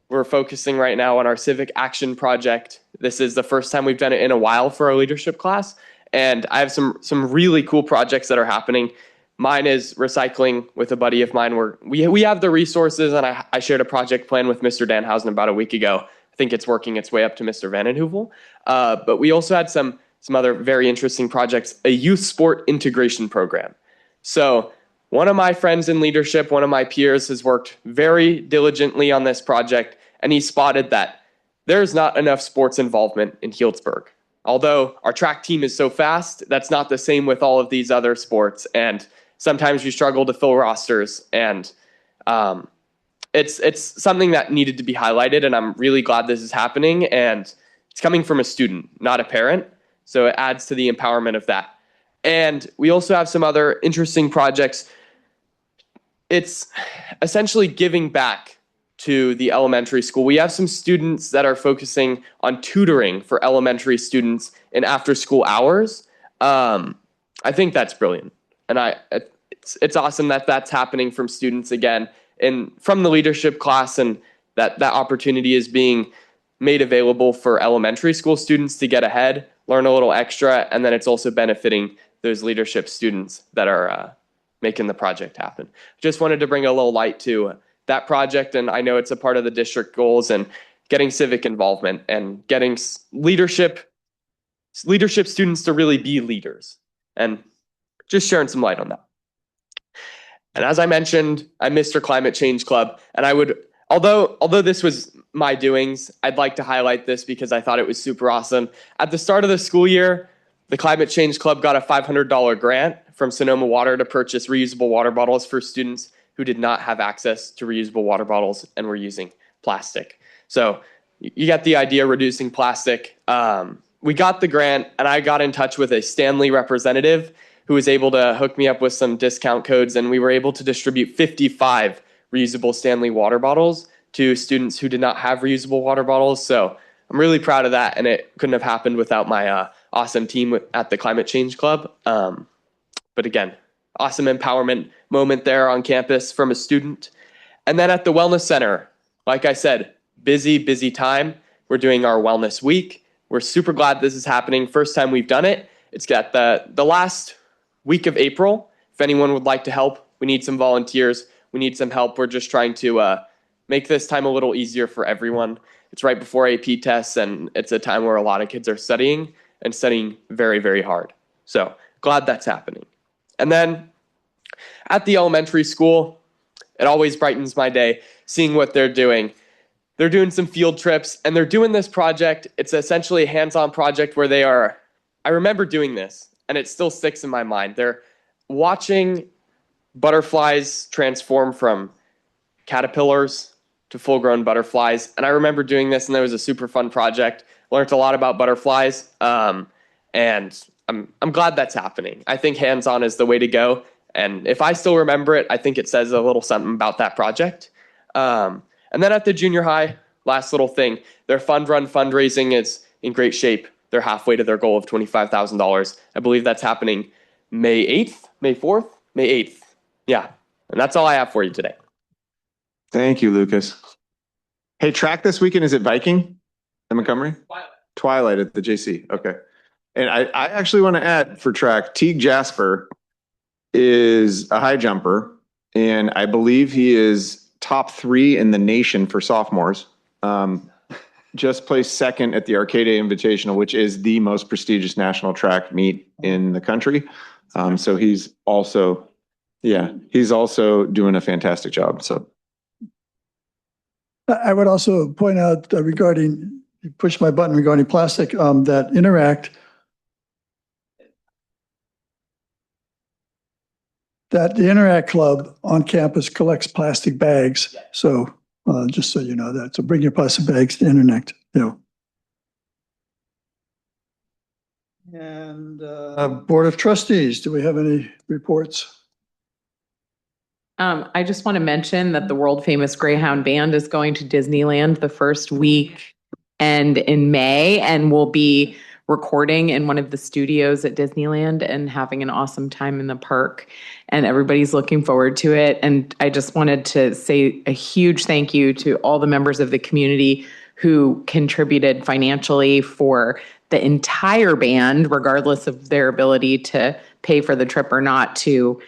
we're focusing right now on our civic action project. This is the first time we've done it in a while for our leadership class. And I have some really cool projects that are happening. Mine is recycling with a buddy of mine. We have the resources, and I shared a project plan with Mr. Danhausen about a week ago. I think it's working its way up to Mr. Vanden Heuvel. But we also had some other very interesting projects, a youth sport integration program. So one of my friends in leadership, one of my peers, has worked very diligently on this project, and he spotted that there's not enough sports involvement in Healdsburg. Although our track team is so fast, that's not the same with all of these other sports, and sometimes we struggle to fill rosters, and it's something that needed to be highlighted, and I'm really glad this is happening, and it's coming from a student, not a parent, so it adds to the empowerment of that. And we also have some other interesting projects. It's essentially giving back to the elementary school. We have some students that are focusing on tutoring for elementary students in after-school hours. I think that's brilliant, and it's awesome that that's happening from students again, and from the leadership class, and that opportunity is being made available for elementary school students to get ahead, learn a little extra, and then it's also benefiting those leadership students that are making the project happen. Just wanted to bring a little light to that project, and I know it's a part of the district goals, and getting civic involvement and getting leadership students to really be leaders, and just sharing some light on that. And as I mentioned, I'm Mr. Climate Change Club, and I would, although this was my doings, I'd like to highlight this because I thought it was super awesome. At the start of the school year, the Climate Change Club got a $500 grant from Sonoma Water to purchase reusable water bottles for students who did not have access to reusable water bottles and were using plastic. So you get the idea, reducing plastic. We got the grant, and I got in touch with a Stanley representative who was able to hook me up with some discount codes, and we were able to distribute 55 reusable Stanley water bottles to students who did not have reusable water bottles. So I'm really proud of that, and it couldn't have happened without my awesome team at the Climate Change Club. But again, awesome empowerment moment there on campus from a student. And then at the Wellness Center, like I said, busy time. We're doing our Wellness Week. We're super glad this is happening. First time we've done it. It's got the last week of April. If anyone would like to help, we need some volunteers. We need some help. We're just trying to make this time a little easier for everyone. It's right before AP tests, and it's a time where a lot of kids are studying and studying very, very hard. So glad that's happening. And then at the elementary school, it always brightens my day seeing what they're doing. They're doing some field trips, and they're doing this project. It's essentially a hands-on project where I remember doing this, and it still sticks in my mind. They're watching butterflies transform from caterpillars to full-grown butterflies. And I remember doing this, and it was a super fun project. Learned a lot about butterflies, and I'm glad that's happening. I think hands-on is the way to go. And if I still remember it, I think it says a little something about that project. And then at the junior high, last little thing, their fund run fundraising is in great shape. They're halfway to their goal of $25,000. I believe that's happening May 8th, May 4th, May 8th. Yeah. And that's all I have for you today. Thank you, Lucas. Hey, track this weekend, is it Viking in Montgomery? Twilight at the JC. Okay. And I actually want to add for track, Teague Jasper is a high jumper, and I believe he is top 3 in the nation for sophomores. Just placed second at the Arcadia Invitational, which is the most prestigious national track meet in the country. So he's also doing a fantastic job. So I would also point out regarding, you pushed my button regarding plastic, that Interact, that the Interact Club on campus collects plastic bags. So just so you know that. So bring your plastic bags to Interact. And Board of Trustees, do we have any reports? I just want to mention that the world famous Greyhound Band is going to Disneyland the first week and in May, and will be recording in one of the studios at Disneyland and having an awesome time in the park. And everybody's looking forward to it. And I just wanted to say a huge thank you to all the members of the community who contributed financially for the entire band, regardless of their ability to pay for the trip or not, to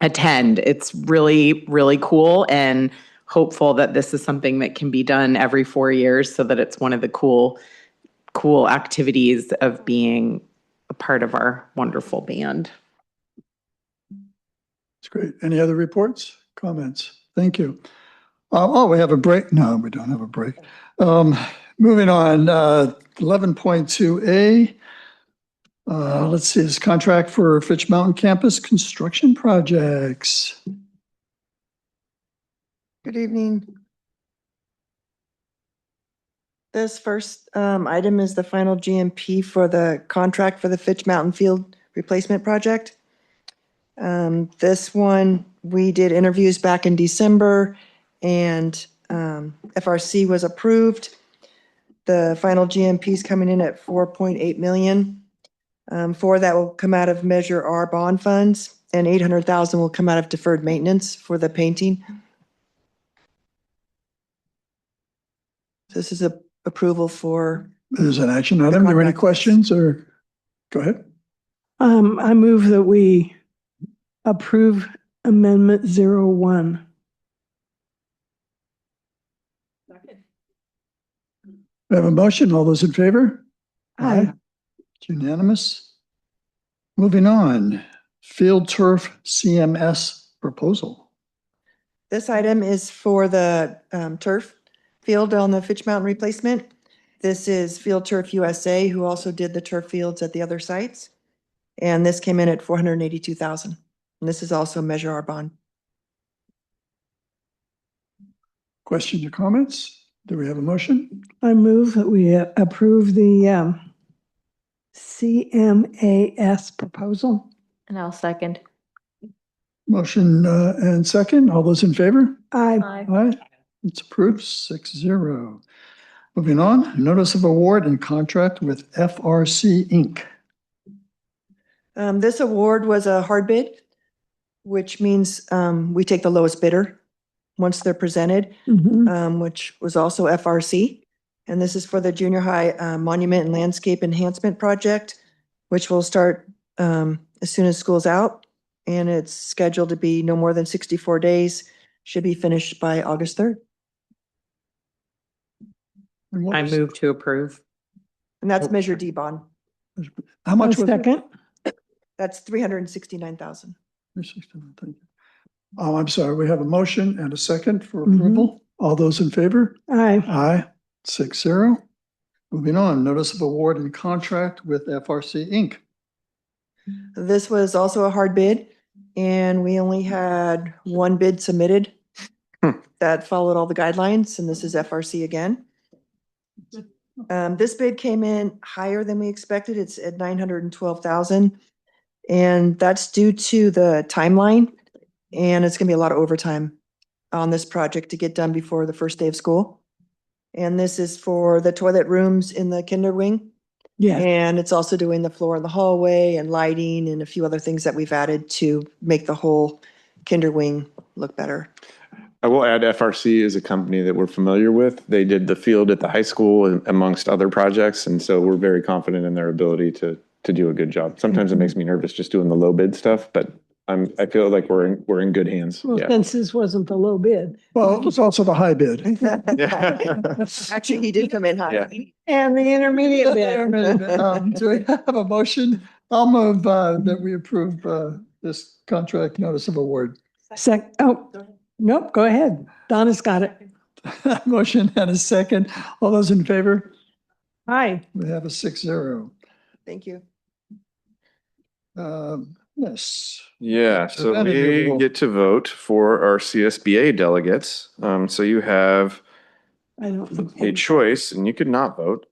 attend. It's really, really cool, and hopeful that this is something that can be done every 4 years, so that it's one of the cool activities of being a part of our wonderful band. That's great. Any other reports, comments? Thank you. We have a break. No, we don't have a break. Moving on, 11.2A. Let's see, this contract for Fitch Mountain Campus construction projects. Good evening. This first item is the final GMP for the contract for the Fitch Mountain Field replacement project. This one, we did interviews back in December, and FRC was approved. The final GMP is coming in at 4.8 million. For that will come out of Measure R bond funds, and 800,000 will come out of deferred maintenance for the painting. This is a approval for. There's an action item. Are there any questions, or go ahead? I move that we approve Amendment 01. We have a motion. All those in favor? Aye. It's unanimous. Moving on, field turf CMS proposal. This item is for the turf field on the Fitch Mountain replacement. This is Field Turf USA, who also did the turf fields at the other sites. And this came in at 482,000. And this is also Measure R bond. Questions or comments? Do we have a motion? I move that we approve the CMAS proposal. And I'll second. Motion and second. All those in favor? Aye. Aye. It's approved 6-0. Moving on, notice of award and contract with FRC Inc. This award was a hard bid, which means we take the lowest bidder once they're presented, which was also FRC. And this is for the junior high monument and landscape enhancement project, which will start as soon as school's out. And it's scheduled to be no more than 64 days, should be finished by August 3rd. I move to approve. And that's Measure D bond. How much was second? That's 369,000. Oh, I'm sorry. We have a motion and a second for approval. All those in favor? Aye. Aye. 6-0. Moving on, notice of award and contract with FRC Inc. This was also a hard bid, and we only had one bid submitted that followed all the guidelines, and this is FRC again. This bid came in higher than we expected. It's at 912,000, and that's due to the timeline, and it's going to be a lot of overtime on this project to get done before the first day of school. And this is for the toilet rooms in the kinder wing. Yes. And it's also doing the floor in the hallway and lighting and a few other things that we've added to make the whole kinder wing look better. I will add FRC is a company that we're familiar with. They did the field at the high school amongst other projects. And so we're very confident in their ability to do a good job. Sometimes it makes me nervous just doing the low bid stuff, but I feel like we're in good hands. Well, Yeah. since this wasn't the low bid. Well, it was also the high bid. Actually, he did come in high. Yeah. And the intermediate bid. Do we have a motion? I'll move that we approve this contract notice of award. Nope, go ahead. Donna's got it. Motion and a second. All those in favor? Hi. We have a 6-0. Thank you. Yes. Yeah, so then we we will- get to vote for our CSBA delegates. So you have I don't. a choice and you could not vote.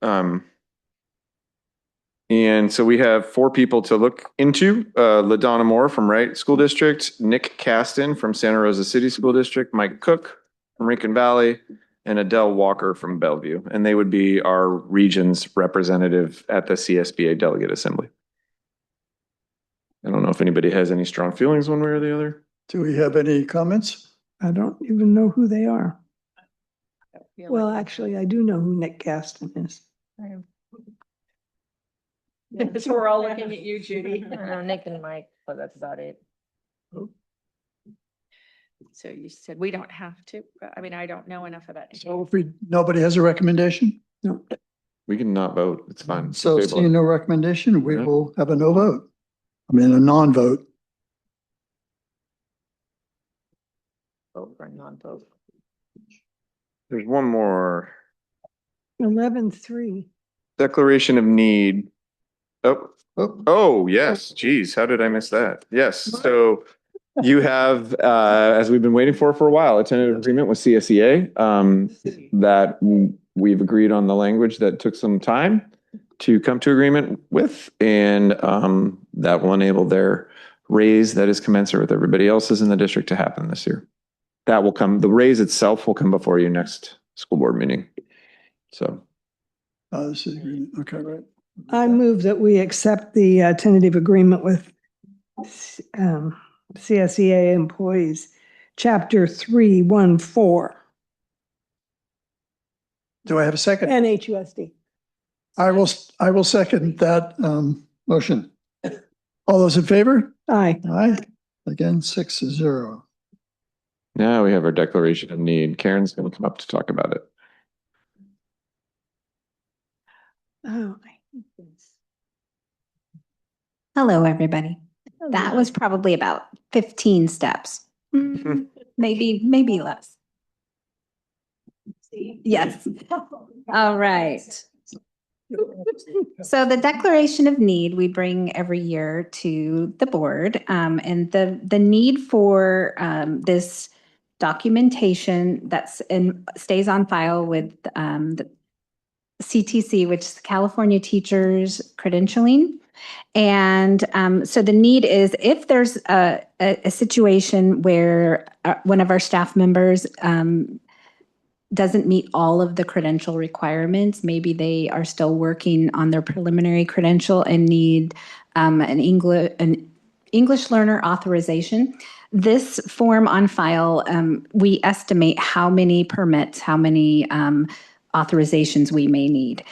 And so we have 4 people to look into, LaDonna Moore from Wright School District, Nick Caston from Santa Rosa City School District, Mike Cook from Rincon Valley, and Adele Walker from Bellevue. And they would be our region's representative at the CSBA Delegate Assembly. I don't know if anybody has any strong feelings one way or the other. Do we have any comments? I don't even know who they are. Well, actually, I do know who Nick Gaston is. So we're all looking at you, Judy. Nick and Mike, but that's about it. So you said we don't have to, I mean, I don't know enough about it. So if nobody has a recommendation? No. We can not vote. It's fine. So Table it. seeing no recommendation, we Yeah. will have a no vote. I mean, a non-vote. Vote for non-vote. There's one more 11-3. declaration of need. Oh, yes. Geez, how did I miss that? Yes. So you have, as we've been waiting for a while, a tentative agreement with CSEA that we've agreed on the language that took some time to come to agreement with, and that will enable their raise that is commensurate with everybody else's in the district to happen this year. That will come, the raise itself will come before you next school board meeting. So. This is agreement. Okay, right. I move that we accept the tentative agreement with CSEA employees, Chapter 314, Do I have a second? and HUSD. I will second that motion. All those in favor? Aye. Aye. Again, 6-0. Now we have our declaration of need. Karen's going to come up to talk about it. Oh, Hello, everybody. That was probably about 15 steps. Maybe less. Yes. All right. So the declaration of need we bring every year to the board, and the need for this documentation stays on file with the CTC, which is California Teachers Credentialing. And so the need is if there's a situation where one of our staff members doesn't meet all of the credential requirements, maybe they are still working on their preliminary credential and need an English learner authorization. This form on file, we estimate how many permits, how many authorizations we may need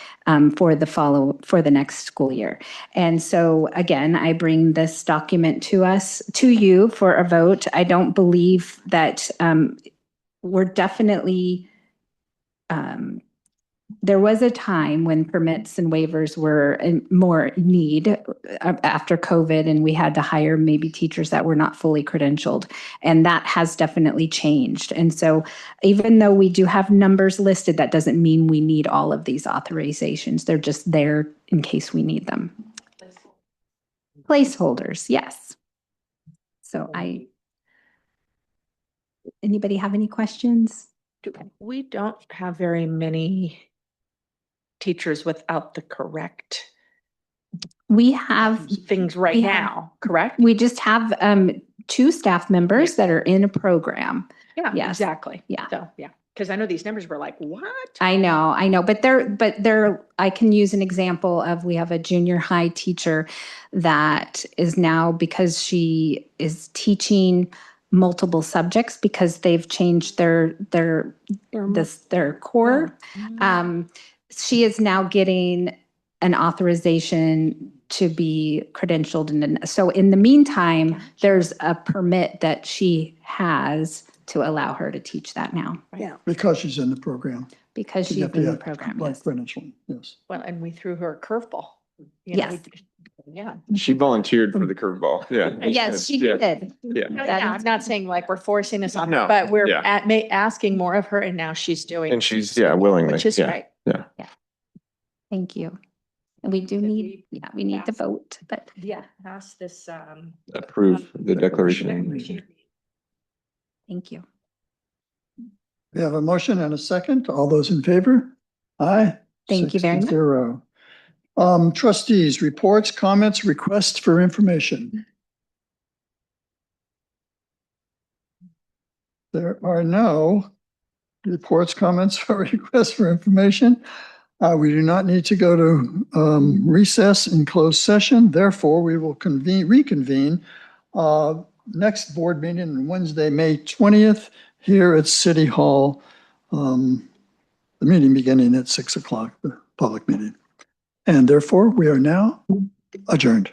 for the next school year. And so again, I bring this document to you for a vote. I don't believe that we're definitely, there was a time when permits and waivers were in more need after COVID, and we had to hire maybe teachers that were not fully credentialed. And that has definitely changed. And so even though we do have numbers listed, that doesn't mean we need all of these authorizations. They're just there in case we need them. Placeholders, yes. So anybody have any questions? We don't have very many teachers without the correct we have things right now, correct? We just have 2 staff members that are in a program. Yeah, Yes. exactly. Yeah. So, yeah. Because I know these numbers were like, what? I know, but I can use an example of, we have a junior high teacher that is now, because she is teaching multiple subjects because they've changed their core. She is now getting an authorization to be credentialed. And so in the meantime, there's a permit that she has to allow her to teach that now. Yeah. Because she's in the program. Because To she's get in the program, like yes. credentialing, yes. Well, and we threw her a curveball. You know, Yes. Yeah. She volunteered for the curveball. Yeah. Yes, she Yeah. did. Yeah. Yeah, I'm not saying like we're forcing this on her, No, but we're yeah. asking more of her, and now she's doing. And she's, willingly. Which is yeah. right. Yeah. Thank you. And we do need, we need to vote, but Yeah, pass this. Approve the declaration. thank you. We have a motion and a second. All those in favor? Aye. Thank you very much. 6-0. Trustees, reports, comments, requests for information. There are no reports, comments, or requests for information. We do not need to go to recess in closed session. Therefore, we will reconvene next board meeting on Wednesday, May 20th, here at City Hall. The meeting beginning at 6 o'clock, the public meeting. And therefore, we are now adjourned.